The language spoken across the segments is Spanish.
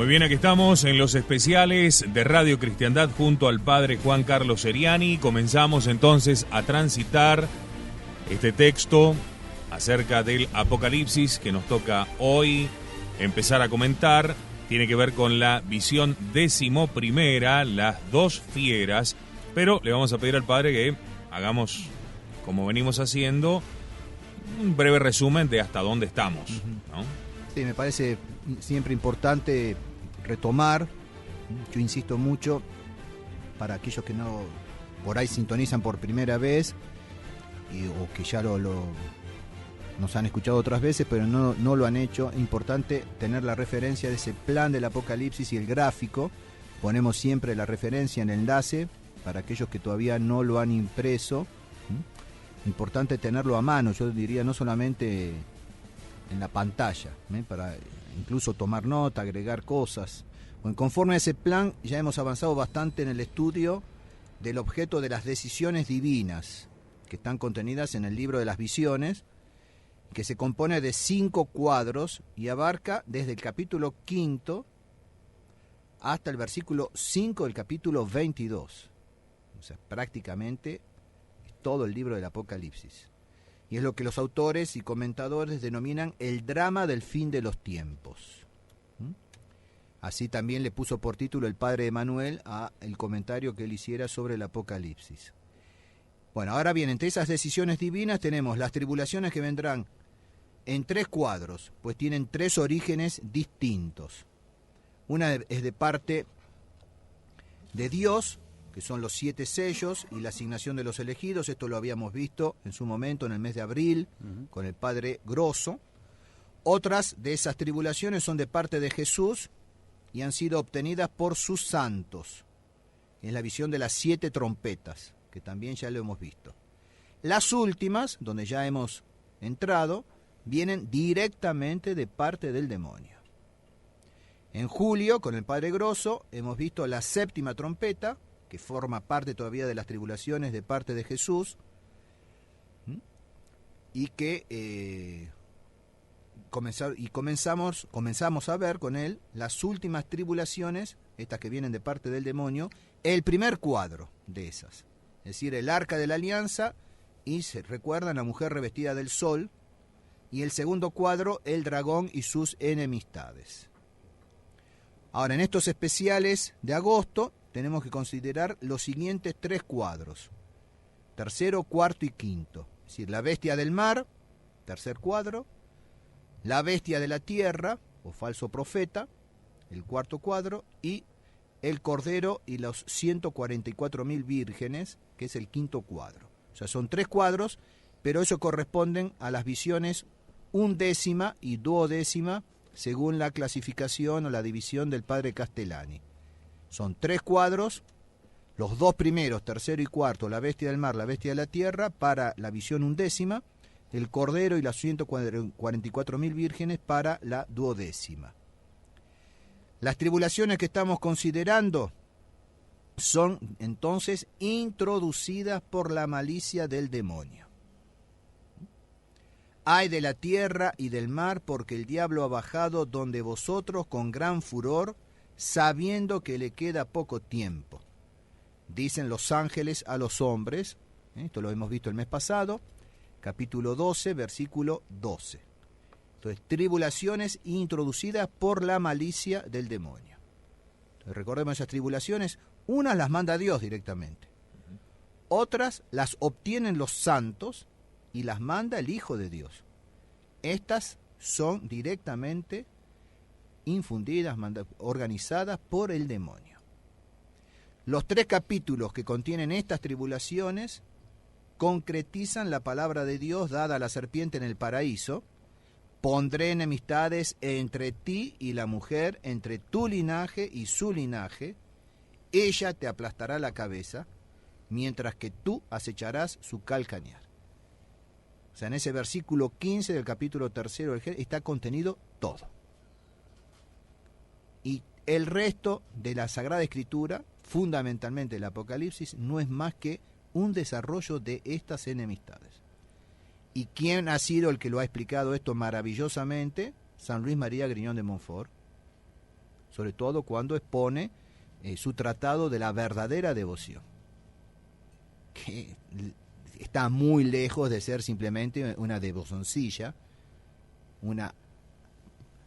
Muy bien, aquí estamos en los especiales de Radio Cristiandad junto al padre Juan Carlos Seriani. Comenzamos entonces a transitar este texto acerca del Apocalipsis que nos toca hoy empezar a comentar. Tiene que ver con la visión 11ª, las dos fieras, pero le vamos a pedir al padre que hagamos, como venimos haciendo, un breve resumen de hasta dónde estamos, ¿no? Sí, me parece siempre importante retomar. Yo insisto mucho, para aquellos que no por ahí sintonizan por primera vez o que ya nos han escuchado otras veces, pero no lo han hecho. Es importante tener la referencia de ese plan del Apocalipsis y el gráfico. Ponemos siempre la referencia en el enlace para aquellos que todavía no lo han impreso. Importante tenerlo a mano, yo diría, no solamente en la pantalla, para incluso tomar nota, agregar cosas. Bueno, conforme a ese plan, ya hemos avanzado bastante en el estudio del objeto de las decisiones divinas, que están contenidas en el libro de las visiones, que se compone de 5 cuadros y abarca desde el capítulo 5 hasta el versículo 5 del capítulo 22. O sea, prácticamente es todo el libro del Apocalipsis. Y es lo que los autores y comentadores denominan el drama del fin de los tiempos. Así también le puso por título el padre Emanuel a el comentario que él hiciera sobre el Apocalipsis. Bueno, ahora bien, entre esas decisiones divinas tenemos las tribulaciones que vendrán en 3 cuadros, pues tienen 3 orígenes distintos. Una es de parte de Dios, que son los 7 sellos y la asignación de los elegidos. Esto lo habíamos visto en su momento en el mes de abril con el padre Grosso. Otras de esas tribulaciones son de parte de Jesús y han sido obtenidas por sus santos. Es la visión de las 7 trompetas, que también ya lo hemos visto. Las últimas, donde ya hemos entrado, vienen directamente de parte del demonio. En julio, con el padre Grosso, hemos visto la 7ª trompeta, que forma parte todavía de las tribulaciones de parte de Jesús, y que comenzamos a ver con él las últimas tribulaciones, estas que vienen de parte del demonio, el primer cuadro de esas, es decir, el arca de la alianza, y se recuerdan la mujer revestida del sol, y el segundo cuadro, el dragón y sus enemistades. Ahora, en estos especiales de agosto, tenemos que considerar los siguientes 3 cuadros, tercero, cuarto y quinto. Es decir, la bestia del mar, tercer cuadro, la bestia de la tierra, o falso profeta, el cuarto cuadro, y el cordero y los 144.000 vírgenes, que es el quinto cuadro. O sea, son 3 cuadros, pero eso corresponden a las visiones 11ª y 12ª, según la clasificación o la división del padre Castellani. Son 3 cuadros, los 2 primeros, tercero y cuarto, la bestia del mar, la bestia de la tierra, para la visión 11ª, el cordero y las 144.000 vírgenes para la 12ª. Las tribulaciones que estamos considerando son entonces introducidas por la malicia del demonio. Ay de la tierra y del mar, porque el diablo ha bajado donde vosotros con gran furor, sabiendo que le queda poco tiempo. Dicen los ángeles a los hombres, esto lo hemos visto el mes pasado, capítulo 12, versículo 12. Entonces, tribulaciones introducidas por la malicia del demonio. Entonces, recordemos esas tribulaciones, unas las manda Dios directamente, otras las obtienen los santos y las manda el Hijo de Dios. Estas son directamente infundidas, organizadas por el demonio. Los 3 capítulos que contienen estas tribulaciones concretizan la palabra de Dios dada a la serpiente en el paraíso. Pondré enemistades entre ti y la mujer, entre tu linaje y su linaje. Ella te aplastará la cabeza, mientras que tú acecharás su calcañar. O sea, en ese versículo 15 del capítulo 3 del Génesis está contenido todo. Y el resto de la Sagrada Escritura, fundamentalmente el Apocalipsis, no es más que un desarrollo de estas enemistades. ¿Y quién ha sido el que lo ha explicado esto maravillosamente? San Luis María Griñón de Montfort. sobre todo cuando expone su tratado de la verdadera devoción, que está muy lejos de ser simplemente una devocioncilla, una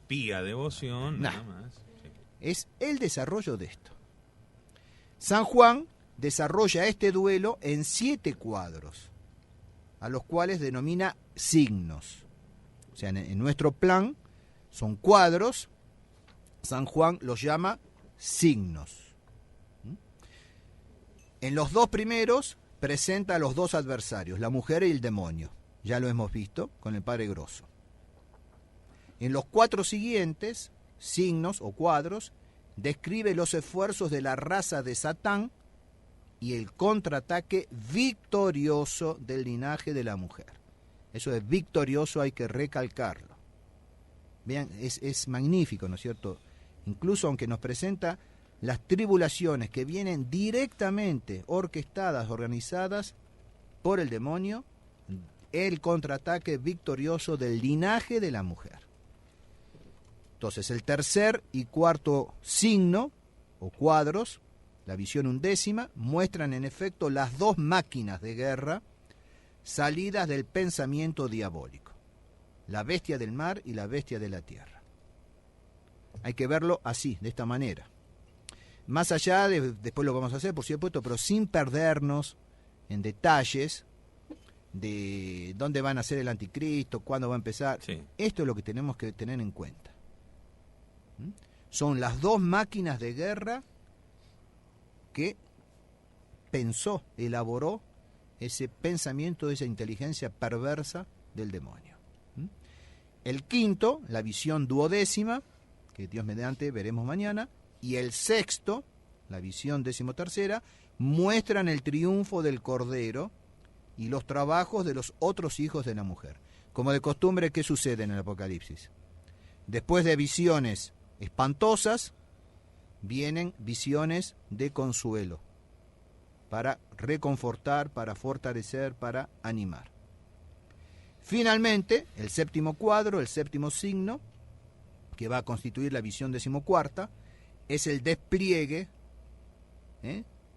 pía devoción, nada más. Sí. Es el desarrollo de esto. San Juan desarrolla este duelo en 7 cuadros, a los cuales denomina signos. O sea, en nuestro plan son cuadros, San Juan los llama signos. En los 2 primeros presenta a los 2 adversarios, la mujer y el demonio. Ya lo hemos visto con el Padre Grosso. En los 4 siguientes, signos o cuadros, describe los esfuerzos de la raza de Satán y el contraataque victorioso del linaje de la mujer. Eso de victorioso hay que recalcarlo. Vean, es magnífico, ¿no es cierto? Incluso aunque nos presenta las tribulaciones que vienen directamente orquestadas, organizadas por el demonio, el contraataque victorioso del linaje de la mujer. Entonces, el tercer y cuarto signo, o cuadros, la visión undécima, muestran en efecto las 2 máquinas de guerra salidas del pensamiento diabólico, la bestia del mar y la bestia de la tierra. Hay que verlo así, de esta manera. Más allá, después lo vamos a hacer, por supuesto, pero sin perdernos en detalles de dónde van a ser el anticristo, cuándo va a empezar. Sí. Esto es lo que tenemos que tener en cuenta. Son las 2 máquinas de guerra que pensó, elaboró ese pensamiento, esa inteligencia perversa del demonio. El quinto, la visión duodécima, que Dios mediante veremos mañana, y el sexto, la visión 13ª, muestran el triunfo del Cordero y los trabajos de los otros hijos de la mujer. Como de costumbre, ¿qué sucede en el Apocalipsis? Después de visiones espantosas, vienen visiones de consuelo, para reconfortar, para fortalecer, para animar. Finalmente, el séptimo cuadro, el séptimo signo, que va a constituir la visión 14ª, es el despliegue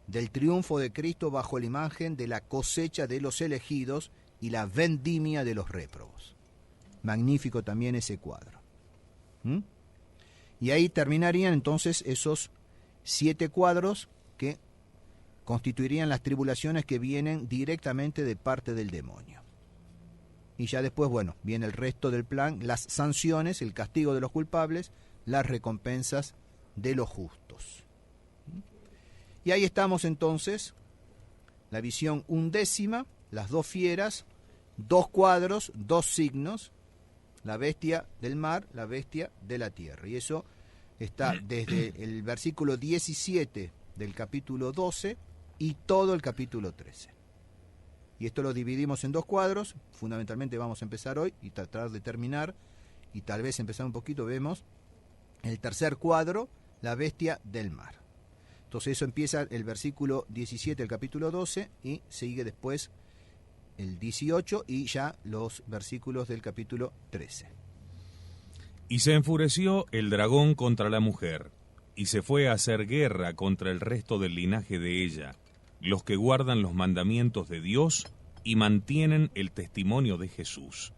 del triunfo de Cristo bajo la imagen de la cosecha de los elegidos y la vendimia de los réprobos. Magnífico también ese cuadro. Y ahí terminarían entonces esos 7 cuadros que constituirían las tribulaciones que vienen directamente de parte del demonio. Y ya después, bueno, viene el resto del plan, las sanciones, el castigo de los culpables, las recompensas de los justos. Y ahí estamos entonces, la visión undécima, las 2 fieras, 2 cuadros, 2 signos, la bestia del mar, la bestia de la tierra. Y eso está desde el versículo 17 del capítulo 12 y todo el capítulo 13. Y esto lo dividimos en 2 cuadros, fundamentalmente vamos a empezar hoy y tratar de terminar, y tal vez empezar un poquito, vemos el tercer cuadro, la bestia del mar. Entonces eso empieza el versículo 17 del capítulo 12 y sigue después el 18 y ya los versículos del capítulo 13. Y se enfureció el dragón contra la mujer, y se fue a hacer guerra contra el resto del linaje de ella, los que guardan los mandamientos de Dios y mantienen el testimonio de Jesús,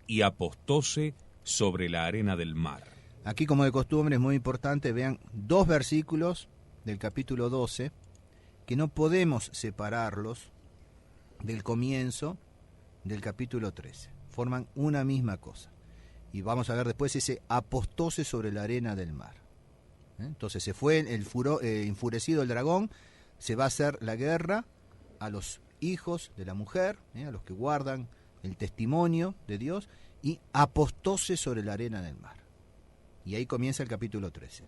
y apostóse sobre la arena del mar. Aquí, como de costumbre, es muy importante, vean 2 versículos del capítulo 12, que no podemos separarlos del comienzo del capítulo 13. Forman una misma cosa. Y vamos a ver después ese apostóse sobre la arena del mar. Entonces se fue enfurecido el dragón, se va a hacer la guerra a los hijos de la mujer, a los que guardan el testimonio de Dios, y apostóse sobre la arena del mar. Y ahí comienza el capítulo 13.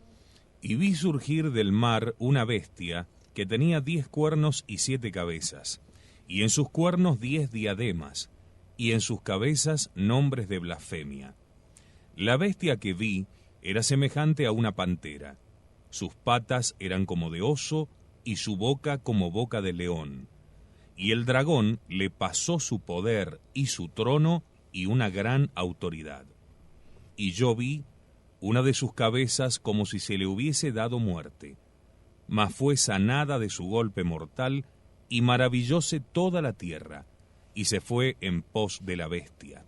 Y vi surgir del mar una bestia que tenía 10 cuernos y 7 cabezas, y en sus cuernos 10 diademas, y en sus cabezas nombres de blasfemia. La bestia que vi era semejante a una pantera. Sus patas eran como de oso, y su boca como boca de león. Y el dragón le pasó su poder y su trono y una gran autoridad. Y yo vi una de sus cabezas como si se le hubiese dado muerte, mas fue sanada de su golpe mortal, y maravillóse toda la tierra, y se fue en pos de la bestia.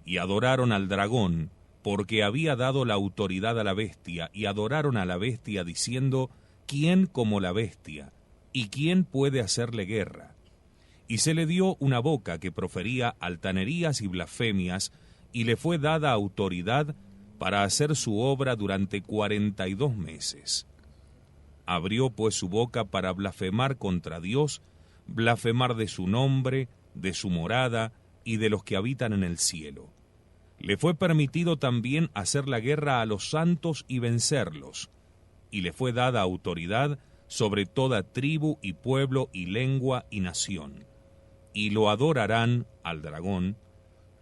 Y adoraron al dragón, porque había dado la autoridad a la bestia, y adoraron a la bestia diciendo, ¿quién como la bestia? ¿Y quién puede hacerle guerra? Y se le dio una boca que profería altanerías y blasfemias, y le fue dada autoridad para hacer su obra durante 42 meses. Abrió pues su boca para blasfemar contra Dios, blasfemar de su nombre, de su morada y de los que habitan en el cielo. Le fue permitido también hacer la guerra a los santos y vencerlos, y le fue dada autoridad sobre toda tribu y pueblo y lengua y nación. Y lo adorarán al dragón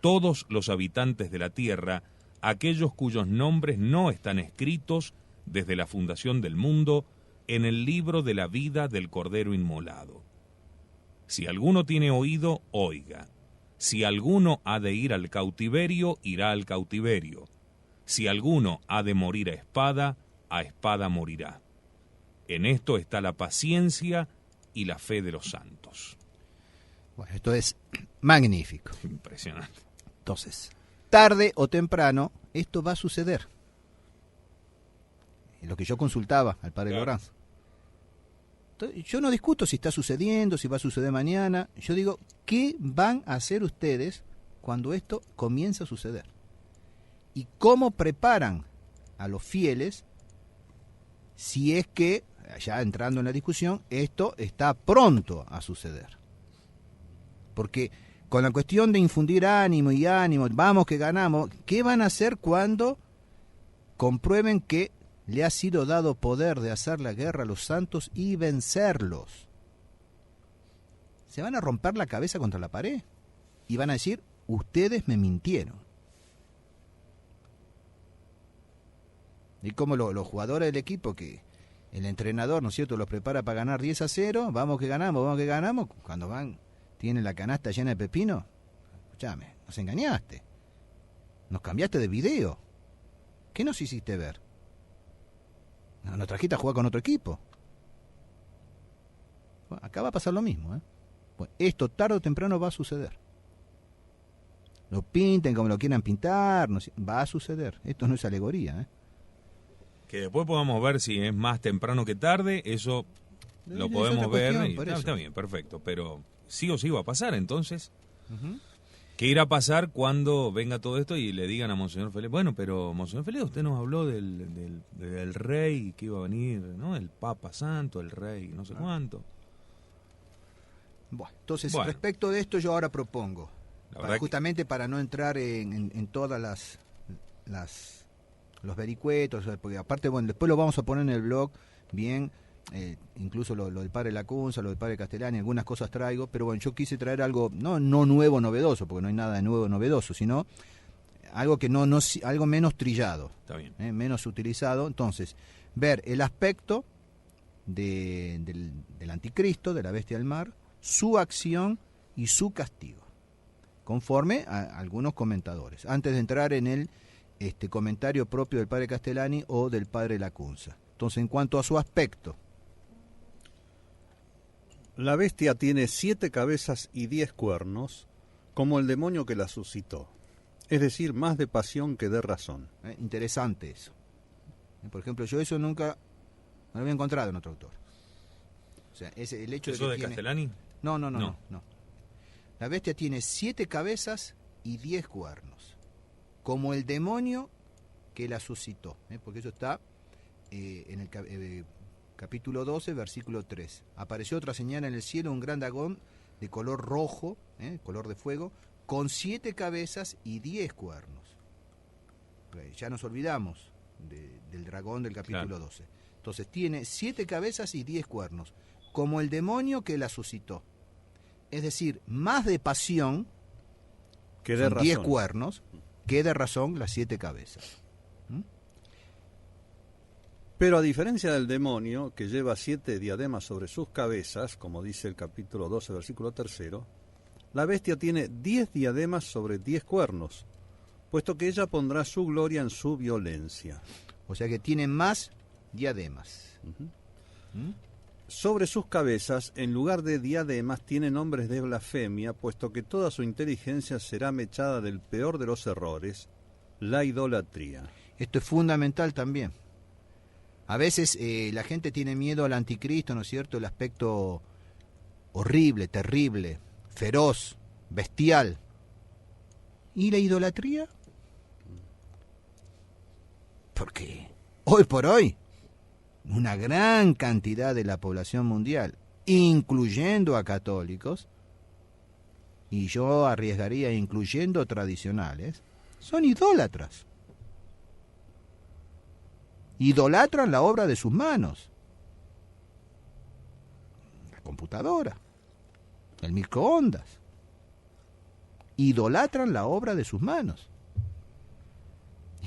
todos los habitantes de la tierra, aquellos cuyos nombres no están escritos desde la fundación del mundo en el libro de la vida del Cordero inmolado. Si alguno tiene oído, oiga. Si alguno ha de ir al cautiverio, irá al cautiverio. Si alguno ha de morir a espada morirá. En esto está la paciencia y la fe de los santos. Bueno, esto es magnífico. Impresionante. Entonces, tarde o temprano, esto va a suceder. Lo que yo consultaba al padre Lorenzo. Yo no discuto si está sucediendo, si va a suceder mañana. Yo digo, ¿qué van a hacer ustedes cuando esto comienza a suceder? ¿Y cómo preparan a los fieles si es que, ya entrando en la discusión, esto está pronto a suceder? Porque con la cuestión de infundir ánimo, vamos que ganamos, ¿qué van a hacer cuando comprueben que le ha sido dado poder de hacer la guerra a los santos y vencerlos? Se van a romper la cabeza contra la pared y van a decir, ustedes me mintieron. Y como los jugadores del equipo, que el entrenador, ¿no es cierto?, los prepara para ganar 10-0, vamos que ganamos, cuando van, tienen la canasta llena de pepino, escúchame, nos engañaste, nos cambiaste de video, ¿qué nos hiciste ver? Nos trajiste a jugar con otro equipo. Bueno, acá va a pasar lo mismo, ¿eh? Bueno, esto tarde o temprano va a suceder. Lo pinten como lo quieran pintar, no sé, va a suceder. Esto no es alegoría, ¿eh? Que después podamos ver si es más temprano que tarde, eso lo podemos ver. Está bien, perfecto. Pero sí o sí va a pasar, entonces. Uh-huh. ¿Qué irá a pasar cuando venga todo esto y le digan a Monseñor Feliz? Bueno, pero Monseñor Feliz, usted nos habló del rey que iba a venir, ¿no? El Papa Santo, el rey, no sé cuánto. Bueno, entonces, respecto de esto, yo ahora propongo, justamente para no entrar en todas los vericuetos, porque aparte, bueno, después lo vamos a poner en el blog, bien, incluso lo del padre Lacunza, lo del padre Castellani, algunas cosas traigo, pero bueno, yo quise traer algo, no nuevo, novedoso, porque no hay nada de nuevo, novedoso, sino algo que algo menos trillado. Está bien. Menos utilizado. Entonces, ver el aspecto del anticristo, de la bestia del mar, su acción y su castigo, conforme a algunos comentadores, antes de entrar en el comentario propio del padre Castellani o del padre Lacunza. Entonces, en cuanto a su aspecto, la bestia tiene 7 cabezas y 10 cuernos, como el demonio que la suscitó, es decir, más de pasión que de razón. Interesante eso. Por ejemplo, yo eso nunca no lo había encontrado en otro autor. O sea, el hecho ¿Eso de que Castellani? No. La bestia tiene 7 cabezas y 10 cuernos, como el demonio que la suscitó, porque eso está en el capítulo 12, versículo 3. Apareció otra señal en el cielo, un gran dragón de color rojo, color de fuego, con 7 cabezas y 10 cuernos. Ya nos olvidamos del dragón del capítulo 12. Entonces tiene 7 cabezas y 10 cuernos, como el demonio que la suscitó. Es decir, más de pasión, que de 10 cuernos, que de razón las 7 cabezas. Pero a diferencia del demonio, que lleva 7 diademas sobre sus cabezas, como dice el capítulo 12, versículo 3, la bestia tiene 10 diademas sobre 10 cuernos, puesto que ella pondrá su gloria en su violencia. O sea que tienen más diademas. Sobre sus cabezas, en lugar de diademas, tiene nombres de blasfemia, puesto que toda su inteligencia será mechada del peor de los errores, la idolatría. Esto es fundamental también. A veces la gente tiene miedo al anticristo, ¿no es cierto? El aspecto horrible, terrible, feroz, bestial. ¿Y la idolatría? Porque hoy por hoy, una gran cantidad de la población mundial, incluyendo a católicos, y yo arriesgaría incluyendo tradicionales, son idólatras. Idolatran la obra de sus manos. La computadora, el microondas. Idolatran la obra de sus manos.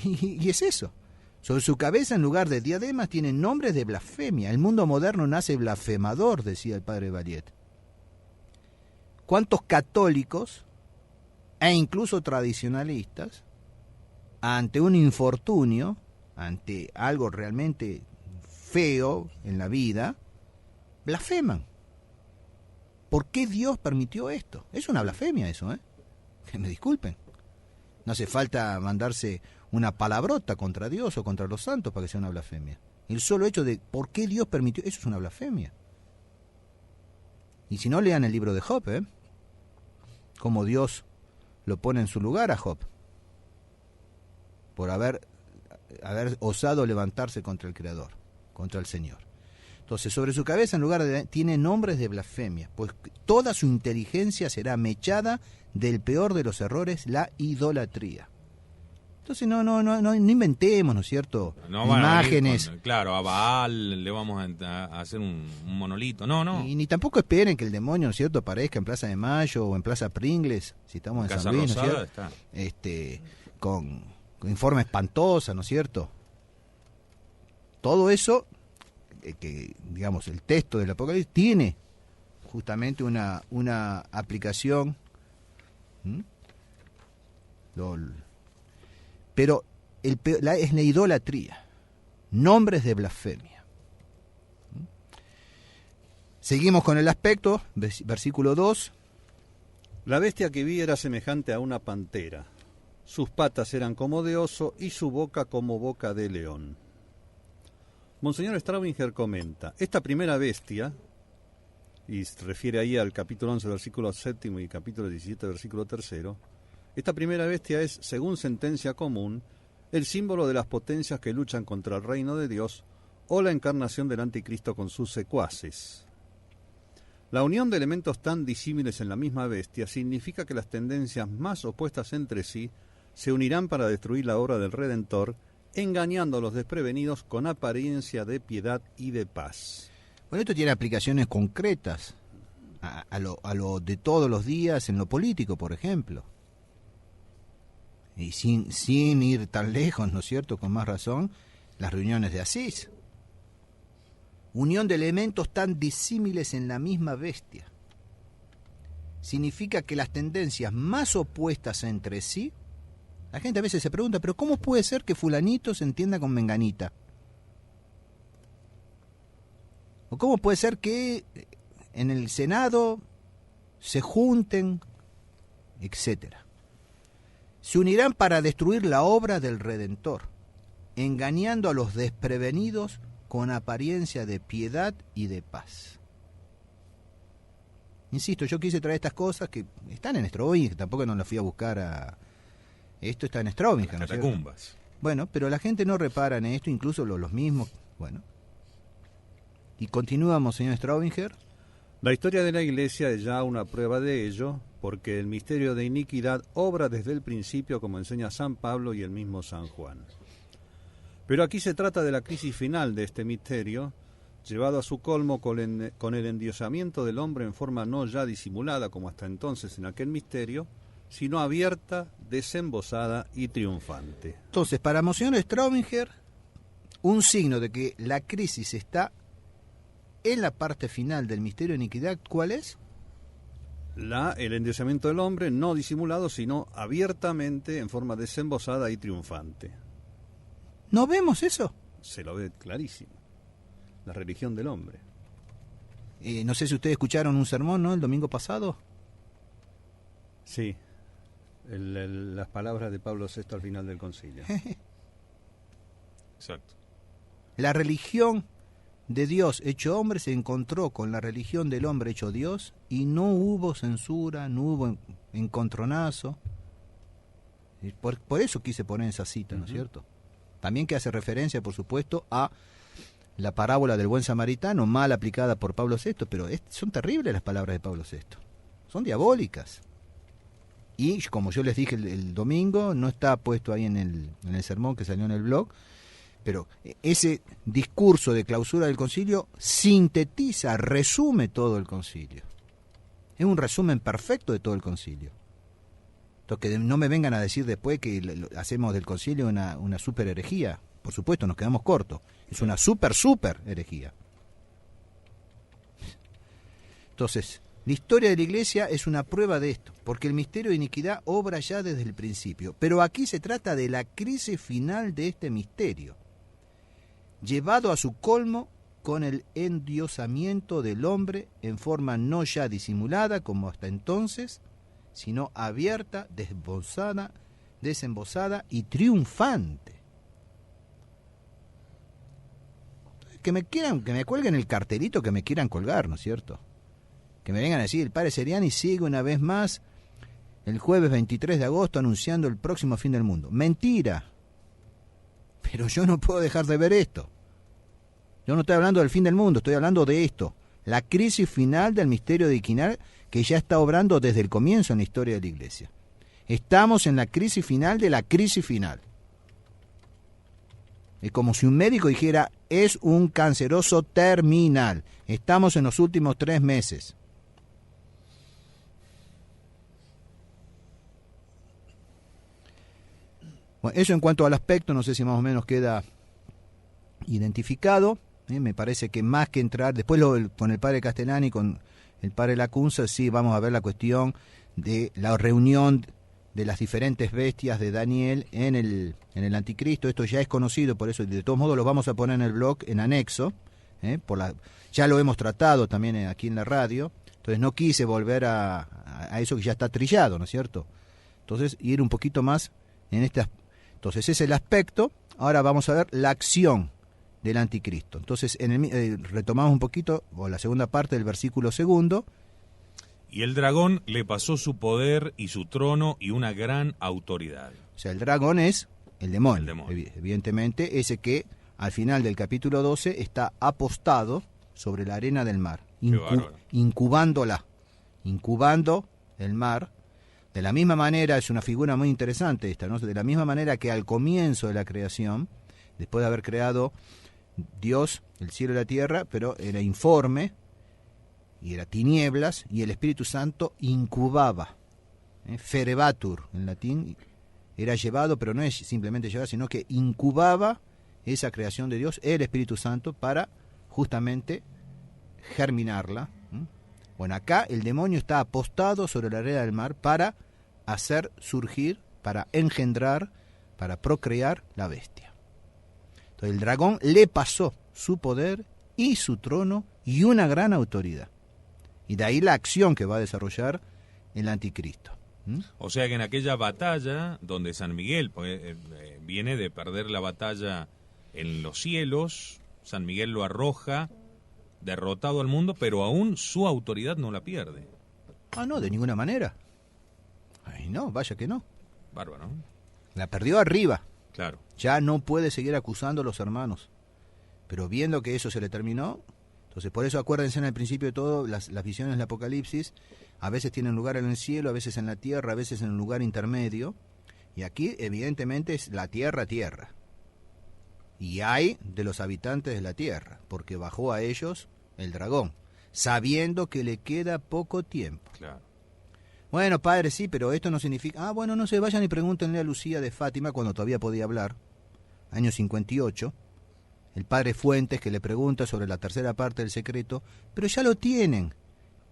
Y es eso. Sobre su cabeza, en lugar de diademas, tienen nombres de blasfemia. El mundo moderno nace blasfemador, decía el padre Valiet. ¿Cuántos católicos e incluso tradicionalistas, ante un infortunio, ante algo realmente feo en la vida, blasfeman? ¿Por qué Dios permitió esto? Es una blasfemia eso, ¿eh? Que me disculpen. No hace falta mandarse una palabrota contra Dios o contra los santos para que sea una blasfemia. El solo hecho de por qué Dios permitió, eso es una blasfemia. Y si no, lean el libro de Job, ¿eh? Cómo Dios lo pone en su lugar a Job por haber osado levantarse contra el Creador, contra el Señor. Entonces, sobre su cabeza, en lugar de tiene nombres de blasfemia, pues toda su inteligencia será mechada del peor de los errores, la idolatría. Entonces, no inventemos, ¿no es cierto? No imágenes. Claro, a Baal le vamos a hacer un monolito. No. Y ni tampoco esperen que el demonio, ¿no es cierto?, aparezca en Plaza de Mayo o en Plaza Pringles, si estamos en Casa San Luis, ¿no es Rosada cierto? Con informe espantosa, ¿no es cierto? Todo eso, que digamos el texto del Apocalipsis tiene justamente una aplicación. Pero es la idolatría, nombres de blasfemia. Seguimos con el aspecto, versículo 2. La bestia que vi era semejante a una pantera. Sus patas eran como de oso y su boca como boca de león. Monseñor Straubinger comenta, esta primera bestia, y se refiere ahí al capítulo 11, versículo 7 y capítulo 17, versículo 3, esta primera bestia es, según sentencia común, el símbolo de las potencias que luchan contra el reino de Dios o la encarnación del anticristo con sus secuaces. La unión de elementos tan disímiles en la misma bestia significa que las tendencias más opuestas entre sí se unirán para destruir la obra del Redentor, engañando a los desprevenidos con apariencia de piedad y de paz. Bueno, esto tiene aplicaciones concretas a lo de todos los días en lo político, por ejemplo. Y sin ir tan lejos, ¿no es cierto?, con más razón, las reuniones de Asís. Unión de elementos tan disímiles en la misma bestia. Significa que las tendencias más opuestas entre sí, la gente a veces se pregunta, pero ¿cómo puede ser que fulanito se entienda con menganita? ¿O cómo puede ser que en el Senado se junten, etcétera? Se unirán para destruir la obra del Redentor, engañando a los desprevenidos con apariencia de piedad y de paz. Insisto, yo quise traer estas cosas que están en Straubinger, tampoco no las fui a buscar a... Esto está en Straubinger, ¿no es cierto? Catacumbas. Bueno, pero la gente no repara en esto, incluso los mismos, bueno. Y continuamos, señor Straubinger. La historia de la Iglesia es ya una prueba de ello, porque el misterio de iniquidad obra desde el principio, como enseña San Pablo y el mismo San Juan. Pero aquí se trata de la crisis final de este misterio, llevado a su colmo con el endiosamiento del hombre en forma no ya disimulada, como hasta entonces en aquel misterio, sino abierta, desembosada y triunfante. Entonces, para Monseñor Straubinger, un signo de que la crisis está en la parte final del misterio de iniquidad, ¿cuál es? el endiosamiento del hombre, no disimulado, sino abiertamente, en forma desembosada y triunfante. ¿No vemos eso? Se lo ve clarísimo. La religión del hombre. No sé si ustedes escucharon un sermón, ¿no? El domingo pasado. Sí. Las palabras de Pablo VI al final del concilio. Exacto. La religión de Dios hecho hombre se encontró con la religión del hombre hecho Dios y no hubo censura, no hubo encontronazo. Por eso quise poner esa cita, ¿no es cierto? También que hace referencia, por supuesto, a la parábola del buen samaritano, mal aplicada por Pablo VI, pero son terribles las palabras de Pablo VI. Son diabólicas. Y como yo les dije el domingo, no está puesto ahí en el sermón que salió en el blog, pero ese discurso de clausura del concilio sintetiza, resume todo el concilio. Es un resumen perfecto de todo el concilio. Entonces, que no me vengan a decir después que hacemos del concilio una super herejía. Por supuesto, nos quedamos cortos. Es una super herejía. Entonces, la historia de la Iglesia es una prueba de esto, porque el misterio de iniquidad obra ya desde el principio. Pero aquí se trata de la crisis final de este misterio, llevado a su colmo con el endiosamiento del hombre en forma no ya disimulada como hasta entonces, sino abierta, desembosada y triunfante. Que me cuelguen el cartelito que me quieran colgar, ¿no es cierto? Que me vengan a decir, el padre Seriani sigue una vez más el jueves 23 de agosto anunciando el próximo fin del mundo. Mentira. Pero yo no puedo dejar de ver esto. Yo no estoy hablando del fin del mundo, estoy hablando de esto. La crisis final del misterio de Iquinar, que ya está obrando desde el comienzo en la historia de la Iglesia. Estamos en la crisis final de la crisis final. Es como si un médico dijera, es un canceroso terminal. Estamos en los últimos 3 meses. Bueno, eso en cuanto al aspecto, no sé si más o menos queda identificado. Me parece que más que entrar, después con el padre Castellani, con el padre Lacunza, sí vamos a ver la cuestión de la reunión de las diferentes bestias de Daniel en el Anticristo. Esto ya es conocido, por eso de todos modos lo vamos a poner en el blog en anexo. Ya lo hemos tratado también aquí en la radio, entonces no quise volver a eso que ya está trillado, ¿no es cierto? Entonces ir un poquito más en este aspecto. Entonces ese es el aspecto. Ahora vamos a ver la acción del anticristo. Entonces retomamos un poquito, o la segunda parte del versículo 2. Y el dragón le pasó su poder y su trono y una gran autoridad. O sea, el dragón es el demonio. Evidentemente, ese que al final del capítulo 12 está apostado sobre la arena del mar, incubando el mar. De la misma manera, es una figura muy interesante esta, ¿no? De la misma manera que al comienzo de la creación, después de haber creado Dios el cielo y la tierra, pero era informe y era tinieblas, y el Espíritu Santo incubaba, ferebatur en latín, era llevado, pero no es simplemente llevar, sino que incubaba esa creación de Dios, el Espíritu Santo, para justamente germinarla. Bueno, acá el demonio está apostado sobre la arena del mar para hacer surgir, para engendrar, para procrear la bestia. Entonces el dragón le pasó su poder y su trono y una gran autoridad. Y de ahí la acción que va a desarrollar el anticristo. O sea que en aquella batalla donde San Miguel viene de perder la batalla en los cielos, San Miguel lo arroja derrotado al mundo, pero aún su autoridad no la pierde. Ah, no, de ninguna manera. Ay, no, vaya que no. Bárbaro. La perdió arriba. Claro. Ya no puede seguir acusando a los hermanos. Pero viendo que eso se le terminó, entonces por eso acuérdense en el principio de todo, las visiones del Apocalipsis, a veces tienen lugar en el cielo, a veces en la tierra, a veces en un lugar intermedio. Y aquí evidentemente es la tierra. Y hay de los habitantes de la tierra, porque bajó a ellos el dragón, sabiendo que le queda poco tiempo. Claro. Bueno, padre, sí, pero esto no significa... bueno, no se vayan y pregúntenle a Lucía de Fátima, cuando todavía podía hablar, año 58, el padre Fuentes que le pregunta sobre la tercera parte del secreto, pero ya lo tienen.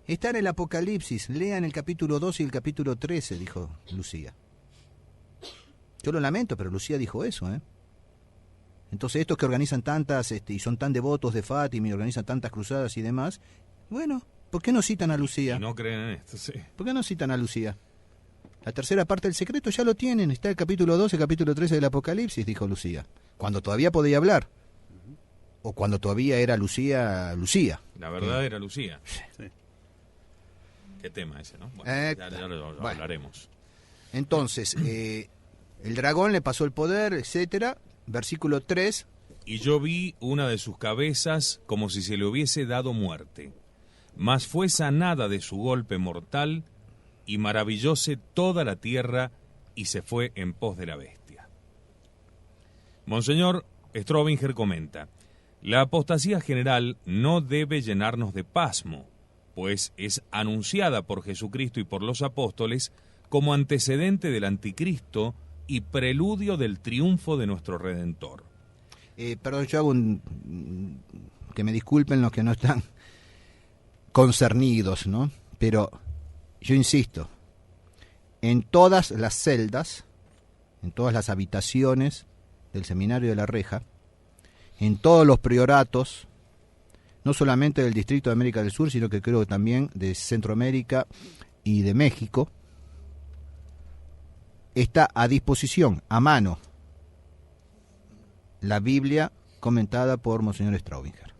Está en el Apocalipsis, lean el capítulo 12 y el capítulo 13, dijo Lucía. Yo lo lamento, pero Lucía dijo eso, ¿eh? Entonces estos que organizan tantas, y son tan devotos de Fátima y organizan tantas cruzadas y demás, bueno, ¿por qué no citan a Lucía? Y no creen en esto, sí. ¿Por qué no citan a Lucía? La tercera parte del secreto ya lo tienen, está el capítulo 12, el capítulo 13 del Apocalipsis, dijo Lucía. Cuando todavía podía hablar. O cuando todavía era Lucía. La verdad era Lucía. Sí. Qué tema ese, ¿no? Bueno, ya lo hablaremos. Entonces, el dragón le pasó el poder, etcétera. Versículo 3. Y yo vi una de sus cabezas como si se le hubiese dado muerte, mas fue sanada de su golpe mortal, y maravillóse toda la tierra, y se fue en pos de la bestia. Monseñor Strobinger comenta: la apostasía general no debe llenarnos de pasmo, pues es anunciada por Jesucristo y por los apóstoles como antecedente del anticristo y preludio del triunfo de nuestro Redentor. Perdón, yo hago que me disculpen los que no están concernidos, ¿no? Pero yo insisto, en todas las celdas, en todas las habitaciones del Seminario de la Reja, en todos los prioratos, no solamente del Distrito de América del Sur, sino que creo que también de Centroamérica y de México, está a disposición, a mano, la Biblia comentada por Monseñor Strobinger.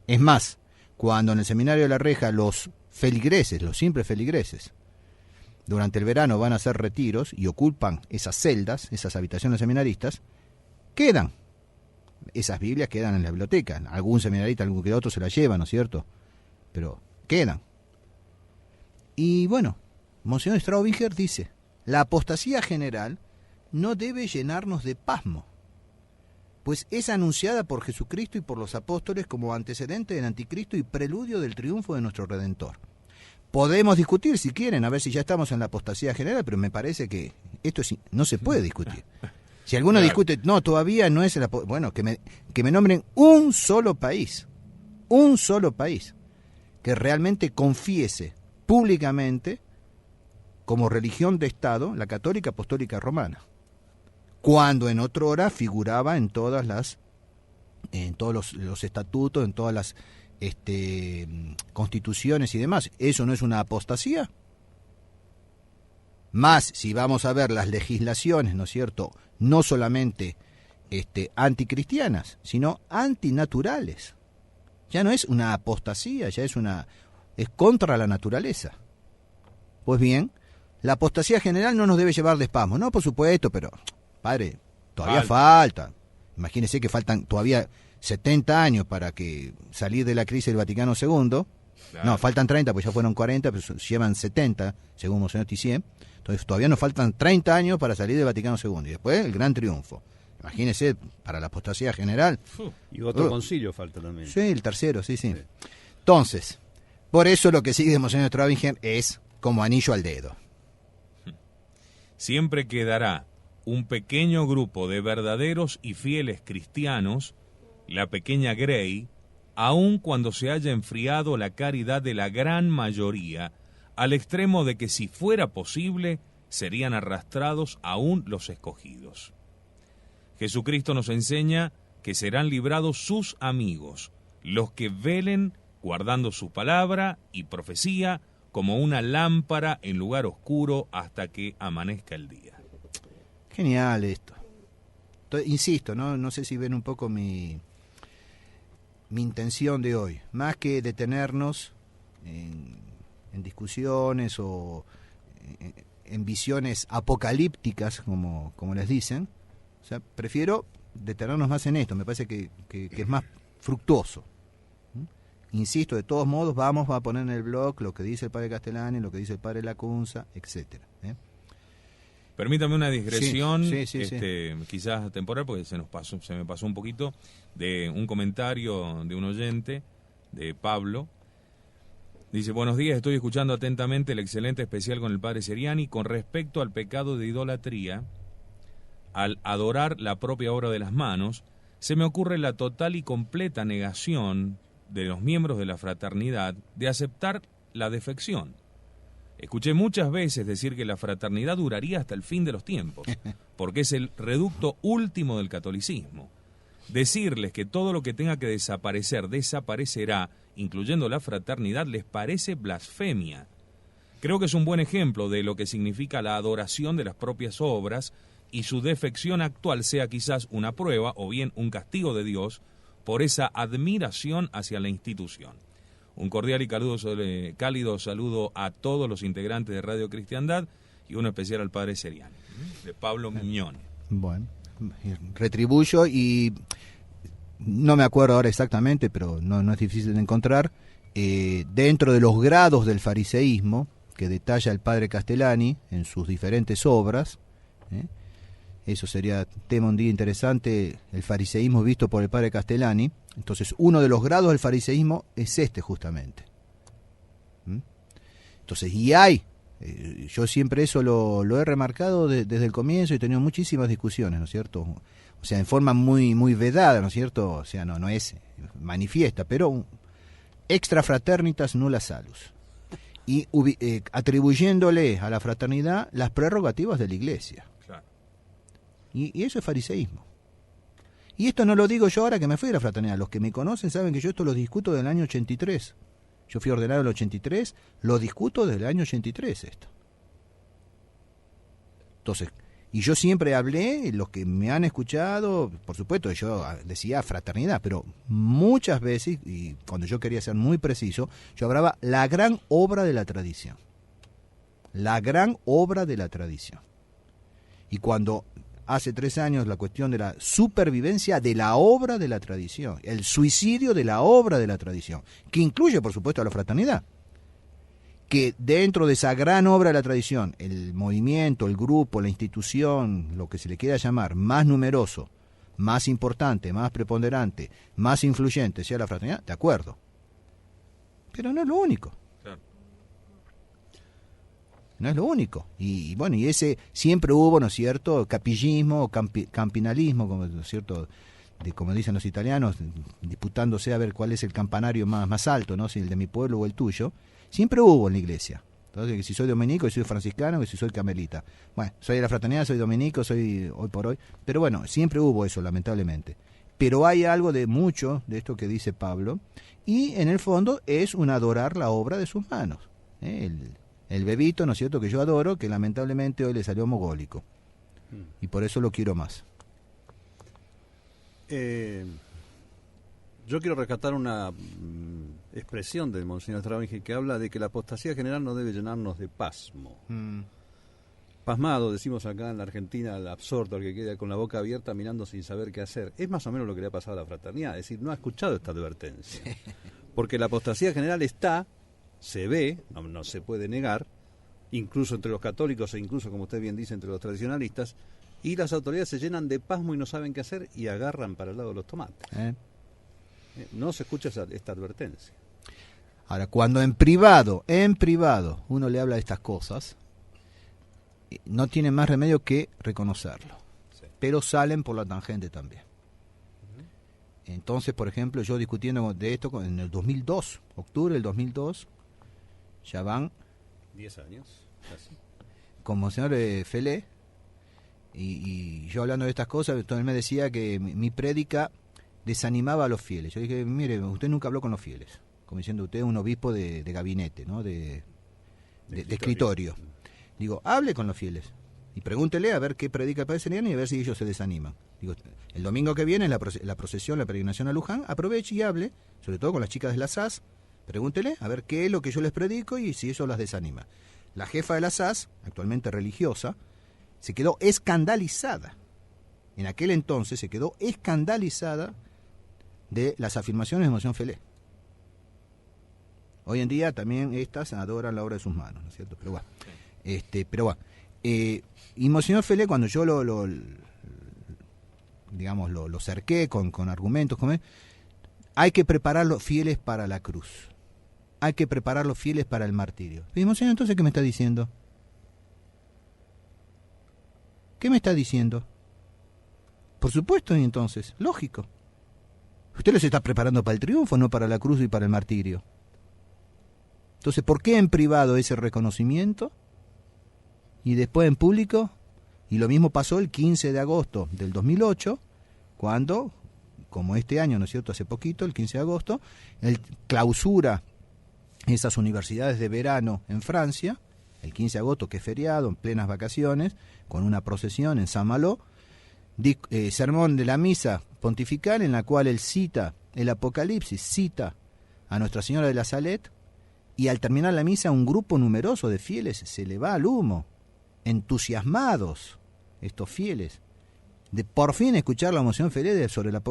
Es más, cuando en el Seminario de la Reja los feligreses, los simples feligreses, durante el verano van a hacer retiros y ocupan esas celdas, esas habitaciones seminaristas, quedan. Esas Biblias quedan en la biblioteca. Algún seminarista, algún que otro se las lleva, ¿no es cierto? Pero quedan. Y bueno, Monseñor Strobinger dice: la apostasía general no debe llenarnos de pasmo, pues es anunciada por Jesucristo y por los apóstoles como antecedente del anticristo y preludio del triunfo de nuestro Redentor. Podemos discutir, si quieren, a ver si ya estamos en la apostasía general, pero me parece que esto no se puede discutir. Si alguno discute, no, todavía no es bueno, que me nombren un solo país que realmente confiese públicamente como religión de Estado la católica apostólica romana, cuando en otra hora figuraba en todos los estatutos, en todas las constituciones y demás. ¿Eso no es una apostasía? Más si vamos a ver las legislaciones, ¿no es cierto?, no solamente anticristianas, sino antinaturales. Ya no es una apostasía, ya es contra la naturaleza. Pues bien, la apostasía general no nos debe llevar de pasmo. No, por supuesto, pero, padre, todavía falta. Imagínese que faltan todavía 70 años para que salir de la crisis del Vaticano II. Claro. No, faltan 30, pues ya fueron 40, pero llevan 70, según Monseñor Tissier. Entonces todavía nos faltan 30 años para salir del Vaticano II. Y después el gran triunfo. Imagínese, para la apostasía general. Y otro concilio falta también. Sí, el tercero, sí. Entonces, por eso lo que sigue Monseñor Strobinger es como anillo al dedo. Siempre quedará un pequeño grupo de verdaderos y fieles cristianos, la pequeña Grey, aun cuando se haya enfriado la caridad de la gran mayoría, al extremo de que si fuera posible, serían arrastrados aún los escogidos. Jesucristo nos enseña que serán librados sus amigos, los que velen guardando su palabra y profecía como una lámpara en lugar oscuro hasta que amanezca el día. Genial esto. Insisto, no sé si ven un poco mi intención de hoy. Más que detenernos en discusiones o en visiones apocalípticas, como les dicen, o sea, prefiero detenernos más en esto. Me parece que es más fructuoso. Insisto, de todos modos vamos a poner en el blog lo que dice el padre Castellani, lo que dice el padre Lacunza, etcétera. Permítame una digresión, sí. quizás temporal, porque se me pasó un poquito, de un comentario de un oyente, de Pablo. Dice: buenos días, estoy escuchando atentamente el excelente especial con el padre Seriani. Con respecto al pecado de idolatría, al adorar la propia obra de las manos, se me ocurre la total y completa negación de los miembros de la fraternidad de aceptar la defección. Escuché muchas veces decir que la fraternidad duraría hasta el fin de los tiempos, porque es el reducto último del catolicismo. Decirles que todo lo que tenga que desaparecer, desaparecerá, incluyendo la fraternidad, les parece blasfemia. Creo que es un buen ejemplo de lo que significa la adoración de las propias obras, y su defección actual sea quizás una prueba o bien un castigo de Dios por esa admiración hacia la institución. Un cordial y cálido saludo a todos los integrantes de Radio Cristiandad y uno especial al padre Seriani, de Pablo Miñone. Bueno, retribuyo y no me acuerdo ahora exactamente, pero no es difícil de encontrar, dentro de los grados del fariseísmo que detalla el padre Castellani en sus diferentes obras, eso sería tema un día interesante, el fariseísmo visto por el padre Castellani. Entonces, uno de los grados del fariseísmo es este justamente. Entonces, y hay, yo siempre eso lo he remarcado desde el comienzo y he tenido muchísimas discusiones, ¿no es cierto? O sea, en forma muy vedada, ¿no es cierto? O sea, no es manifiesta, pero extra fraternitas nulla salus. Y atribuyéndole a la fraternidad las prerrogativas de la Iglesia. Y eso es fariseísmo. Y esto no lo digo yo ahora que me fui de la fraternidad. Los que me conocen saben que yo esto lo discuto del año 83. Yo fui ordenado en el 83, lo discuto desde el año 83 esto. Entonces, y yo siempre hablé, los que me han escuchado, por supuesto, yo decía fraternidad, pero muchas veces, y cuando yo quería ser muy preciso, yo hablaba la gran obra de la tradición. La gran obra de la tradición. Y cuando hace 3 años la cuestión de la supervivencia de la obra de la tradición, el suicidio de la obra de la tradición, que incluye por supuesto a la fraternidad, que dentro de esa gran obra de la tradición, el movimiento, el grupo, la institución, lo que se le quiera llamar, más numeroso, más importante, más preponderante, más influyente sea la fraternidad, de acuerdo, pero no es lo único. No es lo único. Y bueno, y ese siempre hubo, ¿no es cierto?, capillismo, campinalismo, ¿no es cierto?, como dicen los italianos, disputándose a ver cuál es el campanario más alto, ¿no?, si el de mi pueblo o el tuyo. Siempre hubo en la iglesia. Entonces, que si soy dominico, que si soy franciscano, que si soy carmelita. Bueno, soy de la fraternidad, soy dominico, soy hoy por hoy. Pero bueno, siempre hubo eso, lamentablemente. Pero hay algo de mucho de esto que dice Pablo, y en el fondo es un adorar la obra de sus manos. El bebito, ¿no es cierto?, que yo adoro, que lamentablemente hoy le salió mogólico. Y por eso lo quiero más. Yo quiero rescatar una expresión del Monseñor Stravinger que habla de que la apostasía general no debe llenarnos de pasmo. Pasmado, decimos acá en la Argentina, al absorto, al que queda con la boca abierta mirando sin saber qué hacer. Es más o menos lo que le ha pasado a la fraternidad, es decir, no ha escuchado esta advertencia. Porque la apostasía general está... se ve, no se puede negar, incluso entre los católicos e incluso, como usted bien dice, entre los tradicionalistas, y las autoridades se llenan de pasmo y no saben qué hacer y agarran para el lado de los tomates. No se escucha esta advertencia. Ahora, cuando en privado, uno le habla de estas cosas, no tiene más remedio que reconocerlo. Sí. Pero salen por la tangente también. Entonces, por ejemplo, yo discutiendo de esto en el 2002, octubre del 2002, ya van 10 años casi. Con Monseñor Felé, y yo hablando de estas cosas, entonces él me decía que mi prédica desanimaba a los fieles. Yo dije, mire, usted nunca habló con los fieles, como diciendo, usted es un obispo de gabinete, ¿no? de escritorio. Digo, hable con los fieles y pregúntele a ver qué predica el padre Seriani y a ver si ellos se desaniman. Digo, el domingo que viene, la procesión, la peregrinación a Luján, aproveche y hable, sobre todo con las chicas de la SAS, pregúntele a ver qué es lo que yo les predico y si eso las desanima. La jefa de la SAS, actualmente religiosa, se quedó escandalizada. En aquel entonces se quedó escandalizada de las afirmaciones de Monseñor Felé. Hoy en día también estas adoran la obra de sus manos, ¿no es cierto? Pero bueno, y Monseñor Felé, cuando yo lo cerqué con argumentos, hay que preparar los fieles para la cruz. Hay que preparar los fieles para el martirio. Y Monseñor, entonces, ¿qué me está diciendo? ¿Qué me está diciendo? Por supuesto, y entonces, lógico. Usted los está preparando para el triunfo, no para la cruz y para el martirio. Entonces, ¿por qué en privado ese reconocimiento y después en público? Y lo mismo pasó el 15 de agosto del 2008, cuando, como este año, ¿no es cierto?, hace poquito, el 15 de agosto, él clausura esas universidades de verano en Francia, el 15 de agosto, que es feriado, en plenas vacaciones, con una procesión en Saint-Malo, sermón de la misa pontifical, en la cual él cita el Apocalipsis, cita a Nuestra Señora de la Salette, y al terminar la misa un grupo numeroso de fieles se le va al humo, entusiasmados estos fieles, de por fin escuchar la moción feliz sobre la...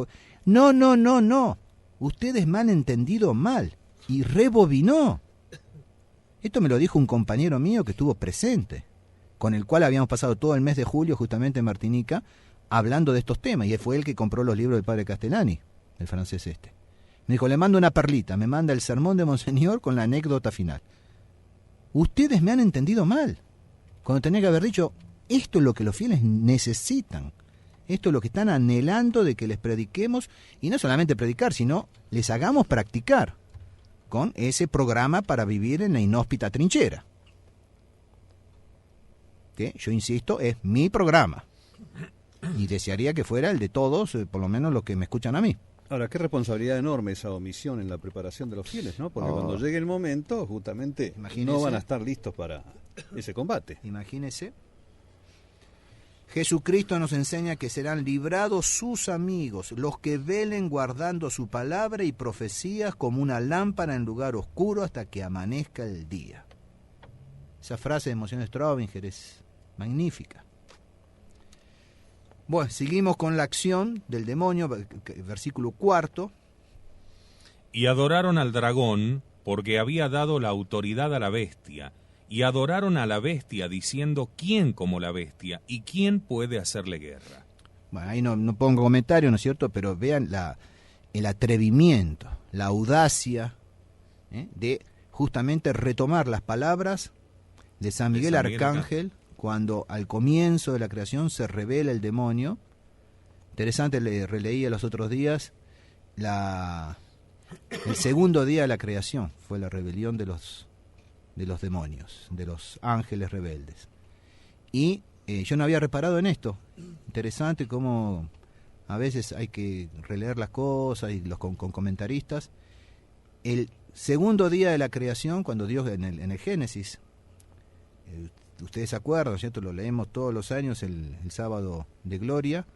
No, ustedes me han entendido mal, y rebobinó. Esto me lo dijo un compañero mío que estuvo presente, con el cual habíamos pasado todo el mes de julio justamente en Martinica, hablando de estos temas, y fue él que compró los libros del padre Castellani, el francés este. Me dijo, le mando una perlita, me manda el sermón de Monseñor con la anécdota final. Ustedes me han entendido mal, cuando tenía que haber dicho, esto es lo que los fieles necesitan, esto es lo que están anhelando de que les prediquemos, y no solamente predicar, sino les hagamos practicar con ese programa para vivir en la inhóspita trinchera. Que, yo insisto, es mi programa, y desearía que fuera el de todos, por lo menos los que me escuchan a mí. Ahora, qué responsabilidad enorme esa omisión en la preparación de los fieles, ¿no? Porque cuando llegue el momento, justamente, no van a estar listos para ese combate. Imagínese. Jesucristo nos enseña que serán librados sus amigos, los que velen guardando su palabra y profecías como una lámpara en lugar oscuro hasta que amanezca el día. Esa frase de Monseñor Straubinger es magnífica. Bueno, seguimos con la acción del demonio, versículo 4. Y adoraron al dragón porque había dado la autoridad a la bestia, y adoraron a la bestia diciendo, ¿quién como la bestia? ¿Y quién puede hacerle guerra? Bueno, ahí no pongo comentario, ¿no es cierto? Pero vean el atrevimiento, la audacia, de justamente retomar las palabras de San Miguel Arcángel, cuando al comienzo de la creación se revela el demonio. Interesante, le releía los otros días, el segundo día de la creación fue la rebelión de los demonios, de los ángeles rebeldes. Y yo no había reparado en esto. Interesante cómo a veces hay que releer las cosas y con comentaristas. El segundo día de la creación, cuando Dios en el Génesis, ustedes se acuerdan, ¿cierto? Lo leemos todos los años, el sábado de gloria.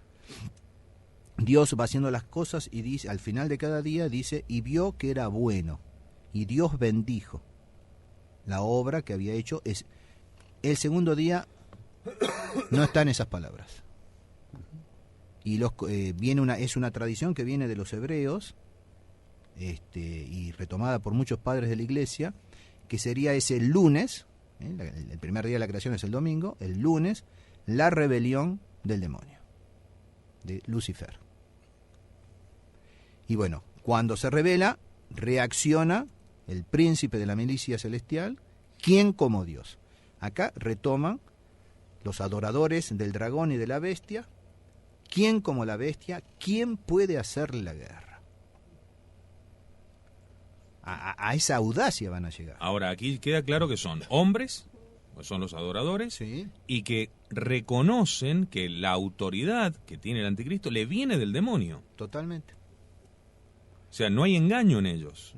Dios va haciendo las cosas y dice, al final de cada día dice, y vio que era bueno, y Dios bendijo la obra que había hecho. Es el segundo día, no están esas palabras. Y es una tradición que viene de los hebreos, y retomada por muchos padres de la iglesia, que sería ese lunes. El primer día de la creación es el domingo, el lunes, la rebelión del demonio, de Lucifer. Y bueno, cuando se revela, reacciona el príncipe de la milicia celestial, ¿quién como Dios? Acá retoman los adoradores del dragón y de la bestia, ¿quién como la bestia? ¿Quién puede hacerle la guerra? A esa audacia van a llegar. Ahora, aquí queda claro que son hombres, pues son los adoradores, sí, y que reconocen que la autoridad que tiene el anticristo le viene del demonio. Totalmente. O sea, no hay engaño en ellos.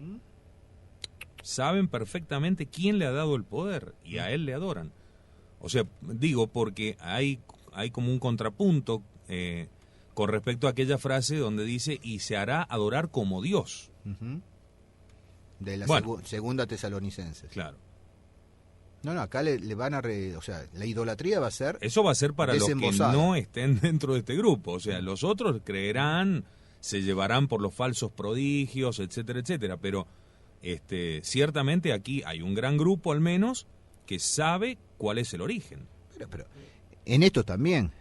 Saben perfectamente quién le ha dado el poder y a él le adoran. O sea, digo porque hay como un contrapunto con respecto a aquella frase donde dice, y se hará adorar como Dios. Uh-huh. De la segunda Tesalonicenses. Claro. No, acá le van a... o sea, la idolatría va a ser... Eso va a ser para los que no estén dentro de este grupo. O sea, los otros creerán, se llevarán por los falsos prodigios, etcétera, etcétera. Pero ciertamente aquí hay un gran grupo, al menos, que sabe cuál es el origen. Pero en esto también,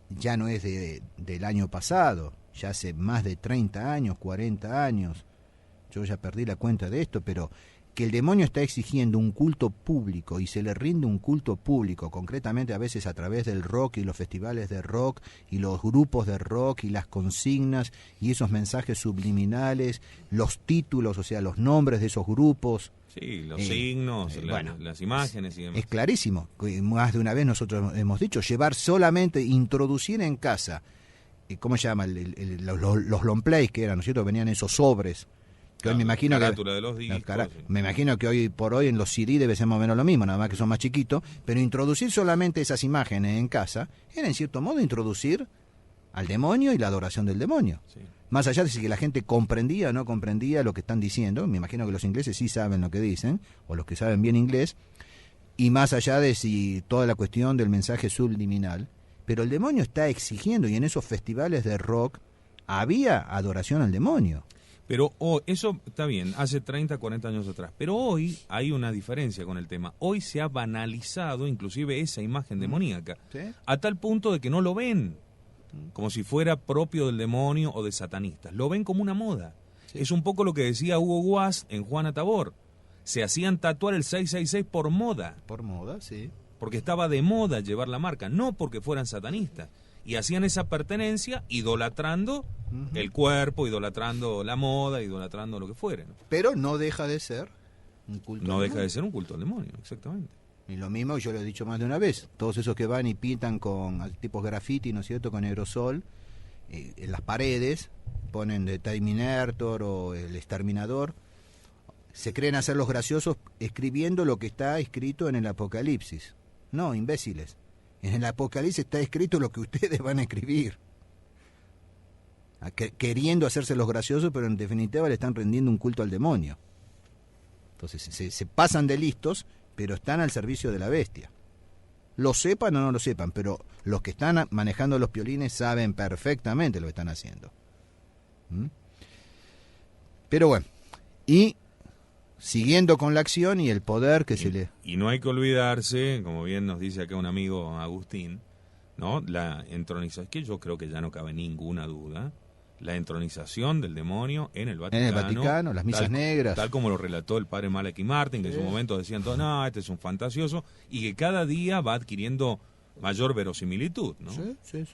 ya no es del año pasado, ya hace más de 30 años, 40 años... Yo ya perdí la cuenta de esto, pero que el demonio está exigiendo un culto público y se le rinde un culto público, concretamente a veces a través del rock y los festivales de rock y los grupos de rock y las consignas y esos mensajes subliminales, los títulos, o sea, los nombres de esos grupos. Sí, los signos, las imágenes y demás. Es clarísimo, más de una vez nosotros hemos dicho, llevar solamente, introducir en casa, ¿cómo se llama? Los long plays que eran, ¿no es cierto? Venían esos sobres. Que hoy me imagino de los discos, sí. Me imagino que hoy por hoy en los CD debe ser más o menos lo mismo, nada más que son más chiquitos, pero introducir solamente esas imágenes en casa era en cierto modo introducir al demonio y la adoración del demonio. Sí. Más allá de si la gente comprendía o no comprendía lo que están diciendo, me imagino que los ingleses sí saben lo que dicen, o los que saben bien inglés, y más allá de si toda la cuestión del mensaje subliminal, pero el demonio está exigiendo, y en esos festivales de rock había adoración al demonio. Pero eso está bien, hace 30, 40 años atrás. Pero hoy hay una diferencia con el tema. Hoy se ha banalizado inclusive esa imagen demoníaca. ¿Sí? A tal punto de que no lo ven como si fuera propio del demonio o de satanistas. Lo ven como una moda. Sí. Es un poco lo que decía Hugo Guas en Juana Tabor. Se hacían tatuar el 666 por moda. Por moda, sí. Porque estaba de moda llevar la marca, no porque fueran satanistas. Y hacían esa pertenencia idolatrando el cuerpo, idolatrando la moda, idolatrando lo que fuere, ¿no? Pero no deja de ser un culto al demonio. No deja de ser un culto al demonio, exactamente. Y lo mismo, yo lo he dicho más de una vez, todos esos que van y pintan con tipos graffiti, ¿no es cierto?, con aerosol, en las paredes, ponen de Terminator o el Exterminador, se creen hacer los graciosos escribiendo lo que está escrito en el Apocalipsis. No, imbéciles. En el Apocalipsis está escrito lo que ustedes van a escribir. Queriendo hacerse los graciosos, pero en definitiva le están rendiendo un culto al demonio. Entonces se pasan de listos, pero están al servicio de la bestia. Lo sepan o no lo sepan, pero los que están manejando los piolines saben perfectamente lo que están haciendo. Pero bueno, y siguiendo con la acción y el poder que se le... Y no hay que olvidarse, como bien nos dice acá un amigo Agustín, ¿no? La entronización, es que yo creo que ya no cabe ninguna duda, la entronización del demonio en el Vaticano. En el Vaticano, las misas negras. Tal como lo relató el padre Malachi Martin, que en su momento decían todos, no, este es un fantasioso, y que cada día va adquiriendo mayor verosimilitud, ¿no? Sí.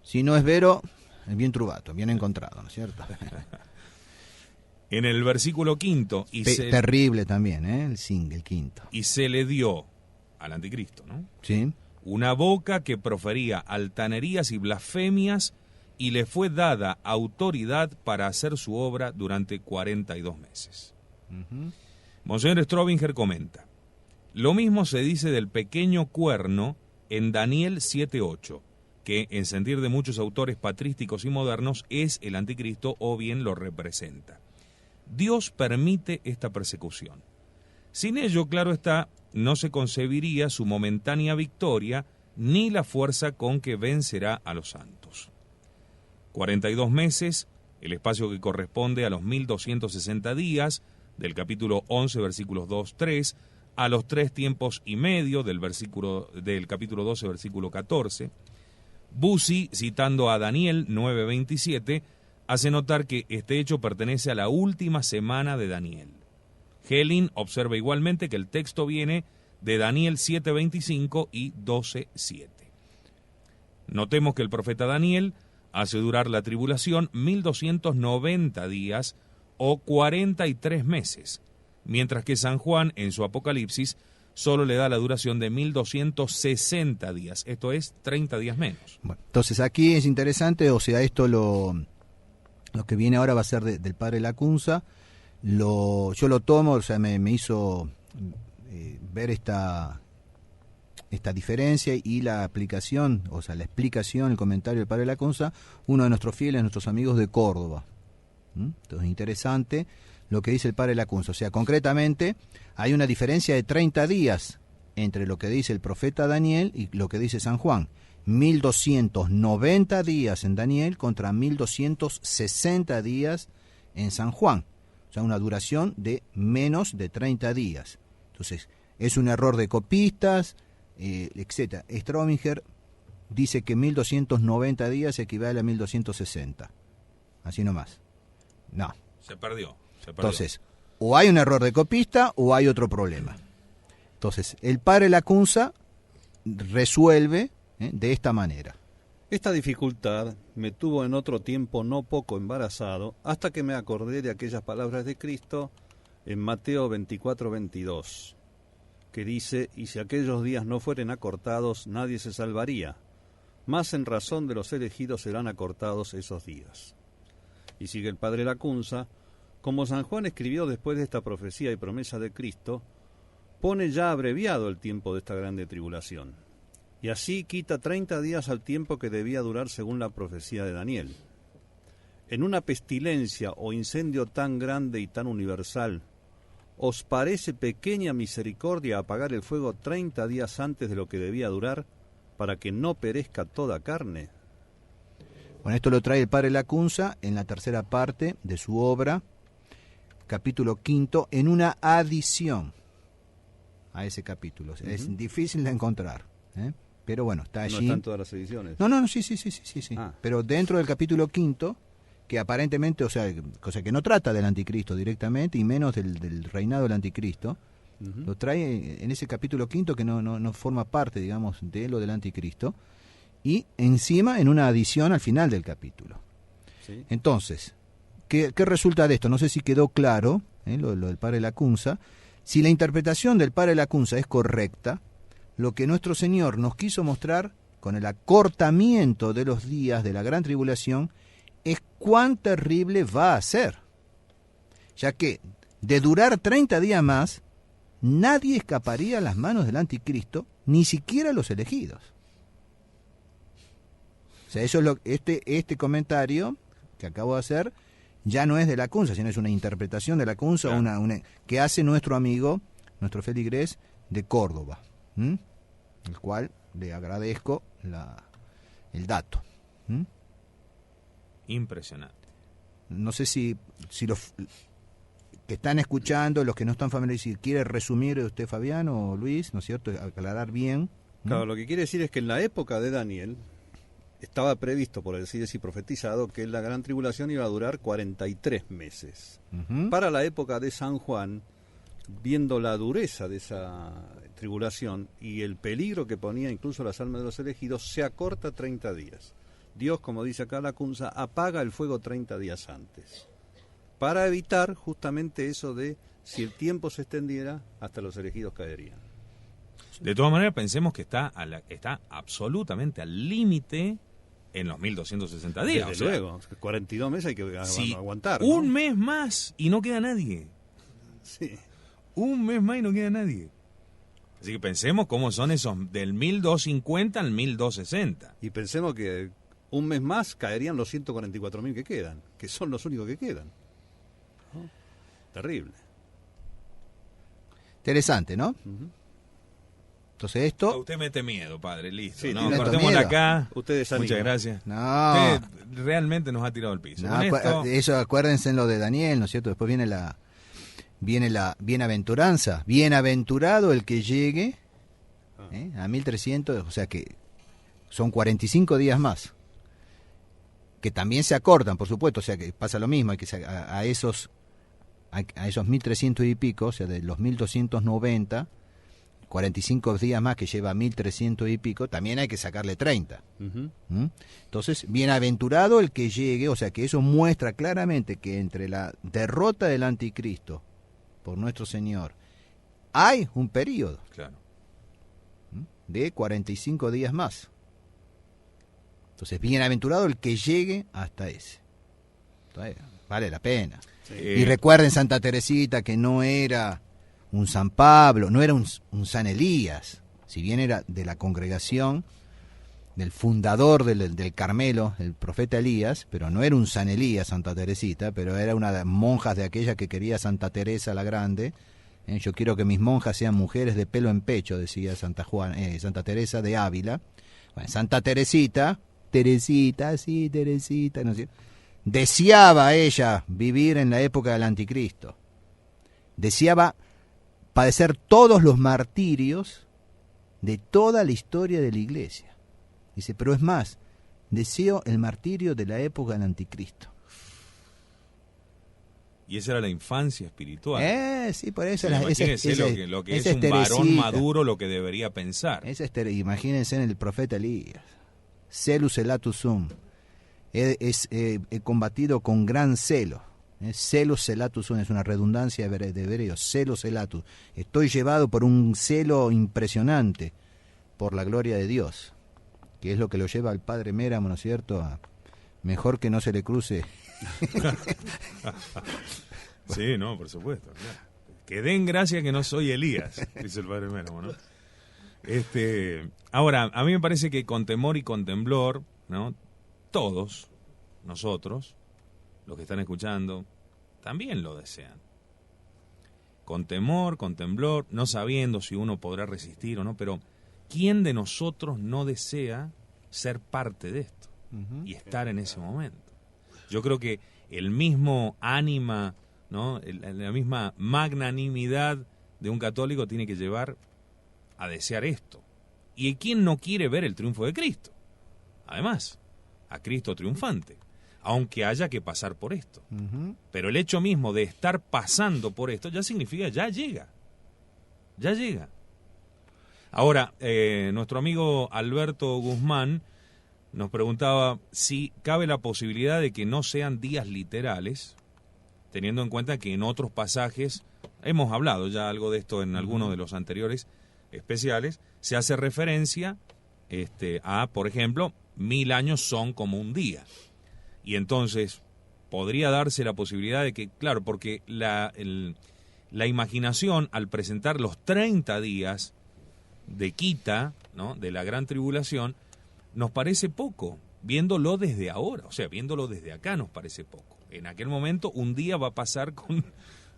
Si no es vero, es bien trubato, bien encontrado, ¿no es cierto? En el versículo 5 terrible también, el quinto. Y se le dio al anticristo, ¿no? Sí. Una boca que profería altanerías y blasfemias, y le fue dada autoridad para hacer su obra durante 42 meses. Monseñor Strobinger comenta: lo mismo se dice del pequeño cuerno en Daniel 7:8, que en sentir de muchos autores patrísticos y modernos es el anticristo o bien lo representa. Dios permite esta persecución. Sin ello, claro está, no se concebiría su momentánea victoria ni la fuerza con que vencerá a los santos. 42 meses, el espacio que corresponde a los 1260 días, del capítulo 11, versículos 2-3, a los 3 tiempos y medio del capítulo 12, versículo 14. Bussi, citando a Daniel 9:27, hace notar que este hecho pertenece a la última semana de Daniel. Helin observa igualmente que el texto viene de Daniel 7:25 y 12:7. Notemos que el profeta Daniel hace durar la tribulación 1290 días o 43 meses, mientras que San Juan en su Apocalipsis solo le da la duración de 1260 días, esto es 30 días menos. Bueno, entonces aquí es interesante, o sea, esto lo que viene ahora va a ser del padre Lacunza. Yo lo tomo, o sea, me hizo ver esta diferencia y la aplicación, o sea, la explicación, el comentario del padre Lacunza, uno de nuestros fieles, nuestros amigos de Córdoba. Entonces, interesante lo que dice el padre Lacunza. O sea, concretamente, hay una diferencia de 30 días entre lo que dice el profeta Daniel y lo que dice San Juan. 1290 días en Daniel contra 1260 días en San Juan. O sea, una duración de menos de 30 días. Entonces, es un error de copistas, etc. Strobinger dice que 1290 días equivale a 1260. Así nomás. No. Se perdió. Entonces, o hay un error de copista o hay otro problema. Entonces, el padre Lacunza resuelve de esta manera. Esta dificultad me tuvo en otro tiempo no poco embarazado, hasta que me acordé de aquellas palabras de Cristo en Mateo 24:22, que dice: y si aquellos días no fueren acortados, nadie se salvaría, mas en razón de los elegidos serán acortados esos días. Y sigue el padre Lacunza: como San Juan escribió después de esta profecía y promesa de Cristo, pone ya abreviado el tiempo de esta grande tribulación, y así quita 30 días al tiempo que debía durar según la profecía de Daniel. En una pestilencia o incendio tan grande y tan universal, ¿os parece pequeña misericordia apagar el fuego 30 días antes de lo que debía durar, para que no perezca toda carne? Bueno, esto lo trae el padre Lacunza en la tercera parte de su obra, capítulo 5, en una adición a ese capítulo. Es difícil de encontrar, pero bueno, está allí. No están todas las ediciones. No, sí. Pero dentro del capítulo 5, que aparentemente, o sea que no trata del anticristo directamente, y menos del reinado del anticristo, lo trae en ese capítulo 5 que no forma parte, digamos, de lo del anticristo, y encima en una adición al final del capítulo. ¿Sí? Entonces, ¿qué resulta de esto? No sé si quedó claro, lo del padre Lacunza. Si la interpretación del padre Lacunza es correcta, lo que nuestro Señor nos quiso mostrar con el acortamiento de los días de la gran tribulación es cuán terrible va a ser, ya que de durar 30 días más, nadie escaparía a las manos del anticristo, ni siquiera los elegidos. O sea, eso es este comentario que acabo de hacer ya no es de Lacunza, sino es una interpretación de Lacunza, claro, que hace nuestro amigo, nuestro feligrés de Córdoba, el cual le agradezco el dato. Impresionante. No sé si los que están escuchando, los que no están familiarizados, si quiere resumir usted, Fabián o Luis, ¿no es cierto?, aclarar bien. Claro, lo que quiere decir es que en la época de Daniel estaba previsto, por decir así, profetizado, que la gran tribulación iba a durar 43 meses. Para la época de San Juan, viendo la dureza de esa tribulación y el peligro que ponía incluso las almas de los elegidos, se acorta 30 días. Dios, como dice acá Lacunza, apaga el fuego 30 días antes, para evitar justamente eso de, si el tiempo se extendiera, hasta los elegidos caerían. De todas maneras, pensemos que está absolutamente al límite en los 1260 días. Desde luego, 42 meses hay que aguantar, ¿no? Un mes más y no queda nadie. Sí. Un mes más y no queda nadie. Así que pensemos cómo son esos del 1250 al 1260. Y pensemos que un mes más caerían los 144.000 que quedan, que son los únicos que quedan. ¿No? Terrible. Interesante, ¿no? Entonces esto... A usted mete miedo, padre, listo. Sí, no, cortémosla acá. Ustedes muchas gracias. No. Usted realmente nos ha tirado el piso. No, eso acuérdense en lo de Daniel, ¿no es cierto? Después viene la bienaventuranza. Bienaventurado el que llegue a 1300, o sea que son 45 días más. Que también se acortan, por supuesto, o sea que pasa lo mismo, hay que a esos 1300 y pico, o sea de los 1290, 45 días más que lleva 1300 y pico, también hay que sacarle 30. Entonces, bienaventurado el que llegue, o sea que eso muestra claramente que entre la derrota del anticristo por nuestro Señor hay un periodo, claro, de 45 días más. Entonces, bienaventurado el que llegue hasta ese. Entonces, vale la pena. Sí. Y recuerden Santa Teresita, que no era un San Pablo, no era un San Elías, si bien era de la congregación del fundador del Carmelo, el profeta Elías, pero no era un San Elías, Santa Teresita, pero era una de las monjas de aquella que quería Santa Teresa la Grande. Yo quiero que mis monjas sean mujeres de pelo en pecho, decía Santa Teresa de Ávila. Bueno, Santa Teresita, ¿no sé? Deseaba ella vivir en la época del anticristo. Deseaba padecer todos los martirios de toda la historia de la iglesia. Dice, pero es más, deseo el martirio de la época del anticristo. Y esa era la infancia espiritual. Sí, por eso. Sí, imagínense lo que es un varón maduro, lo que debería pensar. Imagínense en el profeta Elías. Celus elatus sum. He combatido con gran celo. Celus elatus sum es una redundancia de hebreo. Celus elatus. Estoy llevado por un celo impresionante por la gloria de Dios, que es lo que lo lleva al padre Méramo, ¿no es cierto? Mejor que no se le cruce. Sí, no, por supuesto. Claro. Que den gracia que no soy Elías, dice el padre Méramo, ¿no? Ahora, a mí me parece que con temor y con temblor, ¿no? Todos nosotros, los que están escuchando, también lo desean. Con temor, con temblor, no sabiendo si uno podrá resistir o no, pero ¿quién de nosotros no desea ser parte de esto y estar en ese momento? Yo creo que el mismo ánima, ¿no? La misma magnanimidad de un católico tiene que llevar a desear esto. ¿Y quién no quiere ver el triunfo de Cristo? Además, a Cristo triunfante, aunque haya que pasar por esto. Pero el hecho mismo de estar pasando por esto ya significa, ya llega. Ahora, nuestro amigo Alberto Guzmán nos preguntaba si cabe la posibilidad de que no sean días literales, teniendo en cuenta que en otros pasajes, hemos hablado ya algo de esto en algunos de los anteriores especiales, se hace referencia a, por ejemplo, 1000 años son como un día. Y entonces podría darse la posibilidad de que, claro, porque la imaginación al presentar los 30 días de Quita, ¿no?, de la gran tribulación, nos parece poco, viéndolo desde ahora, o sea, viéndolo desde acá nos parece poco. En aquel momento un día va a pasar con,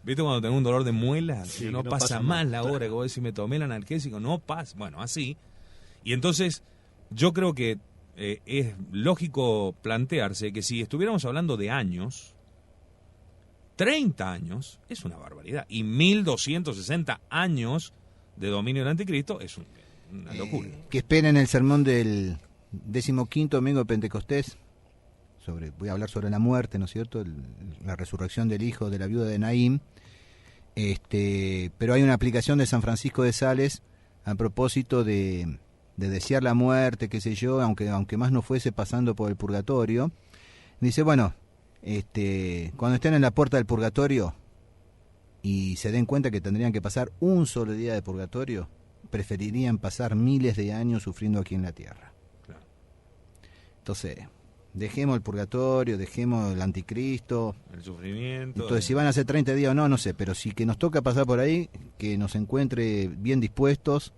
¿viste cuando tengo un dolor de muela? Sí, no pasa más la hora, como si me tomé el analgésico, no pasa, bueno, así. Y entonces yo creo que es lógico plantearse que si estuviéramos hablando de años, 30 años es una barbaridad, y 1260 años de dominio del anticristo es una locura. Que esperen el sermón del 15º domingo de Pentecostés. Voy a hablar sobre la muerte, ¿no es cierto? La resurrección del hijo de la viuda de Naín. Pero hay una aplicación de San Francisco de Sales a propósito de desear la muerte, qué sé yo, aunque más no fuese pasando por el purgatorio. Dice, bueno, cuando estén en la puerta del purgatorio y se den cuenta que tendrían que pasar un solo día de purgatorio, preferirían pasar miles de años sufriendo aquí en la tierra. Claro. Entonces, dejemos el purgatorio, dejemos el anticristo, el sufrimiento. Entonces, si van a ser 30 días o no, no sé, pero si que nos toca pasar por ahí, que nos encuentre bien dispuestos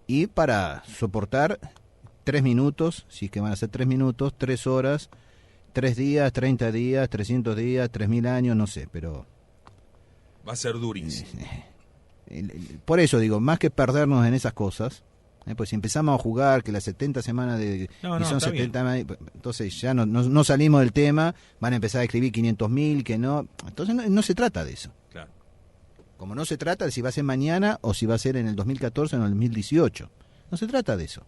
y para soportar 3 minutos, si es que van a ser 3 minutos, 3 horas, 3 días, 30 días, 300 días, 3000 años, no sé, pero va a ser durísimo. Por eso digo, más que perdernos en esas cosas, pues si empezamos a jugar que las 70 semanas y son 70, entonces ya no salimos del tema, van a empezar a escribir 500.000, que no, entonces no se trata de eso. Claro. Como no se trata de si va a ser mañana o si va a ser en el 2014 o en el 2018. No se trata de eso.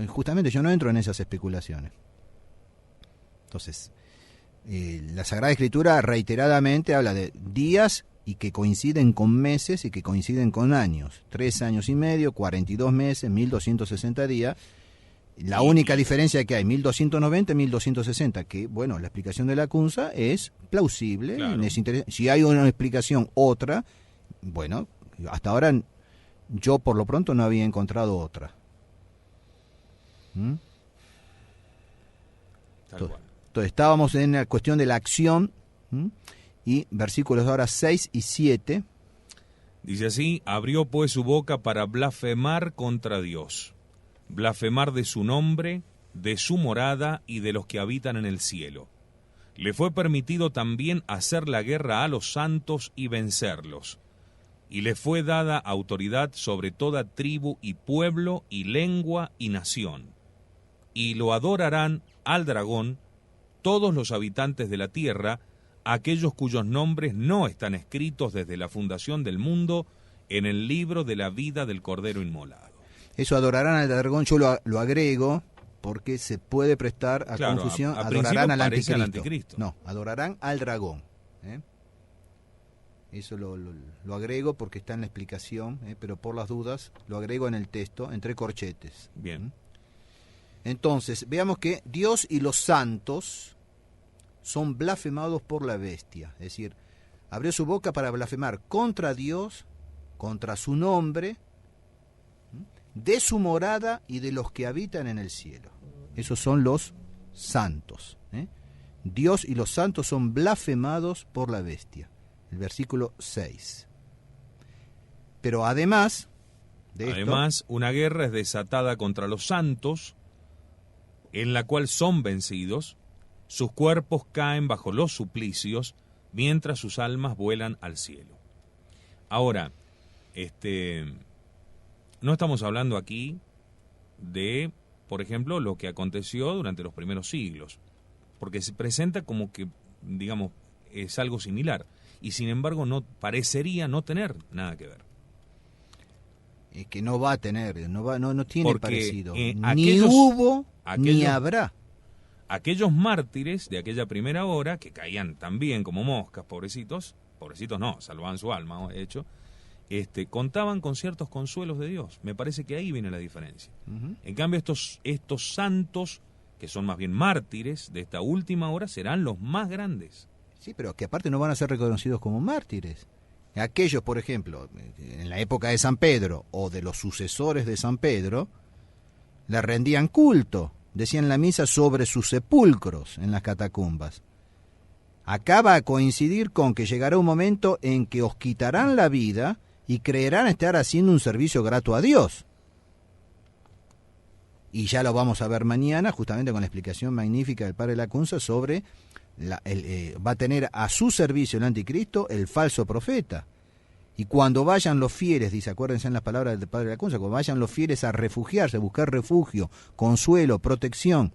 Justamente yo no entro en esas especulaciones. Entonces, la Sagrada Escritura reiteradamente habla de días y que coinciden con meses y que coinciden con años. 3 años y medio, 42 meses, 1260 días. La única diferencia que hay, 1290 y 1260, que, bueno, la explicación de la Cunza es plausible. Claro. Si hay una explicación otra, bueno, hasta ahora yo por lo pronto no había encontrado otra. Entonces, estábamos en la cuestión de la acción, y versículos ahora 6 y 7. Dice así: abrió pues su boca para blasfemar contra Dios, blasfemar de su nombre, de su morada y de los que habitan en el cielo. Le fue permitido también hacer la guerra a los santos y vencerlos. Y le fue dada autoridad sobre toda tribu y pueblo y lengua y nación. Y lo adorarán al dragón todos los habitantes de la tierra, aquellos cuyos nombres no están escritos desde la fundación del mundo en el libro de la vida del Cordero inmolado. Eso, adorarán al dragón, yo lo agrego porque se puede prestar a confusión. A adorarán al anticristo. No, adorarán al dragón. Eso lo agrego porque está en la explicación, pero por las dudas lo agrego en el texto, entre corchetes. Bien. Entonces, veamos que Dios y los santos son blasfemados por la bestia. Es decir, abrió su boca para blasfemar contra Dios, contra su nombre, de su morada y de los que habitan en el cielo. Esos son los santos. Dios y los santos son blasfemados por la bestia. El versículo 6. Pero además de Además, una guerra es desatada contra los santos, en la cual son vencidos, sus cuerpos caen bajo los suplicios, mientras sus almas vuelan al cielo. Ahora, no estamos hablando aquí de, por ejemplo, lo que aconteció durante los primeros siglos, porque se presenta como que, digamos, es algo similar, y sin embargo no parecería no tener nada que ver. Es que no va a tener, no tiene Porque, parecido. Ni aquellos- hubo, ni aquellos- habrá. Aquellos mártires de aquella primera hora, que caían también como moscas, pobrecitos no, salvaban su alma, de hecho, contaban con ciertos consuelos de Dios. Me parece que ahí viene la diferencia. Ujú. En cambio, estos santos, que son más bien mártires de esta última hora, serán los más grandes. Sí, pero que aparte no van a ser reconocidos como mártires. Aquellos, por ejemplo, en la época de San Pedro o de los sucesores de San Pedro, le rendían culto, decían la misa sobre sus sepulcros en las catacumbas. Acá va a coincidir con que llegará un momento en que os quitarán la vida y creerán estar haciendo un servicio grato a Dios. Y ya lo vamos a ver mañana, justamente con la explicación magnífica del Padre Lacunza sobre va a tener a su servicio el anticristo el falso profeta. Y cuando vayan los fieles, dice, acuérdense en las palabras del Padre Lacunza, cuando vayan los fieles a refugiarse, a buscar refugio, consuelo, protección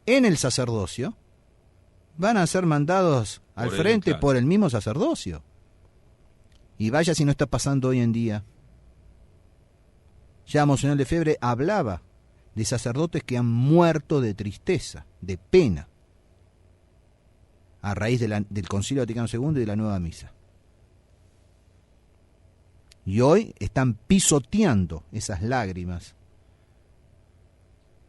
en el sacerdocio, van a ser mandados al Por él, frente claro. por el mismo sacerdocio. Y vaya si no está pasando hoy en día. Ya Monseñor Lefebvre hablaba de sacerdotes que han muerto de tristeza, de pena, a raíz del Concilio Vaticano II y de la Nueva Misa. Y hoy están pisoteando esas lágrimas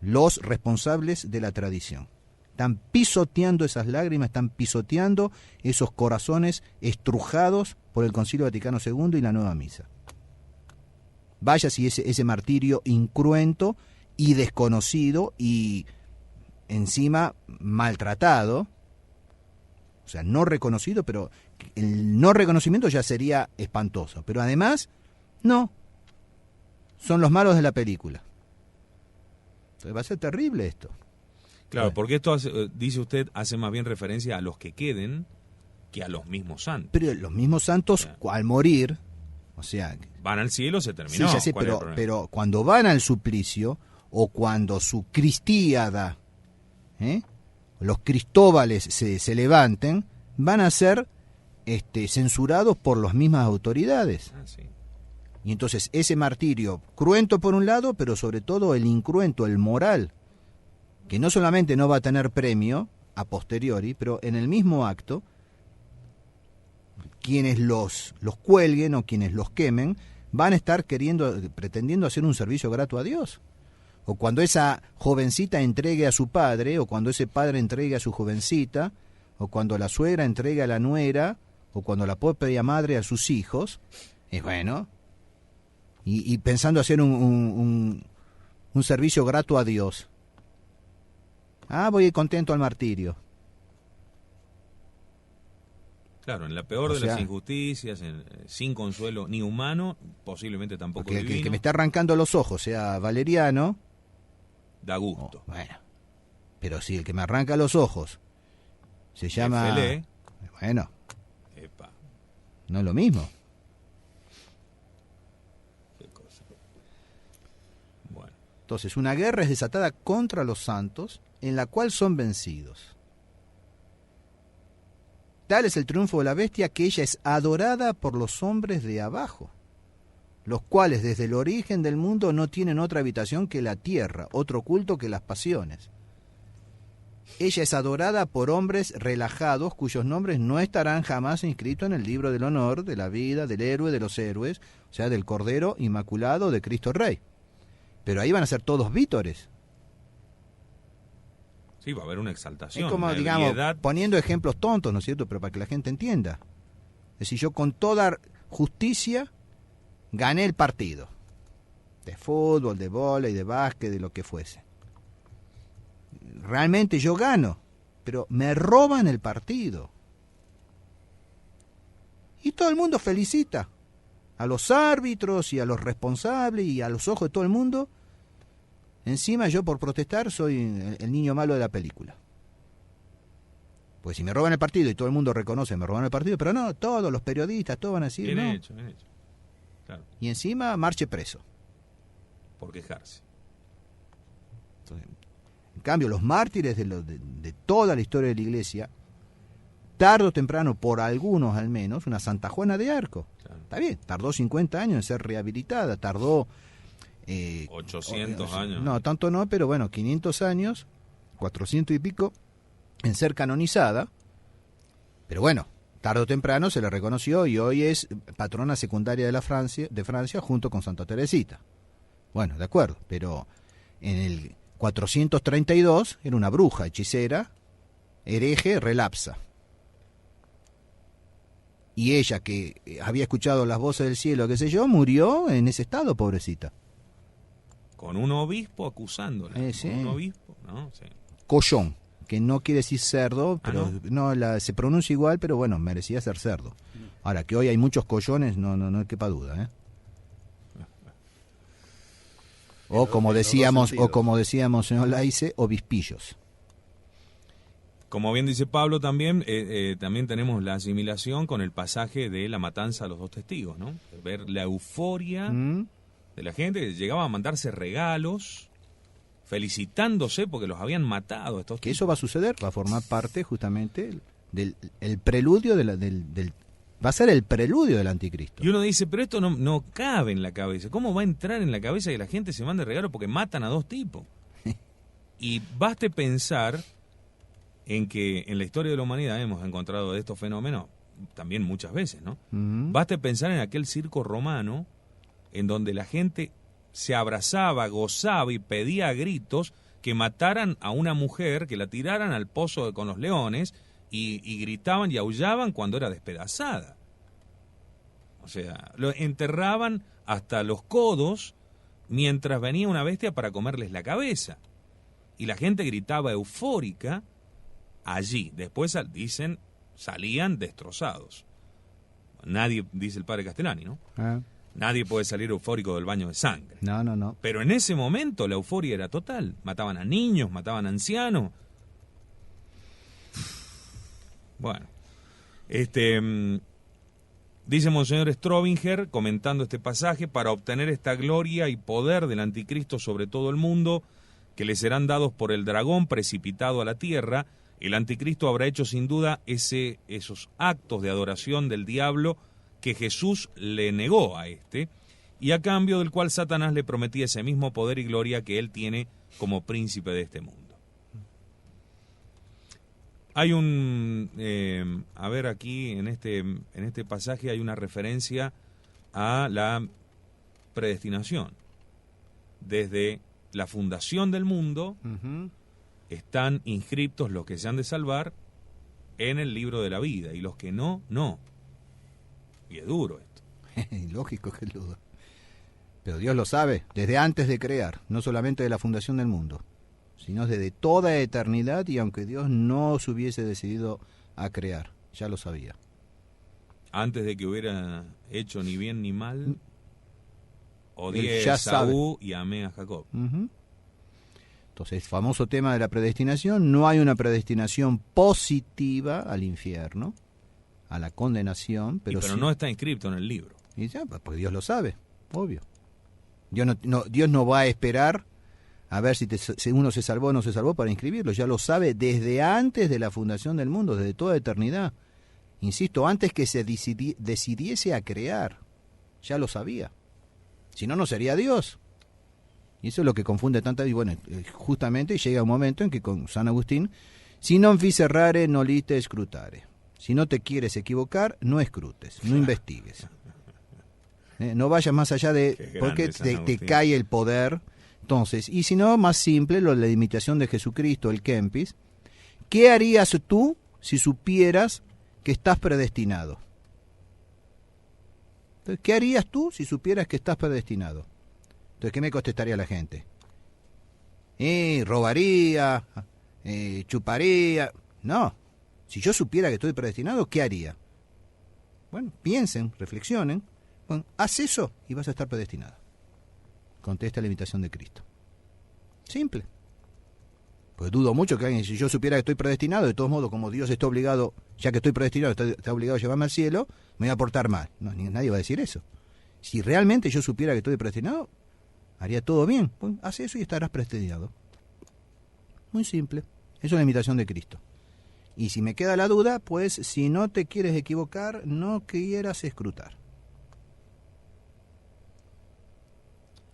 los responsables de la tradición. Están pisoteando esas lágrimas, están pisoteando esos corazones estrujados por el Concilio Vaticano II y la Nueva Misa. Vaya si ese martirio incruento y desconocido y encima maltratado, o sea, no reconocido, pero el no reconocimiento ya sería espantoso. Pero además, no, son los malos de la película. Entonces va a ser terrible esto. Claro, Bueno. porque esto, dice usted, hace más bien referencia a los que queden que a los mismos santos. Pero los mismos santos, al morir, o sea... Van al cielo, se terminó. Sí, ya sé, ¿Cuál es el problema? pero cuando van al suplicio, o cuando su cristíada, los cristóbales se levanten, van a ser censurados por las mismas autoridades. Ah, sí. Y entonces ese martirio cruento por un lado, pero sobre todo el incruento, el moral, que no solamente no va a tener premio a posteriori, pero en el mismo acto, quienes los cuelguen o quienes los quemen, van a estar pretendiendo hacer un servicio grato a Dios. O cuando esa jovencita entregue a su padre, o cuando ese padre entregue a su jovencita, o cuando la suegra entregue a la nuera, o cuando la propia madre a sus hijos, es bueno, y pensando hacer un servicio grato a Dios. Voy contento al martirio. Claro, en la peor O de sea, las injusticias, sin consuelo ni humano, posiblemente tampoco Porque el divino, que me está arrancando los ojos sea Valeriano, da gusto. bueno, pero si el que me arranca los ojos se llama... Felé, Bueno, epa, no es lo mismo. qué cosa. Bueno, Entonces, una guerra es desatada contra los santos, en la cual son vencidos. Tal es el triunfo de la bestia, que ella es adorada por los hombres de abajo, los cuales desde el origen del mundo no tienen otra habitación que la tierra, otro culto que las pasiones. Ella es adorada por hombres relajados cuyos nombres no estarán jamás inscritos en el libro del honor, de la vida, del héroe, de los héroes, o sea, del Cordero Inmaculado de Cristo Rey. Pero ahí van a ser todos vítores. Sí, va a haber una exaltación. Es como, una digamos, ebriedad. poniendo ejemplos tontos, ¿no es cierto? Pero para que la gente entienda. Es decir, yo con toda justicia gané el partido. De fútbol, de vóley, de básquet, de lo que fuese. Realmente yo gano, pero me roban el partido. Y todo el mundo felicita a los árbitros y a los responsables y a los ojos de todo el mundo. Encima yo por protestar soy el niño malo de la película. Pues si me roban el partido y todo el mundo reconoce que me roban el partido, pero no, todos los periodistas, todos van a decir, Bien no. hecho, bien hecho. Claro, Y encima marche preso. por quejarse. Entonces, en cambio, los mártires de toda la historia de la Iglesia, tarde o temprano, por algunos al menos, una Santa Juana de Arco. Claro. Está bien, tardó 50 años en ser rehabilitada, tardó... 800 años. No, tanto no, pero bueno, 500 años, 400 y pico, en ser canonizada. Pero bueno, tarde o temprano se le reconoció y hoy es patrona secundaria de Francia junto con Santa Teresita. Bueno, de acuerdo, pero en el 432 era una bruja, hechicera, hereje, relapsa. Y ella, que había escuchado las voces del cielo, qué sé yo, murió en ese estado, pobrecita. Con un obispo acusándola. Sí. Con un obispo, ¿no? Sí. Collón, que no quiere decir cerdo, pero ¿no? Se pronuncia igual, pero bueno, merecía ser cerdo. Ahora, que hoy hay muchos collones, no quepa duda, ¿eh? O como decíamos, señor Laice, obispillos. Como bien dice Pablo también, también tenemos la asimilación con el pasaje de la matanza a los dos testigos, ¿no? Ver la euforia de la gente que llegaba a mandarse regalos, felicitándose porque los habían matado estos Que tipos. eso va a suceder, va a formar parte justamente del preludio va a ser el preludio del anticristo. Y uno dice, pero esto no cabe en la cabeza. ¿Cómo va a entrar en la cabeza que la gente se mande regalos porque matan a dos tipos? Y baste pensar en que en la historia de la humanidad hemos encontrado estos fenómenos también muchas veces, ¿no? Baste pensar en aquel circo romano en donde la gente se abrazaba, gozaba y pedía a gritos que mataran a una mujer, que la tiraran al pozo con los leones y gritaban y aullaban cuando era despedazada. O sea, lo enterraban hasta los codos mientras venía una bestia para comerles la cabeza. Y la gente gritaba eufórica allí. Después dicen, salían destrozados. Nadie, dice el padre Castellani, ¿no? Nadie puede salir eufórico del baño de sangre. No. Pero en ese momento la euforia era total. Mataban a niños, mataban a ancianos. Bueno, dice Monseñor Strobinger, comentando este pasaje, para obtener esta gloria y poder del anticristo sobre todo el mundo, que le serán dados por el dragón precipitado a la tierra, el anticristo habrá hecho sin duda esos actos de adoración del diablo que Jesús le negó a y a cambio del cual Satanás le prometía ese mismo poder y gloria que él tiene como príncipe de este mundo. Hay a ver aquí en este pasaje hay una referencia a la predestinación. Desde la fundación del mundo están inscriptos los que se han de salvar en el libro de la vida y los que no. Y es duro esto. Lógico que es duro. Pero Dios lo sabe, desde antes de crear, no solamente de la fundación del mundo, sino desde toda eternidad, y aunque Dios no se hubiese decidido a crear, ya lo sabía. Antes de que hubiera hecho ni bien ni mal, odié ya a Esaú y amé a Jacob. Entonces, famoso tema de la predestinación, no hay una predestinación positiva al infierno, a la condenación, pero sí, no está inscrito en el libro. Y ya, porque Dios lo sabe, obvio. Dios no va a esperar a ver si uno se salvó o no se salvó para inscribirlo, ya lo sabe desde antes de la fundación del mundo, desde toda eternidad. Insisto, antes que se decidiese a crear, ya lo sabía. Si no, no sería Dios. Y eso es lo que confunde tanto. Y bueno, justamente llega un momento en que con San Agustín, si non fis errare, nolite scrutare. Si no te quieres equivocar, no escrutes, no investigues. No vayas más allá de... porque te cae el poder. Entonces, y si no, más simple, la imitación de Jesucristo, el Kempis. ¿Qué harías tú si supieras que estás predestinado? Entonces, ¿qué harías tú si supieras que estás predestinado? Entonces, ¿qué me contestaría la gente? Robaría, chuparía. No, si yo supiera que estoy predestinado, ¿qué haría? Bueno, piensen, reflexionen. Bueno, haz eso y vas a estar predestinado. Contesta la invitación de Cristo. Simple. Pues dudo mucho que alguien, si yo supiera que estoy predestinado, de todos modos, como Dios está obligado, ya que estoy predestinado, está obligado a llevarme al cielo, me voy a portar mal. No, nadie va a decir eso. Si realmente yo supiera que estoy predestinado, haría todo bien. Pues haz eso y estarás predestinado. Muy simple. Eso es la invitación de Cristo. Y si me queda la duda, pues si no te quieres equivocar, no quieras escrutar.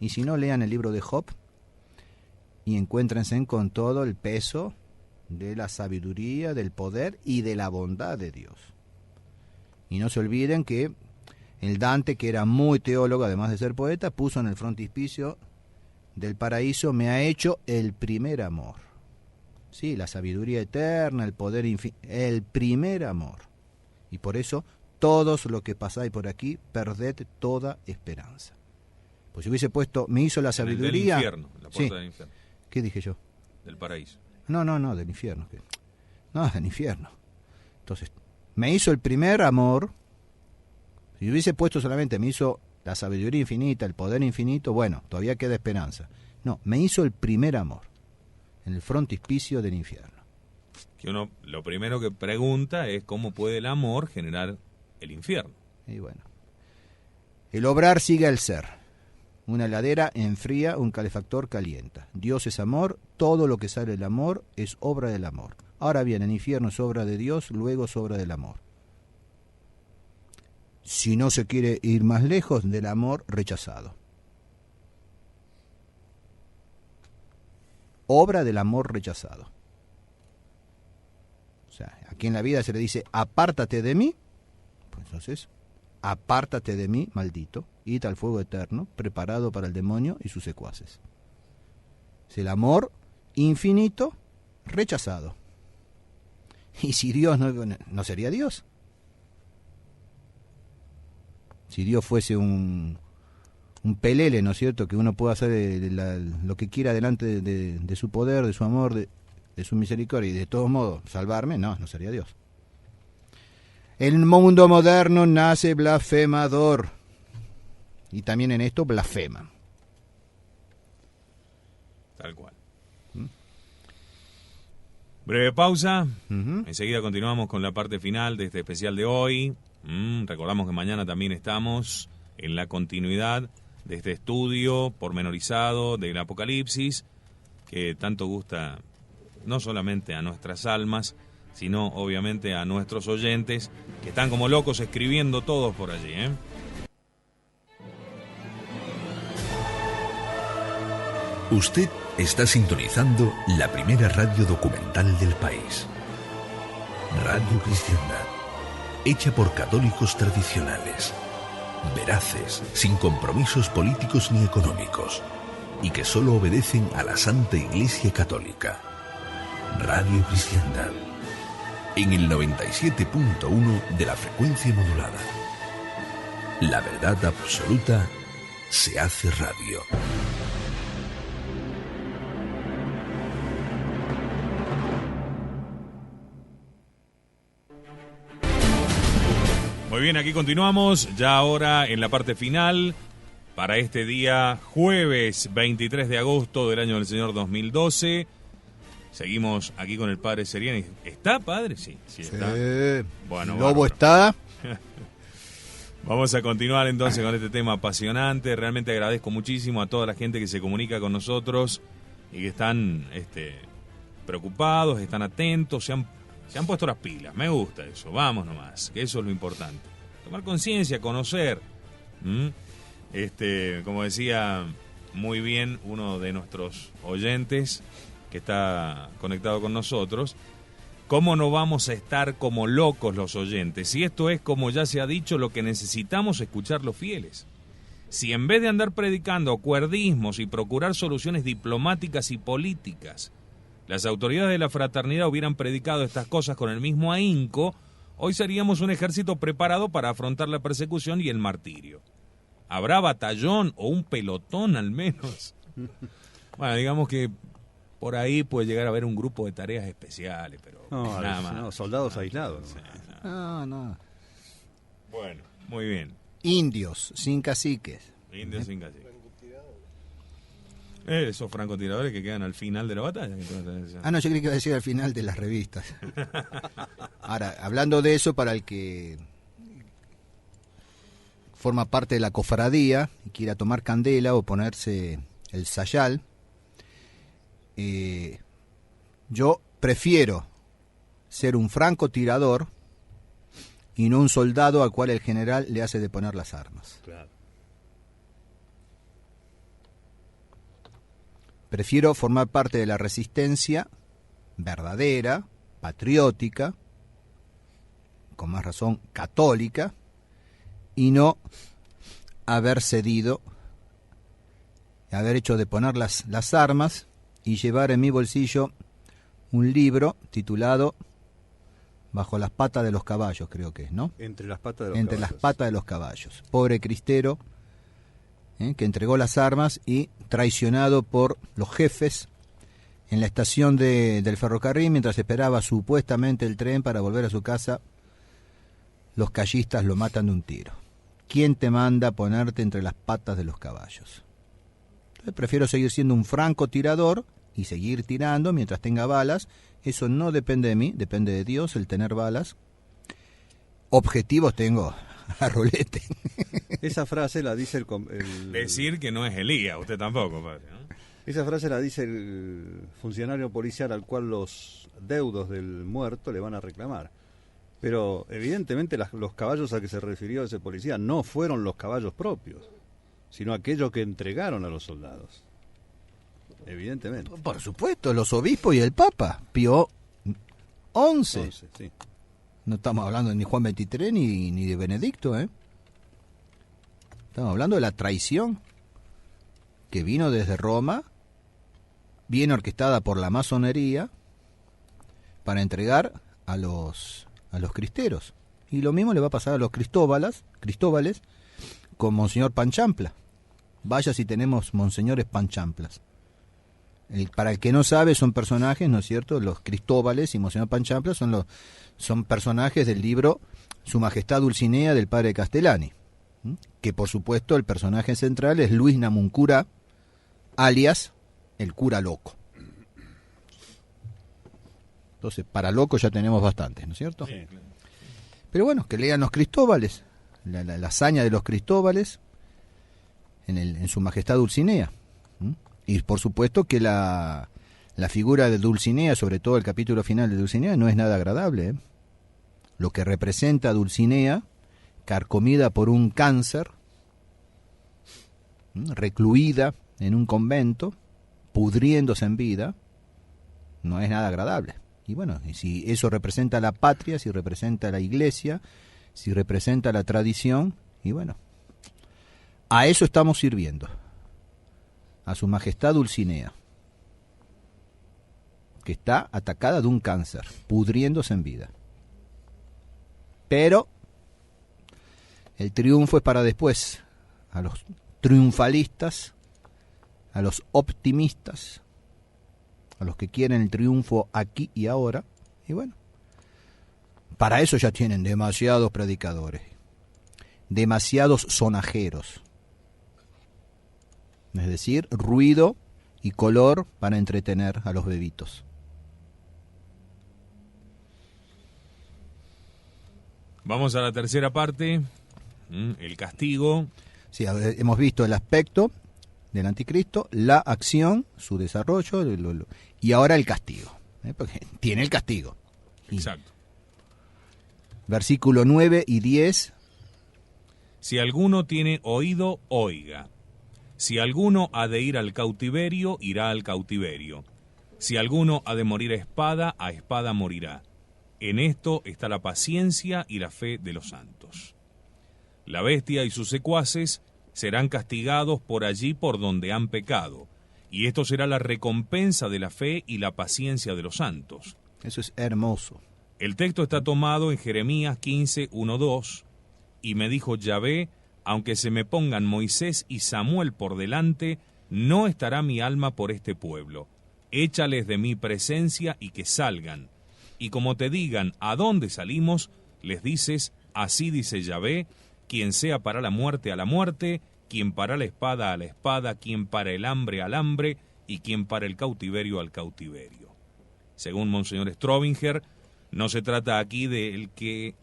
Y si no, lean el libro de Job y encuéntrense con todo el peso de la sabiduría, del poder y de la bondad de Dios. Y no se olviden que el Dante, que era muy teólogo, además de ser poeta, puso en el frontispicio del paraíso: me ha hecho el primer amor. Sí, la sabiduría eterna, el poder infinito, el primer amor. Y por eso, todos los que pasáis por aquí, perded toda esperanza. Pues si hubiese puesto, me hizo la sabiduría... Del infierno, la puerta del infierno. ¿Qué dije yo? Del paraíso. No, del infierno. No, del infierno. Entonces, me hizo el primer amor. Si hubiese puesto solamente, me hizo la sabiduría infinita, el poder infinito, bueno, todavía queda esperanza. No, me hizo el primer amor, en el frontispicio del infierno. Que uno, lo primero que pregunta es cómo puede el amor generar el infierno. Y bueno, el obrar sigue al ser. Una heladera enfría, un calefactor calienta. Dios es amor, todo lo que sale del amor es obra del amor. Ahora bien, el infierno es obra de Dios, luego es obra del amor. Si no se quiere ir más lejos, del amor rechazado. Obra del amor rechazado. O sea, aquí en la vida se le dice, apártate de mí, pues entonces, apártate de mí, maldito, id al fuego eterno, preparado para el demonio y sus secuaces. Es el amor infinito rechazado. Y si Dios no sería Dios. Si Dios fuese un pelele, ¿no es cierto?, que uno pueda hacer lo que quiera delante de su poder, de su amor, de su misericordia, y de todos modos salvarme, no sería Dios. El mundo moderno nace blasfemador, y también en esto blasfema. Tal cual. Breve pausa. Enseguida continuamos con la parte final de este especial de hoy. Recordamos que mañana también estamos en la continuidad de este estudio pormenorizado del Apocalipsis, que tanto gusta no solamente a nuestras almas, sino obviamente a nuestros oyentes, que están como locos escribiendo todos por allí, ¿eh? Usted está sintonizando la primera radio documental del país. Radio Cristiandad, hecha por católicos tradicionales, veraces, sin compromisos políticos ni económicos, y que solo obedecen a la Santa Iglesia Católica. Radio Cristiandad, en el 97.1 de la frecuencia modulada. La verdad absoluta se hace radio. Muy bien, aquí continuamos, ya ahora en la parte final, para este día jueves 23 de agosto del año del Señor 2012. Seguimos aquí con el Padre Seriani. ¿Está, Padre? Sí, está. Bueno, Lobo está. Vamos a continuar entonces con este tema apasionante. Realmente agradezco muchísimo a toda la gente que se comunica con nosotros y que están preocupados, están atentos, se han puesto las pilas. Me gusta eso, vamos nomás, que eso es lo importante. Tomar conciencia, conocer. Como decía muy bien uno de nuestros oyentes que está conectado con nosotros. ¿Cómo no vamos a estar como locos los oyentes? Si esto es, como ya se ha dicho, lo que necesitamos escuchar los fieles. Si en vez de andar predicando acuerdismos y procurar soluciones diplomáticas y políticas, las autoridades de la fraternidad hubieran predicado estas cosas con el mismo ahínco, hoy seríamos un ejército preparado para afrontar la persecución y el martirio. ¿Habrá batallón o un pelotón al menos? Bueno, digamos que por ahí puede llegar a haber un grupo de tareas especiales, pero nada más. No, soldados aislados. No. Bueno, muy bien. Indios, sin caciques. Indios sin caciques. Esos francotiradores que quedan al final de la batalla. No, yo creí que iba a decir al final de las revistas. Ahora, hablando de eso, para el que forma parte de la cofradía y quiera tomar candela o ponerse el sayal, yo prefiero ser un francotirador y no un soldado al cual el general le hace de poner las armas. Claro. Prefiero formar parte de la resistencia verdadera, patriótica, con más razón católica, y no haber cedido, haber hecho de poner las armas y llevar en mi bolsillo un libro titulado Bajo las patas de los caballos, creo que es, ¿no? Entre las patas de los Entre caballos. las patas de los caballos. Pobre cristero, que entregó las armas y traicionado por los jefes en la estación del ferrocarril mientras esperaba supuestamente el tren para volver a su casa, los callistas lo matan de un tiro. ¿Quién te manda a ponerte entre las patas de los caballos? Entonces prefiero seguir siendo un francotirador y seguir tirando mientras tenga balas. Eso no depende de mí, depende de Dios el tener balas. Objetivos tengo a rolete. Esa frase la dice Decir que no es Elías, usted tampoco, padre, ¿no? Esa frase la dice el funcionario policial al cual los deudos del muerto le van a reclamar. Pero evidentemente los caballos a que se refirió ese policía no fueron los caballos propios, sino aquellos que entregaron a los soldados. Evidentemente. Por supuesto, los obispos y el Papa, Pío XI. Sí. No estamos hablando de ni Juan XXIII ni de Benedicto, ¿eh? Estamos hablando de la traición que vino desde Roma, bien orquestada por la masonería, para entregar a los cristeros. Y lo mismo le va a pasar a los cristóbales con Monseñor Panchampla. Vaya si tenemos monseñores Panchamplas. Para el que no sabe, son personajes, ¿no es cierto? Los cristóbales y Monseñor Panchampla son personajes del libro Su Majestad Dulcinea del padre Castellani, que por supuesto el personaje central es Luis Namuncurá, alias el cura loco. Entonces, para loco ya tenemos bastantes, ¿no es cierto? Sí, claro. Pero bueno, que lean los cristóbales, la hazaña de los cristóbales en Su Majestad Dulcinea. Y por supuesto que la figura de Dulcinea, sobre todo el capítulo final de Dulcinea, no es nada agradable, ¿eh? Lo que representa Dulcinea, carcomida por un cáncer, recluida en un convento, pudriéndose en vida, no es nada agradable. Y bueno, y si eso representa la patria, si representa la iglesia, si representa la tradición, y bueno, a eso estamos sirviendo. A Su Majestad Dulcinea, que está atacada de un cáncer, pudriéndose en vida. Pero el triunfo es para después, a los triunfalistas, a los optimistas, a los que quieren el triunfo aquí y ahora, y bueno, para eso ya tienen demasiados predicadores, demasiados sonajeros. Es decir, ruido y color para entretener a los bebitos. Vamos a la tercera parte, el castigo. Sí, hemos visto el aspecto del anticristo, la acción, su desarrollo, y ahora el castigo. Porque tiene el castigo. Exacto. Versículo 9 y 10. Si alguno tiene oído, oiga. Si alguno ha de ir al cautiverio, irá al cautiverio. Si alguno ha de morir a espada morirá. En esto está la paciencia y la fe de los santos. La bestia y sus secuaces serán castigados por allí por donde han pecado, y esto será la recompensa de la fe y la paciencia de los santos. Eso es hermoso. El texto está tomado en Jeremías 15, 1, 2, y me dijo Yahvé, aunque se me pongan Moisés y Samuel por delante, no estará mi alma por este pueblo. Échales de mi presencia y que salgan. Y como te digan, ¿a dónde salimos?, les dices, así dice Yahvé, quien sea para la muerte, a la muerte, quien para la espada, a la espada, quien para el hambre, al hambre, y quien para el cautiverio, al cautiverio. Según Monseñor Strobinger, no se trata aquí de que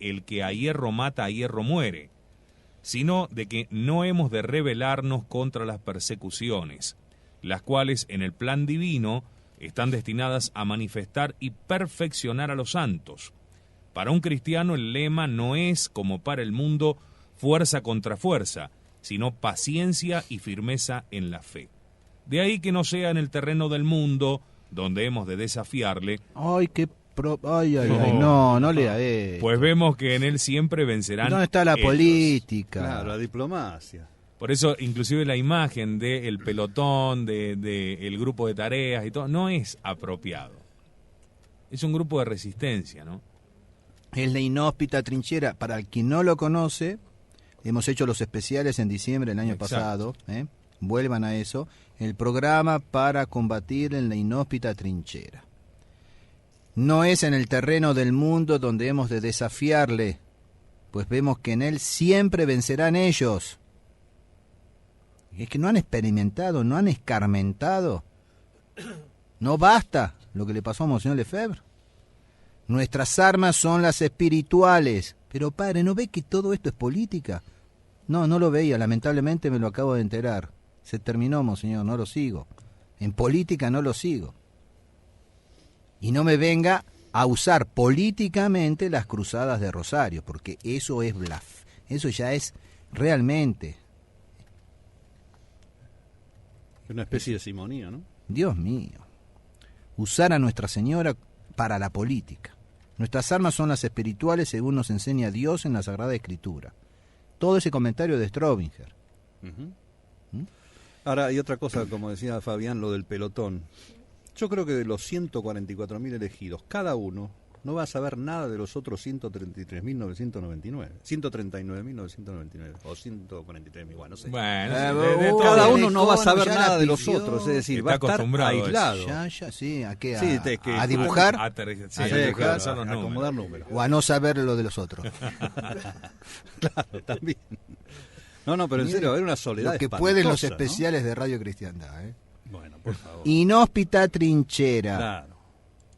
el que a hierro mata, a hierro muere, sino de que no hemos de rebelarnos contra las persecuciones, las cuales en el plan divino están destinadas a manifestar y perfeccionar a los santos. Para un cristiano el lema no es, como para el mundo, fuerza contra fuerza, sino paciencia y firmeza en la fe. De ahí que no sea en el terreno del mundo donde hemos de desafiarle. No lea eso. Pues vemos que en él siempre vencerán. ¿Dónde está la ellos. política? Claro, la diplomacia. Por eso, inclusive la imagen del pelotón, de el grupo de tareas y todo, no es apropiado. Es un grupo de resistencia, ¿no? Es la inhóspita trinchera. Para el que no lo conoce, hemos hecho los especiales en diciembre del año pasado. Vuelvan a eso. El programa para combatir en la inhóspita trinchera. No es en el terreno del mundo donde hemos de desafiarle, pues vemos que en él siempre vencerán ellos. Es que no han experimentado, no han escarmentado. No basta lo que le pasó a Monseñor Lefebvre. Nuestras armas son las espirituales. Pero padre, ¿no ve que todo esto es política? No lo veía, lamentablemente me lo acabo de enterar. Se terminó, Monseñor, no lo sigo. En política no lo sigo. Y no me venga a usar políticamente las cruzadas de Rosario, porque eso es eso ya es realmente... Una especie de simonía, ¿no? Dios mío. Usar a Nuestra Señora para la política. Nuestras armas son las espirituales según nos enseña Dios en la Sagrada Escritura. Todo ese comentario de Strobinger. Uh-huh. Ahora hay otra cosa, como decía Fabián, lo del pelotón. Yo creo que de los 144.000 elegidos, cada uno no va a saber nada de los otros 133.999. 139.999 o 143.000, bueno, no sé. Bueno, cada uno no va a saber nada de los otros, es decir, va a estar aislado. Sí, ¿a qué? ¿A dibujar? A acomodar números. O a no saber lo de los otros. Claro, también. No, pero en serio, va a haber una soledad lo que espantosa, pueden los ¿no? especiales de Radio Cristiandad. Bueno, por favor. Inhóspita trinchera. Claro.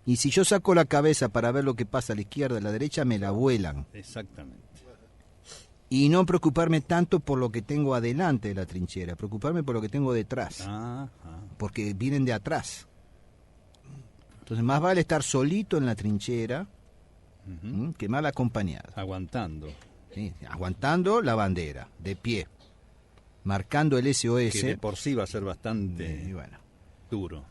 Y si yo saco la cabeza para ver lo que pasa a la izquierda, a la derecha, me la vuelan. Exactamente. Y no preocuparme tanto por lo que tengo adelante de la trinchera, preocuparme por lo que tengo detrás. Porque vienen de atrás. Entonces más vale estar solito en la trinchera que mal acompañado. Aguantando. Sí, aguantando la bandera, de pie. Marcando el SOS. Que de por sí va a ser bastante duro.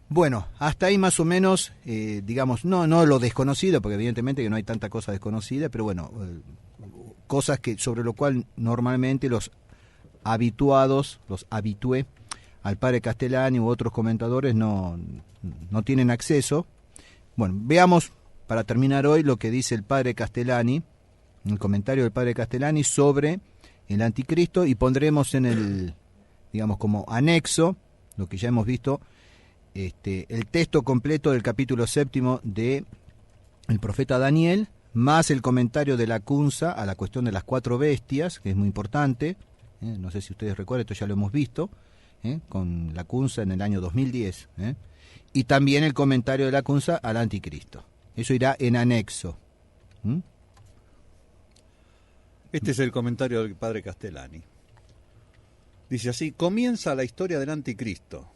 Bueno, hasta ahí más o menos, digamos, no lo desconocido, porque evidentemente que no hay tanta cosa desconocida, pero bueno, cosas que sobre lo cual normalmente los habituados, los habitué al padre Castellani u otros comentadores no tienen acceso. Bueno, veamos para terminar hoy lo que dice el padre Castellani, el comentario del padre Castellani sobre el anticristo, y pondremos en el, digamos, como anexo, lo que ya hemos visto, el texto completo del capítulo 7 de el profeta Daniel, más el comentario de Lacunza a la cuestión de las 4 bestias, que es muy importante. No sé si ustedes recuerdan, esto ya lo hemos visto, con Lacunza en el año 2010. Y también el comentario de Lacunza al anticristo. Eso irá en anexo. Este es el comentario del padre Castellani. Dice así: comienza la historia del anticristo,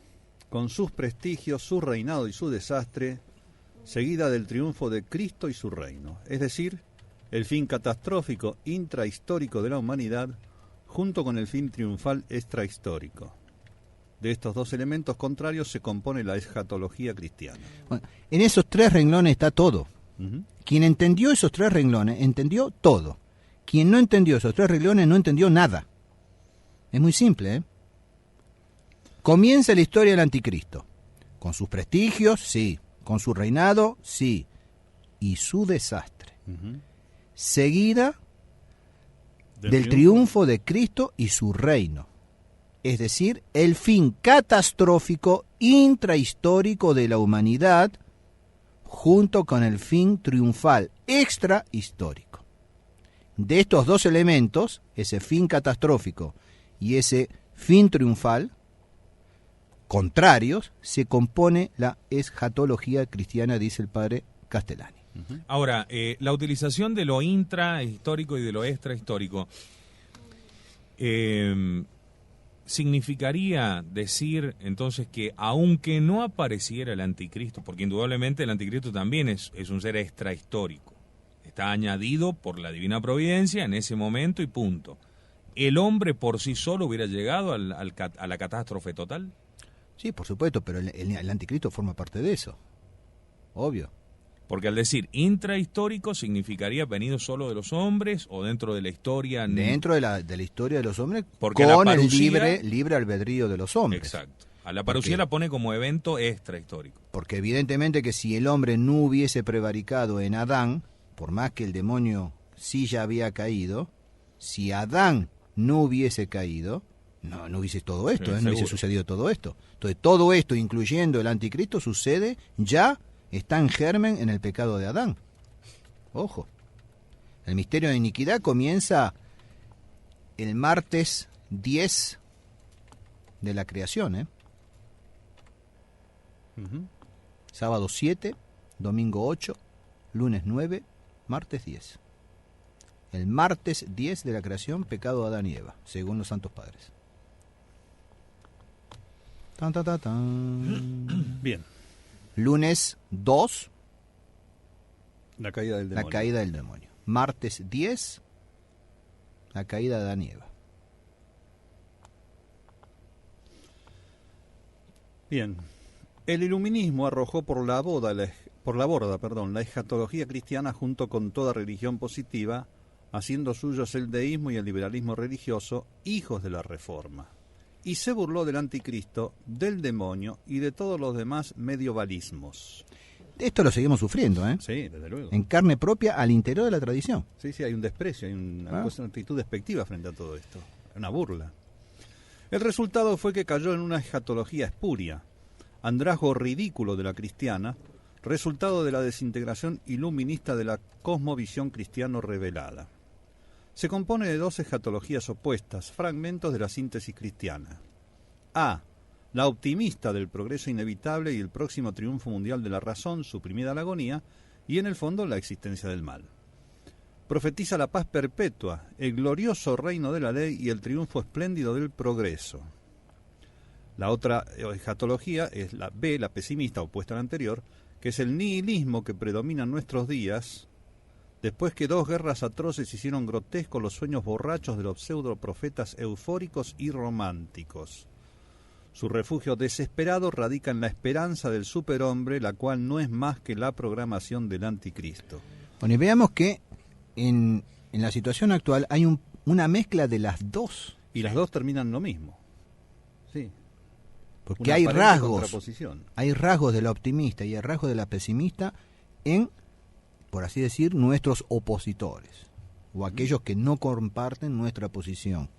con sus prestigios, su reinado y su desastre, seguida del triunfo de Cristo y su reino, es decir, el fin catastrófico intrahistórico de la humanidad, junto con el fin triunfal extrahistórico. De estos dos elementos contrarios se compone la escatología cristiana. Bueno, en esos 3 renglones está todo. Ujú. Quien entendió esos 3 renglones, entendió todo. Quien no entendió esos 3 renglones, no entendió nada. Es muy simple, ¿eh? Comienza la historia del anticristo. Con sus prestigios, sí. Con su reinado, sí. Y su desastre. Ujú. Seguida del triunfo de Cristo y su reino. Es decir, el fin catastrófico intrahistórico de la humanidad junto con el fin triunfal extrahistórico. De estos 2 elementos, ese fin catastrófico y ese fin triunfal, contrarios, se compone la escatología cristiana, dice el padre Castellani. Ahora, la utilización de lo intrahistórico y de lo extrahistórico significaría decir entonces que aunque no apareciera el anticristo, porque indudablemente el anticristo también es un ser extrahistórico, está añadido por la divina providencia en ese momento y punto, ¿el hombre por sí solo hubiera llegado a la catástrofe total? Sí, por supuesto, pero el anticristo forma parte de eso, obvio. Porque al decir intrahistórico significaría venido solo de los hombres o dentro de la historia. Dentro de la historia de los hombres, porque con la parucía, el libre albedrío de los hombres. Exacto. A la parucía la pone como evento extrahistórico. Porque evidentemente que si el hombre no hubiese prevaricado en Adán, por más que el demonio sí ya había caído, si Adán no hubiese caído, no hubiese todo esto, no hubiese sucedido todo esto. Entonces todo esto, incluyendo el anticristo, sucede ya. Está en germen en el pecado de Adán. Ojo. El misterio de iniquidad comienza el martes 10 de la creación, ¿eh? Ujú. Sábado 7, domingo 8, lunes 9, martes 10. El martes 10 de la creación, pecado de Adán y Eva, según los santos padres. Tan, tan, tan, tan. Bien. Lunes 2, La caída del demonio. la caída del demonio. Martes 10, la caída de Adán y Eva. Bien. El iluminismo arrojó por la borda la escatología cristiana junto con toda religión positiva, haciendo suyos el deísmo y el liberalismo religioso, hijos de la Reforma. Y se burló del anticristo, del demonio y de todos los demás medievalismos. Esto lo seguimos sufriendo, ¿eh? Sí, desde luego. En carne propia al interior de la tradición. Sí, hay un desprecio, hay una actitud despectiva frente a todo esto, una burla. El resultado fue que cayó en una escatología espuria, andrajo ridículo de la cristiana, resultado de la desintegración iluminista de la cosmovisión cristiano revelada. Se compone de 2 escatologías opuestas, fragmentos de la síntesis cristiana. A. La optimista del progreso inevitable y el próximo triunfo mundial de la razón, suprimida la agonía, y en el fondo la existencia del mal. Profetiza la paz perpetua, el glorioso reino de la ley y el triunfo espléndido del progreso. La otra escatología es la B, la pesimista, opuesta a la anterior, que es el nihilismo que predomina en nuestros días, después que 2 guerras atroces hicieron grotescos los sueños borrachos de los pseudoprofetas eufóricos y románticos. Su refugio desesperado radica en la esperanza del superhombre, la cual no es más que la programación del anticristo. Bueno, y veamos que en la situación actual hay una mezcla de las dos. Y las dos terminan lo mismo. Sí. Porque Una hay aparente rasgos. contraposición. Hay rasgos de la optimista y hay rasgos de la pesimista en, por así decir, nuestros opositores o aquellos que no comparten nuestra posición.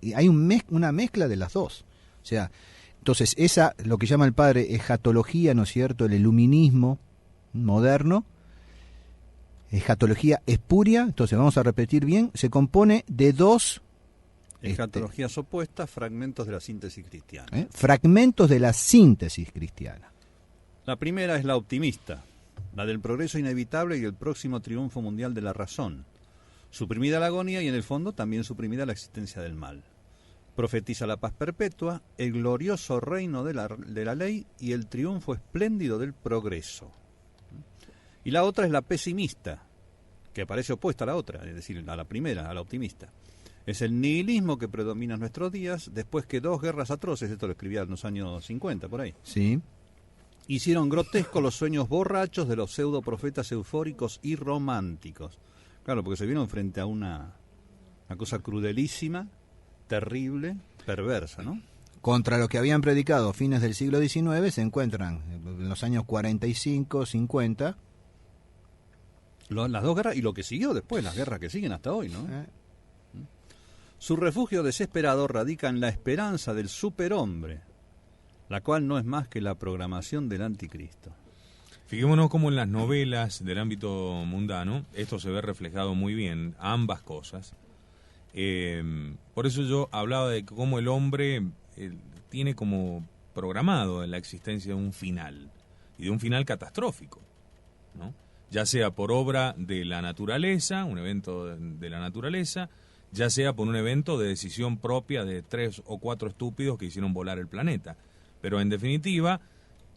Y hay una mezcla de las dos. O sea, entonces esa, lo que llama el padre escatología, ¿no es cierto?, el iluminismo moderno, escatología espuria, entonces vamos a repetir bien, se compone de 2 Escatologías opuestas, fragmentos de la síntesis cristiana. fragmentos de la síntesis cristiana. La primera es la optimista, la del progreso inevitable y el próximo triunfo mundial de la razón. Suprimida la agonía y en el fondo también suprimida la existencia del mal. Profetiza la paz perpetua, el glorioso reino de la ley y el triunfo espléndido del progreso. Y la otra es la pesimista, que aparece opuesta a la otra, es decir, a la primera, a la optimista. Es el nihilismo que predomina en nuestros días, después que 2 guerras atroces, esto lo escribía en los años 50, por ahí, Sí. hicieron grotescos los sueños borrachos de los pseudo profetas eufóricos y románticos. Claro, porque se vieron frente a una cosa crudelísima, terrible, perversa, ¿no? Contra lo que habían predicado a fines del siglo XIX se encuentran en los años 45, 50. Las 2 guerras y lo que siguió después, las guerras que siguen hasta hoy, ¿no? Su refugio desesperado radica en la esperanza del superhombre, la cual no es más que la programación del anticristo. Fijémonos cómo en las novelas del ámbito mundano esto se ve reflejado muy bien, ambas cosas. Por eso yo hablaba de cómo el hombre tiene como programado la existencia de un final, y de un final catastrófico, ¿no? Ya sea por obra de la naturaleza, un evento de la naturaleza, ya sea por un evento de decisión propia de 3 o 4 estúpidos que hicieron volar el planeta. Pero en definitiva,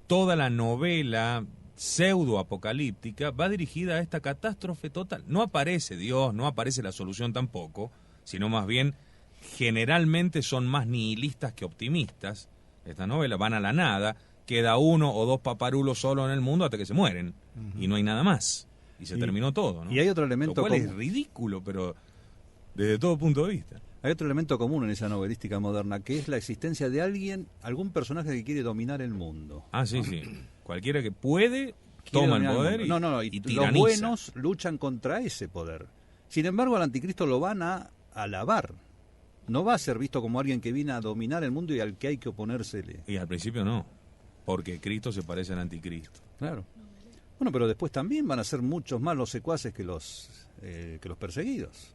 toda la novela pseudo-apocalíptica va dirigida a esta catástrofe total. No aparece Dios, no aparece la solución tampoco, sino más bien generalmente son más nihilistas que optimistas. Estas novelas van a la nada, queda 1 o 2 paparulos solo en el mundo hasta que se mueren, y no hay nada más, y se terminó todo, ¿no? Y hay otro elemento Lo cual es común. ridículo, pero desde todo punto de vista. Hay otro elemento común en esa novelística moderna, que es la existencia de algún personaje que quiere dominar el mundo. Ah, sí, sí. Cualquiera que puede, Quiere toma el dominar poder mundo. No, y los tiraniza. buenos luchan contra ese poder. Sin embargo, al anticristo lo van a alabar. No va a ser visto como alguien que viene a dominar el mundo y al que hay que oponérsele. Y al principio no, porque Cristo se parece al anticristo. Claro. Bueno, pero después también van a ser muchos más los secuaces que los perseguidos.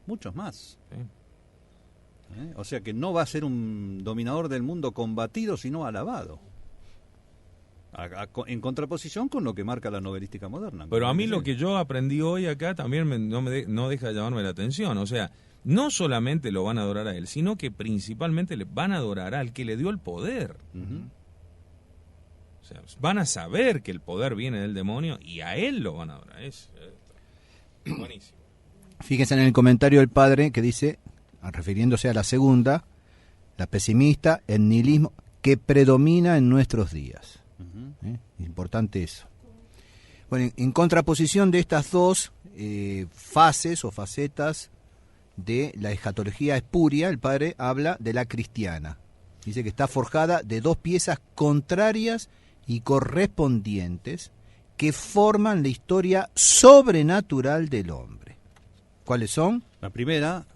Muchos más. ¿Sí? O sea que no va a ser un dominador del mundo combatido, sino alabado. En contraposición con lo que marca la novelística moderna. Pero a mí lo que yo aprendí hoy acá también no deja de llamarme la atención. O sea, no solamente lo van a adorar a él, sino que principalmente le van a adorar al que le dio el poder. O sea, van a saber que el poder viene del demonio y a él lo van a adorar. Es buenísimo. Fíjense en el comentario del padre que dice, refiriéndose a la segunda, la pesimista, el nihilismo que predomina en nuestros días. Importante eso. Bueno, en contraposición de estas dos fases o facetas de la escatología espuria, el padre habla de la cristiana. Dice que está forjada de 2 piezas contrarias y correspondientes que forman la historia sobrenatural del hombre. ¿Cuáles son? La primera,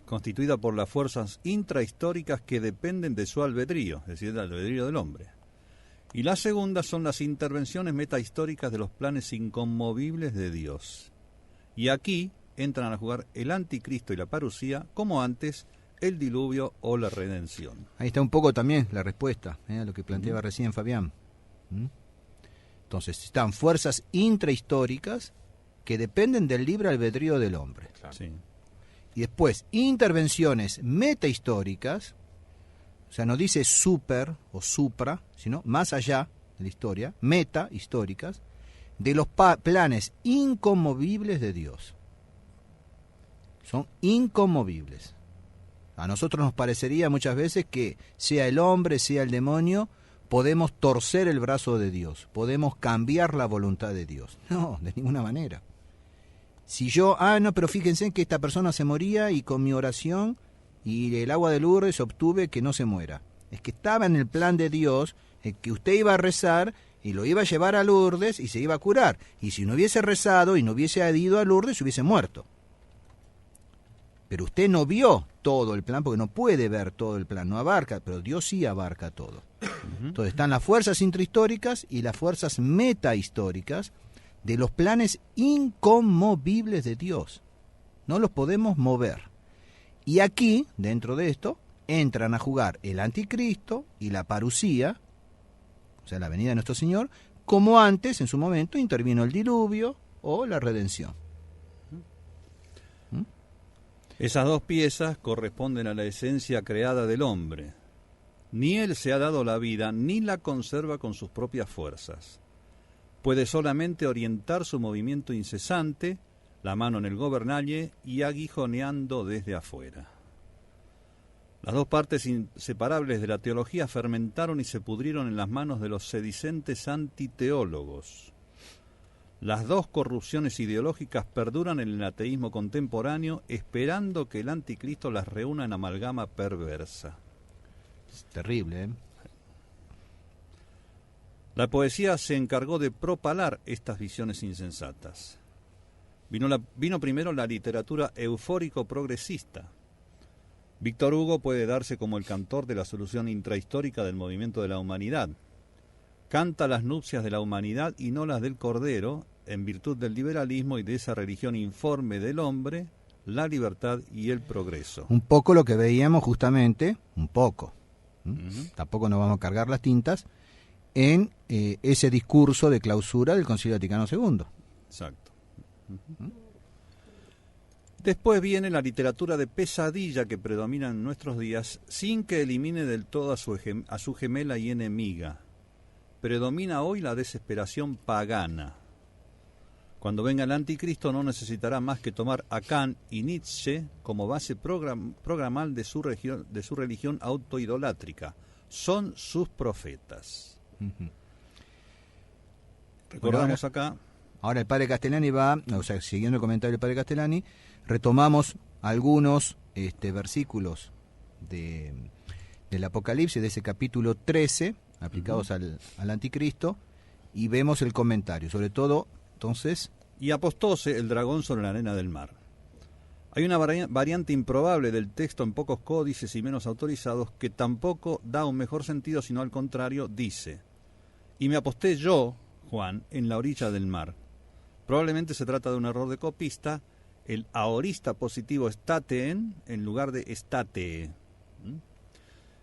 constituida por las fuerzas intrahistóricas que dependen de su albedrío, es decir, del albedrío del hombre. Y la segunda son las intervenciones metahistóricas de los planes inconmovibles de Dios. Y aquí entran a jugar el anticristo y la parusía, como antes el diluvio o la redención. Ahí está un poco también la respuesta a lo que planteaba recién Fabián. Entonces, están fuerzas intrahistóricas que dependen del libre albedrío del hombre. Claro. Sí. Y después, intervenciones metahistóricas, o sea, no dice super o supra, sino más allá de la historia, metahistóricas, de los planes inconmovibles de Dios. Son inconmovibles. A nosotros nos parecería muchas veces que sea el hombre, sea el demonio, podemos torcer el brazo de Dios, podemos cambiar la voluntad de Dios. No, de ninguna manera. Si yo, no, pero fíjense que esta persona se moría y con mi oración y el agua de Lourdes obtuve que no se muera. Es que estaba en el plan de Dios, que usted iba a rezar y lo iba a llevar a Lourdes y se iba a curar. Y si no hubiese rezado y no hubiese ido a Lourdes, se hubiese muerto. Pero usted no vio todo el plan, porque no puede ver todo el plan, no abarca, pero Dios sí abarca todo. Entonces están las fuerzas intrahistóricas y las fuerzas metahistóricas de los planes inconmovibles de Dios. No los podemos mover. Y aquí, dentro de esto, entran a jugar el anticristo y la parusía, o sea, la venida de nuestro Señor, como antes, en su momento, intervino el diluvio o la redención. Esas 2 piezas corresponden a la esencia creada del hombre. Ni él se ha dado la vida, ni la conserva con sus propias fuerzas. Puede solamente orientar su movimiento incesante la mano en el gobernalle y aguijoneando desde afuera. Las dos partes inseparables de la teología fermentaron y se pudrieron en las manos de los sedicentes antiteólogos. Las dos corrupciones ideológicas perduran en el ateísmo contemporáneo, esperando que el anticristo las reúna en amalgama perversa. Es terrible, ¿eh? La poesía se encargó de propalar estas visiones insensatas. Vino primero la literatura eufórico-progresista. Víctor Hugo puede darse como el cantor de la solución intrahistórica del movimiento de la humanidad. Canta las nupcias de la humanidad y no las del Cordero, en virtud del liberalismo y de esa religión informe del hombre, la libertad y el progreso. Un poco lo que veíamos justamente, un poco, Uh-huh. tampoco nos vamos a cargar las tintas, en ese discurso de clausura del Concilio Vaticano II. Exacto. Uh-huh. Después viene la literatura de pesadilla que predomina en nuestros días, sin que elimine del todo a su gemela y enemiga. Predomina hoy la desesperación pagana. Cuando venga el anticristo no necesitará más que tomar a Kant y Nietzsche como base programal de su religión autoidolátrica. Son sus profetas. Uh-huh. Recordamos acá. Ahora el padre Castellani va, o sea, siguiendo el comentario del padre Castellani, retomamos algunos versículos del Apocalipsis, de ese capítulo 13, aplicados Uh-huh. al anticristo, y vemos el comentario, sobre todo, entonces... Y apostóse el dragón sobre la arena del mar. Hay una variante improbable del texto en pocos códices y menos autorizados que tampoco da un mejor sentido, sino al contrario, dice: y me aposté yo, Juan, en la orilla del mar. Probablemente se trata de un error de copista, el aorista positivo estateen en lugar de estatee.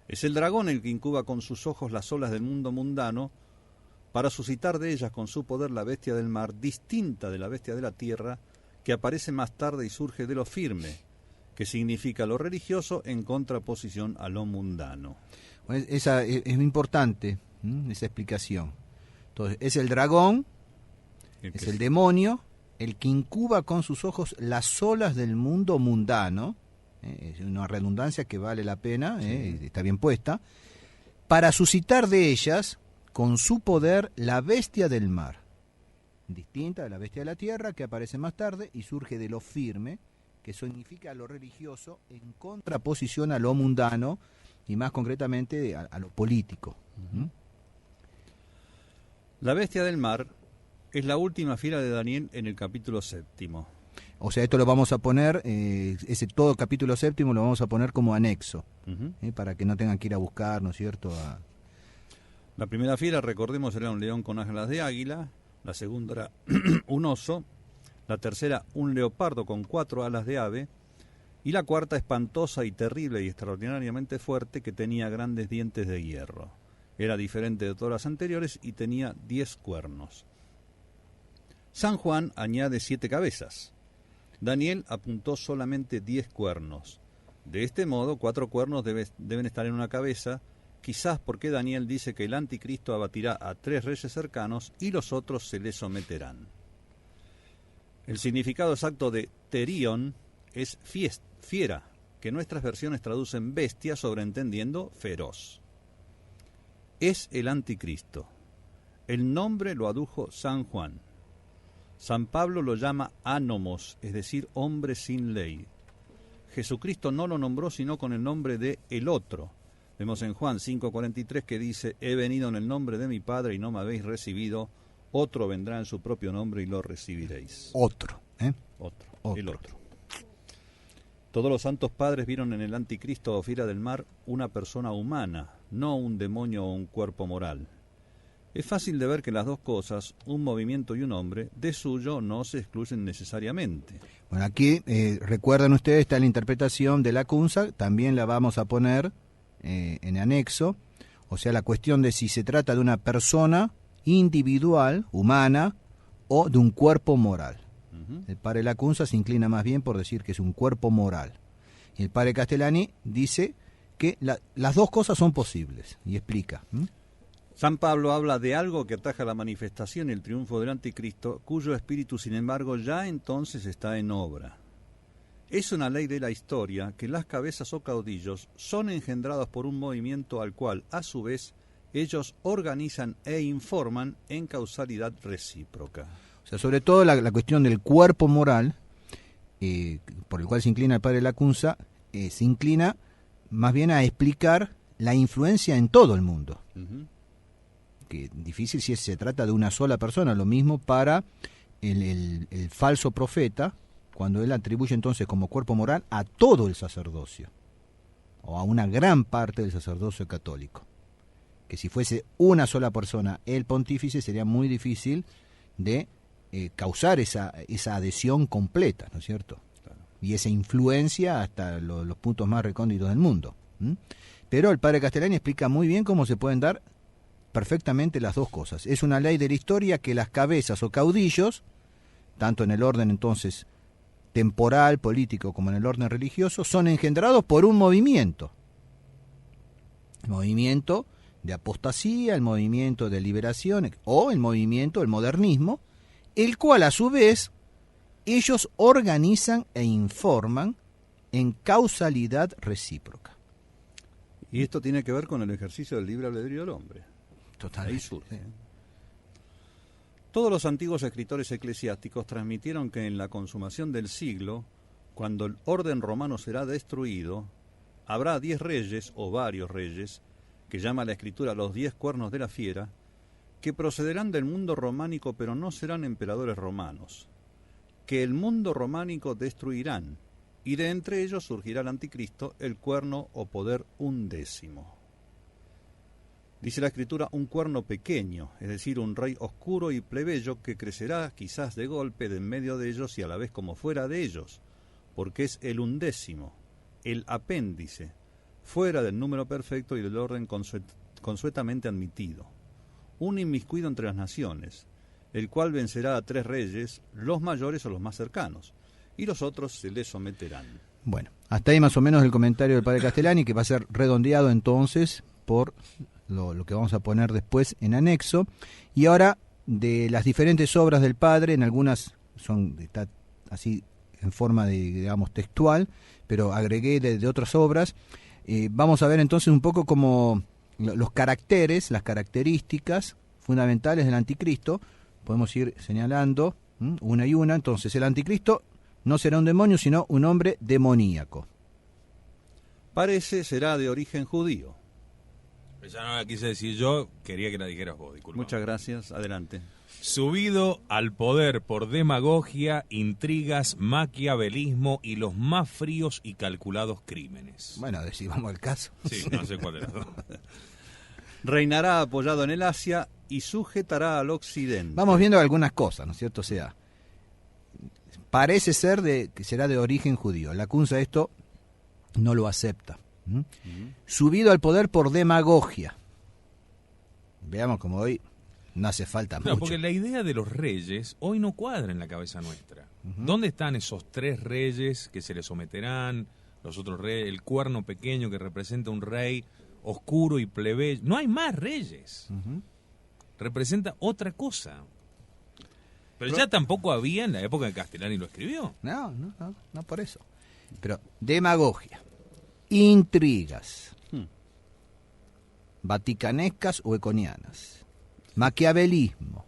Es el dragón el que incuba con sus ojos las olas del mundo mundano para suscitar de ellas con su poder la bestia del mar, distinta de la bestia de la tierra, que aparece más tarde y surge de lo firme, que significa lo religioso en contraposición a lo mundano. Bueno, esa es importante, esa explicación. Entonces, es el dragón, es el demonio, el que incuba con sus ojos las olas del mundo mundano, es una redundancia que vale la pena, sí. Está bien puesta, para suscitar de ellas, con su poder, la bestia del mar, distinta de la bestia de la tierra, que aparece más tarde y surge de lo firme, que significa lo religioso, en contraposición a lo mundano, y más concretamente a lo político. Uh-huh. La bestia del mar es la última fiera de Daniel en el capítulo 7. O sea, esto lo vamos a poner, todo capítulo 7 lo vamos a poner como anexo, Uh-huh. Para que no tengan que ir a buscar, ¿no es cierto? La primera fiera, recordemos, era un león con alas de águila, la segunda era un oso, la tercera un leopardo con 4 alas de ave, y la cuarta espantosa y terrible y extraordinariamente fuerte, que tenía grandes dientes de hierro. Era diferente de todas las anteriores y tenía 10 cuernos. San Juan añade 7 cabezas. Daniel apuntó solamente 10 cuernos. De este modo, 4 cuernos deben estar en una cabeza, quizás porque Daniel dice que el anticristo abatirá a 3 reyes cercanos y los otros se le someterán. El significado exacto de terion es fiera, que nuestras versiones traducen bestia, sobreentendiendo feroz. Es el anticristo. El nombre lo adujo San Juan. San Pablo lo llama ánomos, es decir, hombre sin ley. Jesucristo no lo nombró sino con el nombre de el otro. Vemos en Juan 5:43 que dice: he venido en el nombre de mi Padre y no me habéis recibido, otro vendrá en su propio nombre y lo recibiréis. Otro. El otro. Todos los santos padres vieron en el anticristo o fiera del mar una persona humana, no un demonio o un cuerpo moral. Es fácil de ver que las dos cosas, un movimiento y un hombre, de suyo no se excluyen necesariamente. Bueno, aquí recuerdan ustedes, está la interpretación de Lacunza, también la vamos a poner en anexo, o sea, la cuestión de si se trata de una persona individual, humana, o de un cuerpo moral. Uh-huh. El padre Lacunza se inclina más bien por decir que es un cuerpo moral. Y el padre Castellani dice que las dos cosas son posibles, y explica. San Pablo habla de algo que ataja la manifestación y el triunfo del anticristo, cuyo espíritu, sin embargo, ya entonces está en obra. Es una ley de la historia que las cabezas o caudillos son engendrados por un movimiento al cual, a su vez, ellos organizan e informan en causalidad recíproca. O sea, sobre todo la cuestión del cuerpo moral, por el cual se inclina el padre Lacunza, se inclina más bien a explicar la influencia en todo el mundo. Que difícil si se trata de una sola persona, lo mismo para el falso profeta, cuando él atribuye entonces como cuerpo moral a todo el sacerdocio, o a una gran parte del sacerdocio católico. Que si fuese una sola persona el pontífice, sería muy difícil de causar esa adhesión completa, ¿no es cierto? Claro. Y esa influencia hasta los puntos más recónditos del mundo. Pero el padre Castellani explica muy bien cómo se pueden dar perfectamente las dos cosas. Es una ley de la historia que las cabezas o caudillos, tanto en el orden entonces temporal, político, como en el orden religioso, son engendrados por un movimiento. El movimiento de apostasía, el movimiento de liberación o el movimiento del modernismo, el cual a su vez ellos organizan e informan en causalidad recíproca. Y esto tiene que ver con el ejercicio del libre albedrío del hombre. Total. Ahí surge. Sí. Todos los antiguos escritores eclesiásticos transmitieron que en la consumación del siglo, cuando el orden romano será destruido, habrá 10 reyes o varios reyes, que llama la escritura los 10 cuernos de la fiera, que procederán del mundo románico pero no serán emperadores romanos, que el mundo románico destruirán, y de entre ellos surgirá el anticristo, el cuerno o poder 11. Dice la escritura, un cuerno pequeño, es decir, un rey oscuro y plebeyo que crecerá quizás de golpe de en medio de ellos y a la vez como fuera de ellos, porque es el 11, el apéndice, fuera del número perfecto y del orden consuetamente admitido, un inmiscuido entre las naciones, el cual vencerá a 3 reyes, los mayores o los más cercanos, y los otros se le someterán. Bueno, hasta ahí más o menos el comentario del padre Castellani, que va a ser redondeado entonces por lo que vamos a poner después en anexo. Y ahora, de las diferentes obras del padre, en algunas está así en forma de, digamos, textual, pero agregué de otras obras. Vamos a ver entonces un poco como los caracteres, las características fundamentales del anticristo. Podemos ir señalando una y una. Entonces, el anticristo no será un demonio, sino un hombre demoníaco. Parece será de origen judío. Esa no la quise decir yo, quería que la dijeras vos, disculpa. Muchas gracias, adelante. Subido al poder por demagogia, intrigas, maquiavelismo y los más fríos y calculados crímenes. Bueno, a ver si vamos al caso. Sí, no sé cuál de las dos. Reinará apoyado en el Asia y sujetará al occidente. Vamos viendo algunas cosas, ¿no es cierto? O sea, parece ser que será de origen judío. Lacunza esto no lo acepta. Subido al poder por demagogia. Veamos como hoy no hace falta mucho. Porque la idea de los reyes hoy no cuadra en la cabeza nuestra. ¿Dónde están esos 3 reyes que se le someterán? Los otros reyes, el cuerno pequeño que representa un rey oscuro y plebeyo. No hay más reyes. Representa otra cosa. Pero ya tampoco había en la época de Castellani lo escribió. No por eso. Pero demagogia, intrigas, vaticanescas o econianas, maquiavelismo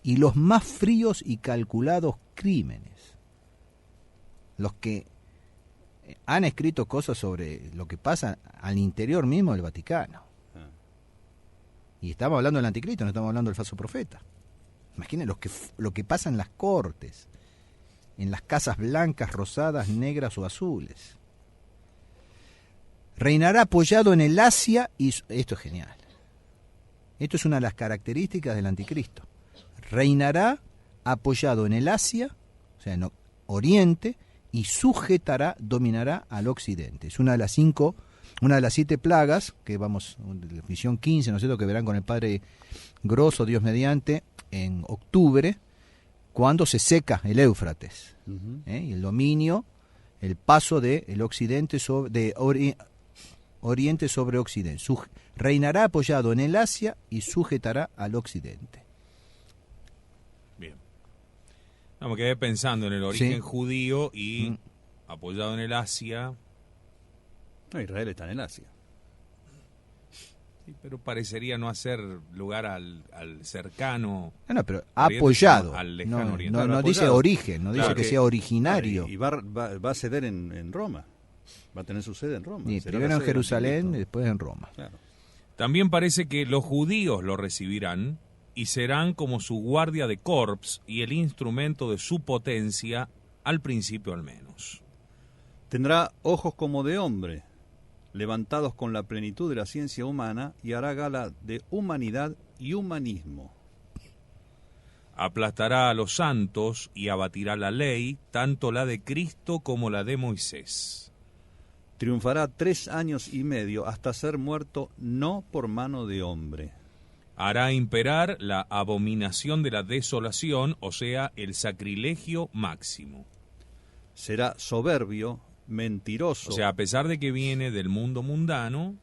y los más fríos y calculados crímenes. Los que han escrito cosas sobre lo que pasa al interior mismo del Vaticano. Y estamos hablando del anticristo, no estamos hablando del falso profeta. Imaginen lo que pasa en las cortes, en las casas blancas, rosadas, negras o azules. Reinará apoyado en el Asia y... Esto es genial. Esto es una de las características del anticristo. Reinará apoyado en el Asia, o sea, en Oriente, y sujetará, dominará al Occidente. Es una de las 7 plagas, que vamos, de visión 15, ¿no es cierto?, que verán con el padre Grosso, Dios mediante, en octubre, cuando se seca el Éufrates, y el dominio, el paso del Occidente Oriente sobre Occidente. Reinará apoyado en el Asia y sujetará al Occidente. Bien. No, me quedé pensando en el origen Sí. judío y apoyado en el Asia. No, Israel está en el Asia. Sí, pero parecería no hacer lugar al cercano. No, pero Oriente, apoyado. sino al lejano No, Oriente. no, Claro, no dice apoyado. origen, no Claro, dice que que- sea originario. Y va a ceder en Roma. Va a tener su sede en Roma. Sí, Será primero la en sede del Jerusalén y anticristo. después en Roma. Claro. También parece que los judíos lo recibirán y serán como su guardia de corps y el instrumento de su potencia, al principio al menos. Tendrá ojos como de hombre, levantados con la plenitud de la ciencia humana, y hará gala de humanidad y humanismo. Aplastará a los santos y abatirá la ley, tanto la de Cristo como la de Moisés. Triunfará 3 años y medio hasta ser muerto no por mano de hombre. Hará imperar la abominación de la desolación, o sea, el sacrilegio máximo. Será soberbio, mentiroso. O sea, a pesar de que viene del mundo mundano,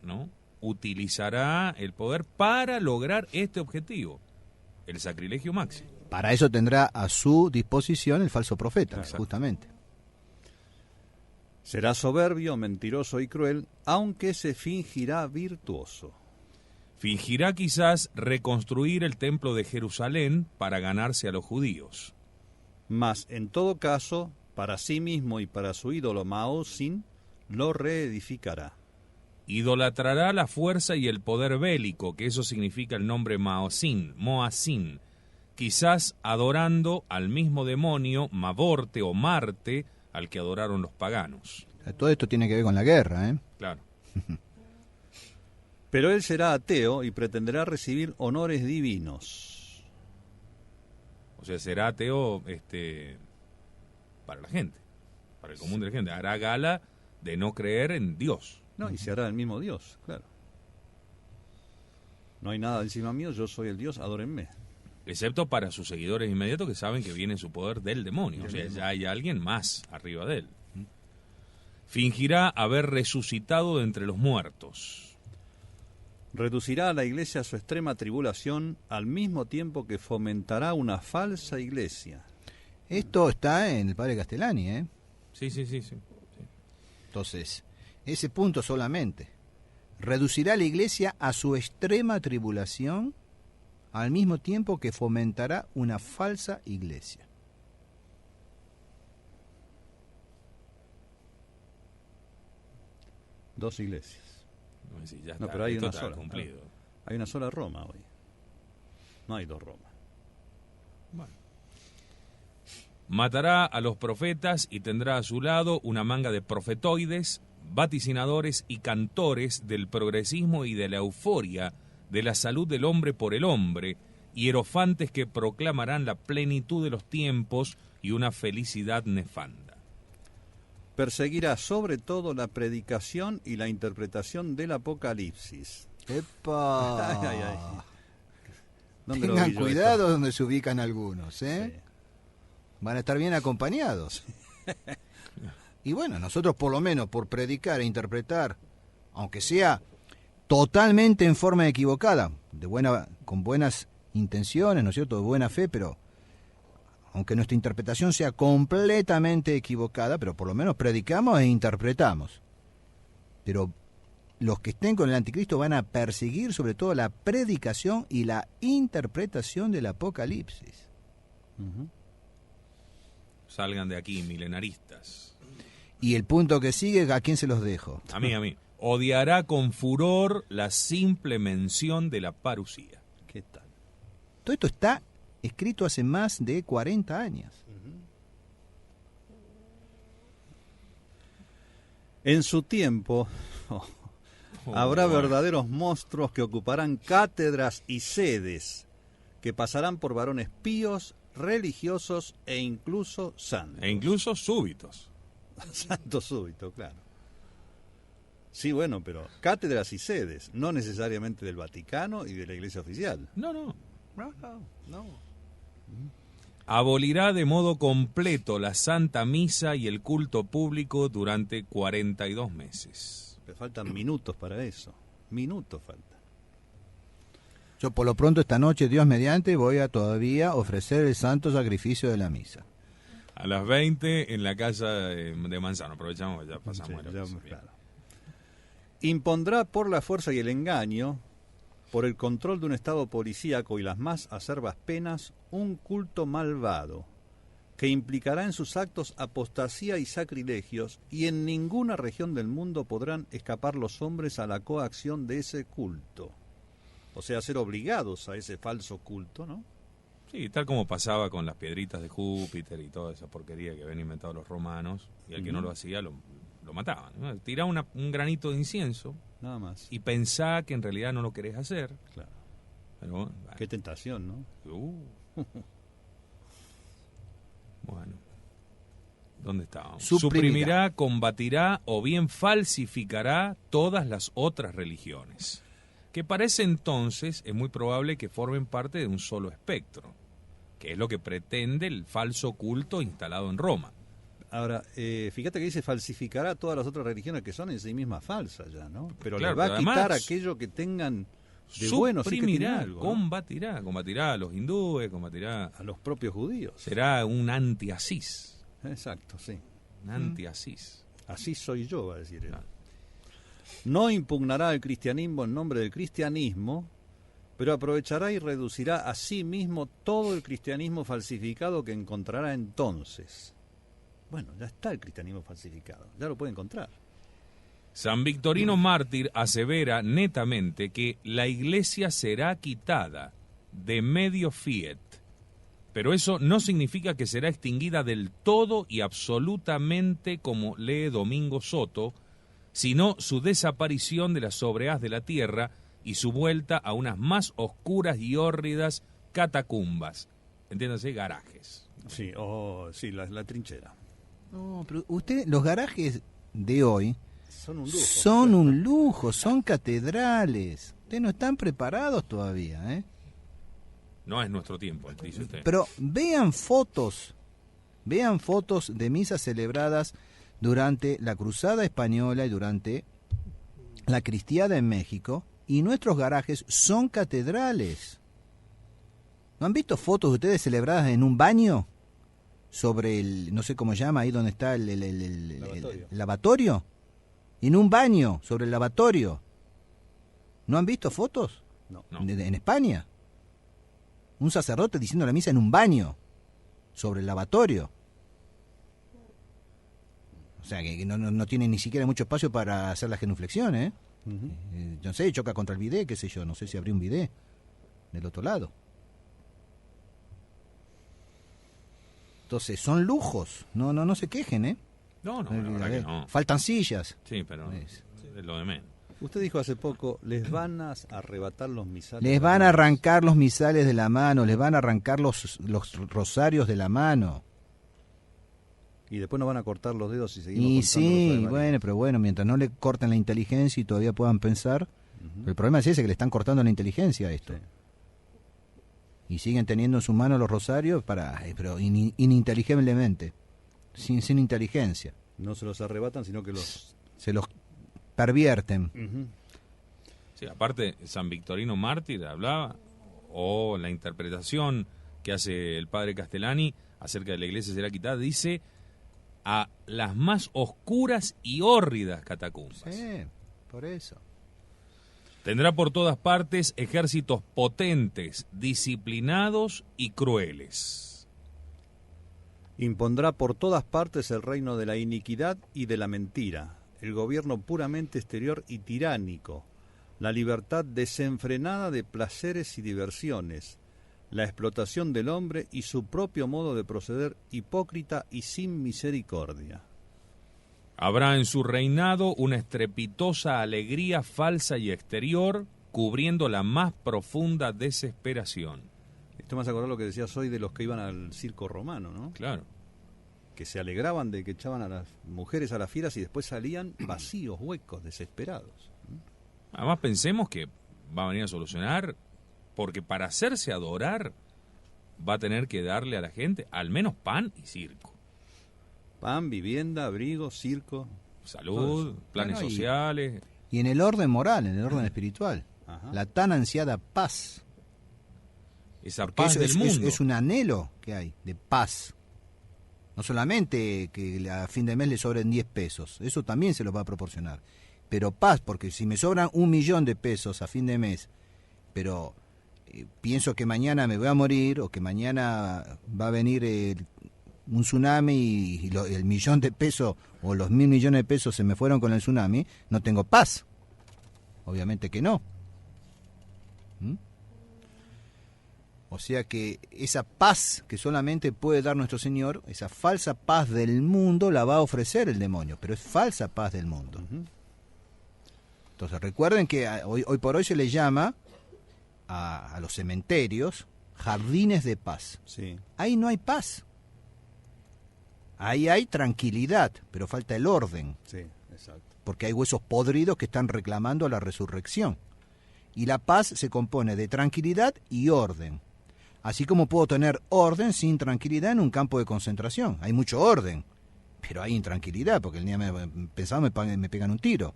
¿no?, utilizará el poder para lograr este objetivo, el sacrilegio máximo. Para eso tendrá a su disposición el falso profeta, Exacto. justamente. Será soberbio, mentiroso y cruel, aunque se fingirá virtuoso. Fingirá quizás reconstruir el templo de Jerusalén para ganarse a los judíos. Mas, en todo caso, para sí mismo y para su ídolo Maosin, lo reedificará. Idolatrará la fuerza y el poder bélico, que eso significa el nombre Moacín, quizás adorando al mismo demonio, Mavorte o Marte, al que adoraron los paganos. Todo esto tiene que ver con la guerra, ¿eh? Claro. Pero él será ateo y pretenderá recibir honores divinos. O sea, será ateo para la gente, para el común de la gente. Hará gala de no creer en Dios. No, y se hará el mismo Dios, claro. No hay nada encima mío, yo soy el Dios, adórenme. Excepto para sus seguidores inmediatos que saben que viene su poder del demonio. O sea, ya hay alguien más arriba de él. Fingirá haber resucitado de entre los muertos. Reducirá a la iglesia a su extrema tribulación al mismo tiempo que fomentará una falsa iglesia. Esto está en el padre Castellani, ¿eh? Sí. Entonces, ese punto solamente. Reducirá la iglesia a su extrema tribulación al mismo tiempo que fomentará una falsa iglesia. Dos iglesias. No, es decir, ya No, está, pero hay esto una está sola. cumplido. Hay una sola Roma hoy. No hay dos Romas. Bueno. Matará a los profetas y tendrá a su lado una manga de profetoides, vaticinadores y cantores del progresismo y de la euforia de la salud del hombre por el hombre, hierofantes que proclamarán la plenitud de los tiempos y una felicidad nefanda. Perseguirá sobre todo la predicación y la interpretación del Apocalipsis. ¡Epa! Ay. ¿Dónde lo Tengan vi yo cuidado esto? donde se ubican algunos, ¿eh? Sí. Van a estar bien acompañados. Y bueno, nosotros por lo menos por predicar e interpretar, aunque sea totalmente en forma equivocada, con buenas intenciones, ¿no es cierto?, de buena fe, pero aunque nuestra interpretación sea completamente equivocada, pero por lo menos predicamos e interpretamos. Pero los que estén con el anticristo van a perseguir sobre todo la predicación y la interpretación del Apocalipsis. Ujú. Salgan de aquí, milenaristas. Y el punto que sigue, ¿a quién se los dejo? A mí. Odiará con furor la simple mención de la parusía. ¿Qué tal? Todo esto está escrito hace más de 40 años. En su tiempo habrá verdaderos monstruos que ocuparán cátedras y sedes, que pasarán por varones píos, religiosos e incluso santos. E incluso súbitos. Santos súbito, claro. Sí, bueno, pero cátedras y sedes, no necesariamente del Vaticano y de la Iglesia Oficial. No. No. Abolirá de modo completo la Santa Misa y el culto público durante 42 meses. Pero faltan minutos para eso. Minutos faltan. Yo por lo pronto esta noche, Dios mediante, voy a todavía ofrecer el santo sacrificio de la misa. A las 20 en la casa de Manzano. Aprovechamos, ya pasamos. Sí, claro. Impondrá por la fuerza y el engaño, por el control de un estado policíaco y las más acerbas penas, un culto malvado, que implicará en sus actos apostasía y sacrilegios, y en ninguna región del mundo podrán escapar los hombres a la coacción de ese culto. O sea, ser obligados a ese falso culto, ¿no? Sí, tal como pasaba con las piedritas de Júpiter y toda esa porquería que habían inventado los romanos, y al que no lo hacía lo mataban, ¿no? Tirá un granito de incienso, nada más, y pensá que en realidad no lo querés hacer. Claro. Pero, bueno, qué tentación, ¿no? Bueno, ¿dónde estábamos? Suprimirá, combatirá o bien falsificará todas las otras religiones, que para ese entonces es muy probable que formen parte de un solo espectro, que es lo que pretende el falso culto instalado en Roma. Ahora, fíjate que dice falsificará todas las otras religiones que son en sí mismas falsas ya, ¿no? Pero claro, le va a además, quitar aquello que tengan de bueno, sí que tiene algo, ¿no? combatirá a los hindúes, combatirá a los propios judíos. Será un anti-Asís. Exacto, sí. Un anti-Asís. Así soy yo, va a decir él. Claro. No impugnará el cristianismo en nombre del cristianismo, pero aprovechará y reducirá a sí mismo todo el cristianismo falsificado que encontrará entonces. Bueno, ya está el cristianismo falsificado, ya lo puede encontrar. San Victorino Mártir asevera netamente que la iglesia será quitada de medio fiat, pero eso no significa que será extinguida del todo y absolutamente como lee Domingo Soto, sino su desaparición de la sobrehaz de la tierra y su vuelta a unas más oscuras y hórridas catacumbas, entiéndase, garajes. Sí, sí, la trinchera. No, pero los garajes de hoy son un lujo, son catedrales. Ustedes no están preparados todavía, ¿eh? No es nuestro tiempo, dice usted. Pero vean fotos de misas celebradas durante la Cruzada Española y durante la Cristiada en México, y nuestros garajes son catedrales. ¿No han visto fotos de ustedes celebradas en un baño? Sobre el, no sé cómo se llama, ahí donde está el lavatorio. En un baño, sobre el lavatorio. ¿No han visto fotos? No. En España. Un sacerdote diciendo la misa en un baño, sobre el lavatorio. O sea, que no tiene ni siquiera mucho espacio para hacer la genuflexión, ¿eh? Uh-huh. No sé, choca contra el bidet, qué sé yo, no sé si habría un bidet del otro lado. Entonces, son lujos, no se quejen, ¿eh? No, la verdad que no. Faltan sillas. Sí, pero es lo de menos. Usted dijo hace poco, les van a arrebatar los misales. Les van a arrancar los misales de la mano, les van a arrancar los rosarios de la mano. Y después nos van a cortar los dedos y seguimos. Y sí, bueno, mientras no le corten la inteligencia y todavía puedan pensar. Uh-huh. El problema es ese, que le están cortando la inteligencia a esto. Sí. Y siguen teniendo en sus manos los rosarios pero ininteligiblemente, sin inteligencia. No se los arrebatan, sino que se los pervierten. Uh-huh. Sí, aparte, San Victorino Mártir hablaba, o la interpretación que hace el padre Castellani acerca de la iglesia será quitada, dice a las más oscuras y hórridas catacumbas. Sí, por eso. Tendrá por todas partes ejércitos potentes, disciplinados y crueles. Impondrá por todas partes el reino de la iniquidad y de la mentira, el gobierno puramente exterior y tiránico, la libertad desenfrenada de placeres y diversiones, la explotación del hombre y su propio modo de proceder hipócrita y sin misericordia. Habrá en su reinado una estrepitosa alegría falsa y exterior, cubriendo la más profunda desesperación. Esto me hace acordar lo que decías hoy de los que iban al circo romano, ¿no? Claro. Que se alegraban de que echaban a las mujeres a las fieras y después salían vacíos, huecos, desesperados. Además pensemos que va a venir a solucionar, porque para hacerse adorar va a tener que darle a la gente al menos pan y circo. Pan, vivienda, abrigo, circo. salud, planes Bueno, sociales. Y en el orden moral, en el orden espiritual. Ajá. La tan ansiada paz. Esa Porque paz eso del mundo. es un anhelo que hay de paz. No solamente que a fin de mes le sobren 10 pesos, eso también se los va a proporcionar. Pero paz, porque si me sobran 1 millón de pesos a fin de mes, pero pienso que mañana me voy a morir o que mañana va a venir un tsunami y el millón de pesos o los 1.000 millones de pesos se me fueron con el tsunami, no tengo paz. Obviamente que no. ¿Mm? O sea que esa paz que solamente puede dar nuestro Señor, esa falsa paz del mundo la va a ofrecer el demonio, pero es falsa paz del mundo. Ujú. Entonces recuerden que hoy por hoy se le llama a los cementerios jardines de paz. Sí. Ahí no hay paz. Ahí hay tranquilidad, pero falta el orden, Sí, exacto. porque hay huesos podridos que están reclamando la resurrección. Y la paz se compone de tranquilidad y orden. Así como puedo tener orden sin tranquilidad en un campo de concentración. Hay mucho orden, pero hay intranquilidad, porque el día pensaba me pegan un tiro.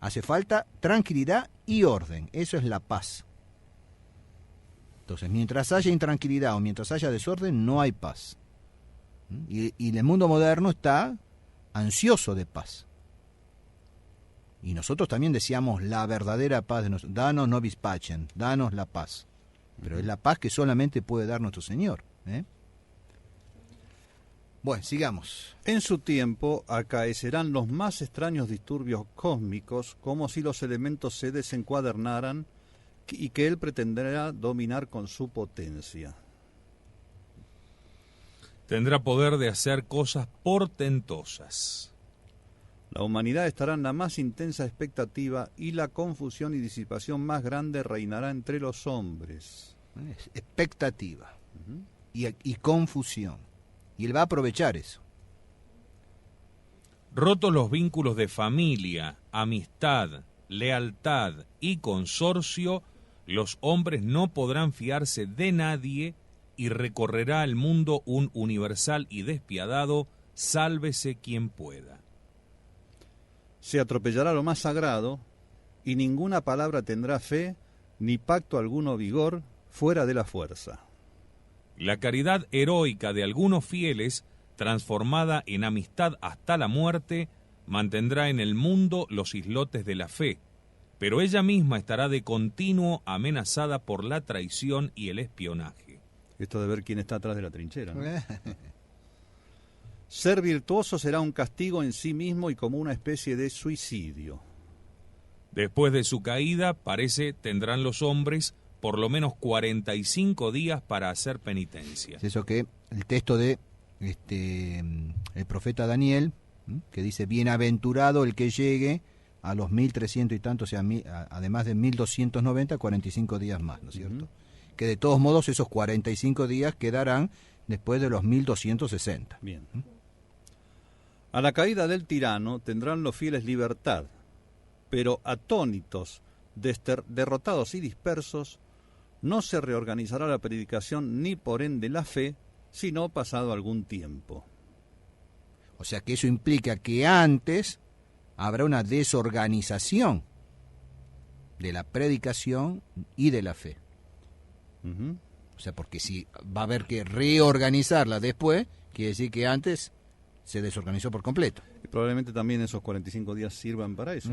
Hace falta tranquilidad y orden. Eso es la paz. Entonces, mientras haya intranquilidad o mientras haya desorden, no hay paz. Y el mundo moderno está ansioso de paz. Y nosotros también deseamos la verdadera paz de nosotros. Danos nobis pacem, danos la paz. Pero es la paz que solamente puede dar nuestro Señor. Bueno, sigamos. En su tiempo acaecerán los más extraños disturbios cósmicos, como si los elementos se desencuadernaran y que él pretenderá dominar con su potencia. Tendrá poder de hacer cosas portentosas. La humanidad estará en la más intensa expectativa y la confusión y disipación más grande reinará entre los hombres. Expectativa y confusión. Y él va a aprovechar eso. Rotos los vínculos de familia, amistad, lealtad y consorcio, los hombres no podrán fiarse de nadie y recorrerá el mundo un universal y despiadado, sálvese quien pueda. Se atropellará lo más sagrado y ninguna palabra tendrá fe ni pacto alguno vigor fuera de la fuerza. La caridad heroica de algunos fieles, transformada en amistad hasta la muerte, mantendrá en el mundo los islotes de la fe, pero ella misma estará de continuo amenazada por la traición y el espionaje. Esto de ver quién está atrás de la trinchera, ¿no? Ser virtuoso será un castigo en sí mismo y como una especie de suicidio. Después de su caída, parece, tendrán los hombres por lo menos 45 días para hacer penitencia. Es eso que el texto de el profeta Daniel, que dice, bienaventurado el que llegue a los 1300 y tantos, o sea, además de 1290, 45 días más, ¿no es cierto? Que de todos modos esos 45 días quedarán después de los 1260. Bien. A la caída del tirano tendrán los fieles libertad, pero atónitos, derrotados y dispersos, no se reorganizará la predicación ni por ende la fe, sino pasado algún tiempo. O sea que eso implica que antes habrá una desorganización de la predicación y de la fe. O sea, porque si va a haber que reorganizarla después, quiere decir que antes se desorganizó por completo. Y probablemente también esos 45 días sirvan para eso.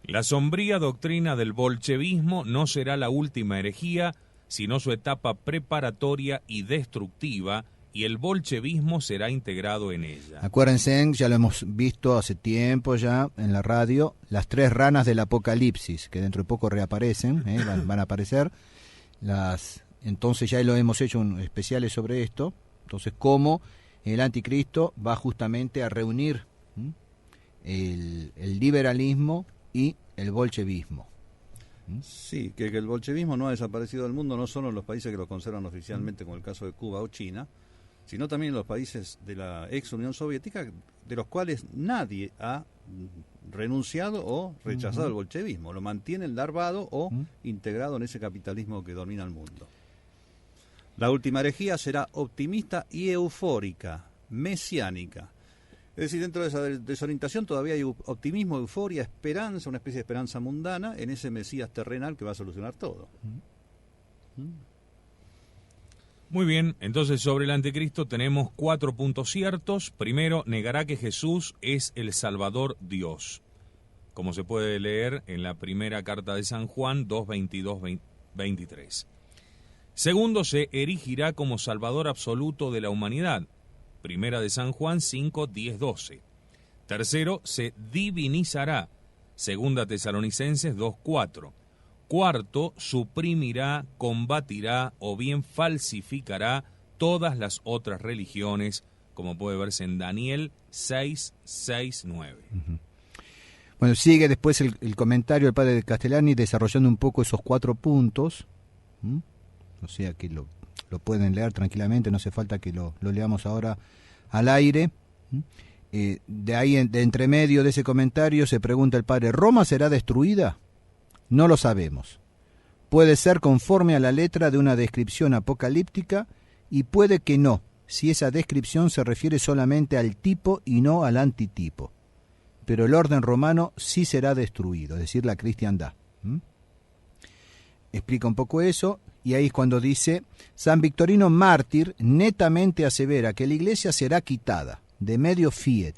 La sombría doctrina del bolchevismo no será la última herejía, sino su etapa preparatoria y destructiva, y el bolchevismo será integrado en ella. Acuérdense, ya lo hemos visto hace tiempo ya en la radio, las 3 ranas del Apocalipsis, que dentro de poco reaparecen, van a aparecer. Entonces ya lo hemos hecho especiales sobre esto. Entonces, cómo el anticristo va justamente a reunir el liberalismo y el bolchevismo. Sí, que el bolchevismo no ha desaparecido del mundo, no solo en los países que lo conservan oficialmente, como el caso de Cuba o China, sino también en los países de la ex Unión Soviética, de los cuales nadie ha renunciado o rechazado el bolchevismo, lo mantienen larvado o integrado en ese capitalismo que domina el mundo. La última herejía será optimista y eufórica, mesiánica. Es decir, dentro de esa desorientación todavía hay optimismo, euforia, esperanza, una especie de esperanza mundana en ese Mesías terrenal que va a solucionar todo. Muy bien, entonces sobre el anticristo tenemos 4 puntos ciertos. Primero, negará que Jesús es el Salvador Dios, como se puede leer en la primera carta de San Juan 2:22-23. Segundo, se erigirá como Salvador absoluto de la humanidad, primera de San Juan 5:10-12. Tercero, se divinizará, segunda Tesalonicenses 2:4. Cuarto, suprimirá, combatirá o bien falsificará todas las otras religiones, como puede verse en Daniel 6:6-9. Bueno, sigue después el comentario del padre Castellani desarrollando un poco esos 4 puntos. O sea que lo pueden leer tranquilamente, no hace falta que lo leamos ahora al aire. De ahí, de entremedio de ese comentario, se pregunta el padre, ¿Roma será destruida? No lo sabemos. Puede ser conforme a la letra de una descripción apocalíptica y puede que no, si esa descripción se refiere solamente al tipo y no al antitipo. Pero el orden romano sí será destruido, es decir, la cristiandad. Explica un poco eso, y ahí es cuando dice, San Victorino Mártir netamente asevera que la iglesia será quitada, de medio fiat,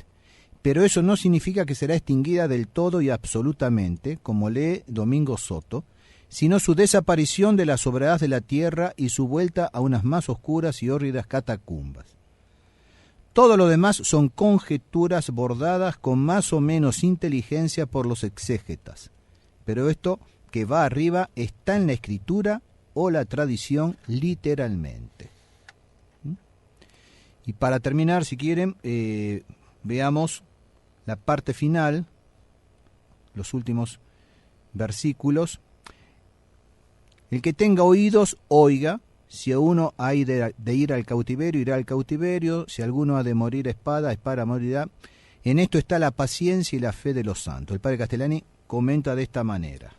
pero eso no significa que será extinguida del todo y absolutamente, como lee Domingo Soto, sino su desaparición de la sobriedad de la tierra y su vuelta a unas más oscuras y hórridas catacumbas. Todo lo demás son conjeturas bordadas con más o menos inteligencia por los exégetas, pero esto que va arriba está en la escritura o la tradición literalmente. Y para terminar, si quieren, veamos la parte final, los últimos versículos. El que tenga oídos, oiga. Si a uno hay de ir al cautiverio, irá al cautiverio. Si alguno ha de morir a espada morirá. En esto está la paciencia y la fe de los santos. El padre Castellani comenta de esta manera.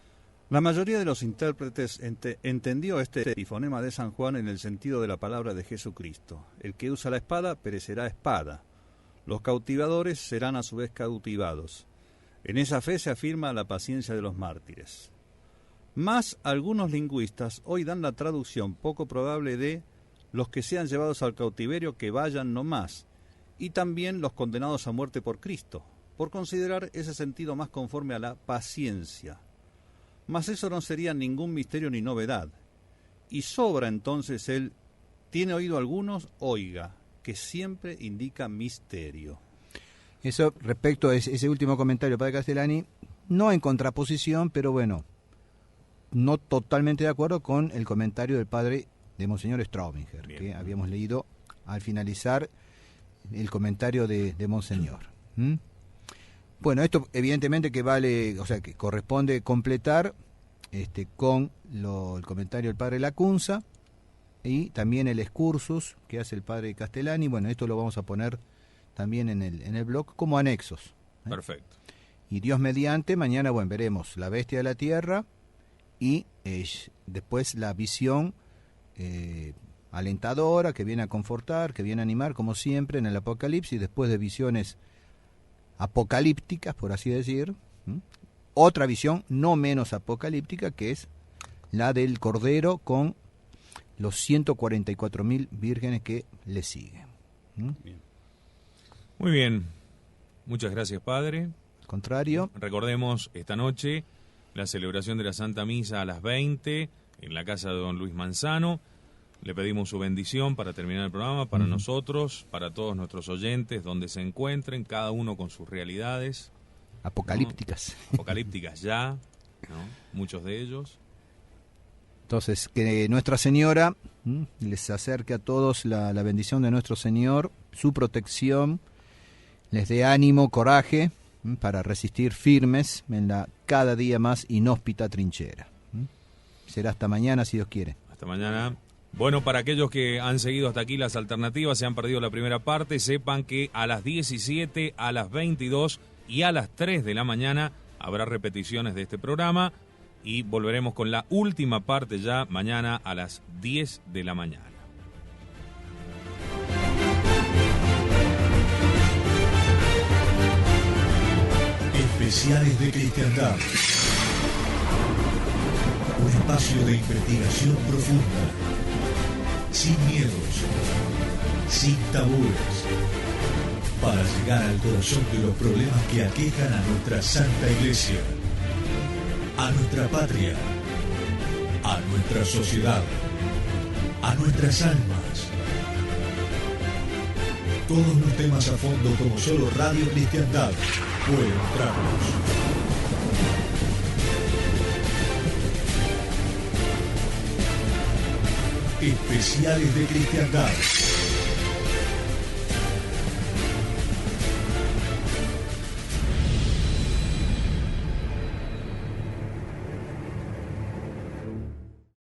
La mayoría de los intérpretes entendió este epifonema de San Juan en el sentido de la palabra de Jesucristo. El que usa la espada perecerá a espada. Los cautivadores serán a su vez cautivados. En esa fe se afirma la paciencia de los mártires. Más algunos lingüistas hoy dan la traducción poco probable de los que sean llevados al cautiverio que vayan no más, y también los condenados a muerte por Cristo, por considerar ese sentido más conforme a la paciencia. Mas eso no sería ningún misterio ni novedad. Y sobra entonces el «tiene oído algunos, oiga», que siempre indica misterio. Eso respecto a ese último comentario, padre Castellani, no en contraposición, pero bueno, no totalmente de acuerdo con el comentario del padre de Monseñor Straubinger, que habíamos leído al finalizar el comentario de Monseñor. Bueno, esto evidentemente que vale, o sea, que corresponde completar con el comentario del padre Lacunza y también el excursus que hace el padre Castellani. Bueno, esto lo vamos a poner también en el blog como anexos. Perfecto. Y Dios mediante, mañana, bueno, veremos la bestia de la tierra y después la visión alentadora que viene a confortar, que viene a animar, como siempre en el Apocalipsis, después de visiones apocalípticas, por así decir. Otra visión no menos apocalíptica, que es la del Cordero con los 144.000 vírgenes que le siguen. Bien. Muy bien. Muchas gracias, padre. Al contrario. Recordemos esta noche la celebración de la Santa Misa a las 20 en la casa de don Luis Manzano. Le pedimos su bendición para terminar el programa, para nosotros, para todos nuestros oyentes, donde se encuentren, cada uno con sus realidades. Apocalípticas. ¿No? Apocalípticas ya, ¿no? Muchos de ellos. Entonces, que Nuestra Señora les acerque a todos la bendición de nuestro Señor, su protección, les dé ánimo, coraje, para resistir firmes en la cada día más inhóspita trinchera. Será hasta mañana, si Dios quiere. Hasta mañana. Bueno, para aquellos que han seguido hasta aquí las alternativas, se han perdido la primera parte, sepan que a las 17, a las 22 y a las 3 de la mañana habrá repeticiones de este programa y volveremos con la última parte ya mañana a las 10 de la mañana. Especiales de Cristiandad. Un espacio de investigación profunda, sin miedos, sin tabúes, para llegar al corazón de los problemas que aquejan a nuestra Santa Iglesia, a nuestra patria, a nuestra sociedad, a nuestras almas. Todos los temas a fondo como solo Radio Cristiandad puede mostrarnos. Especiales de Cristiandad.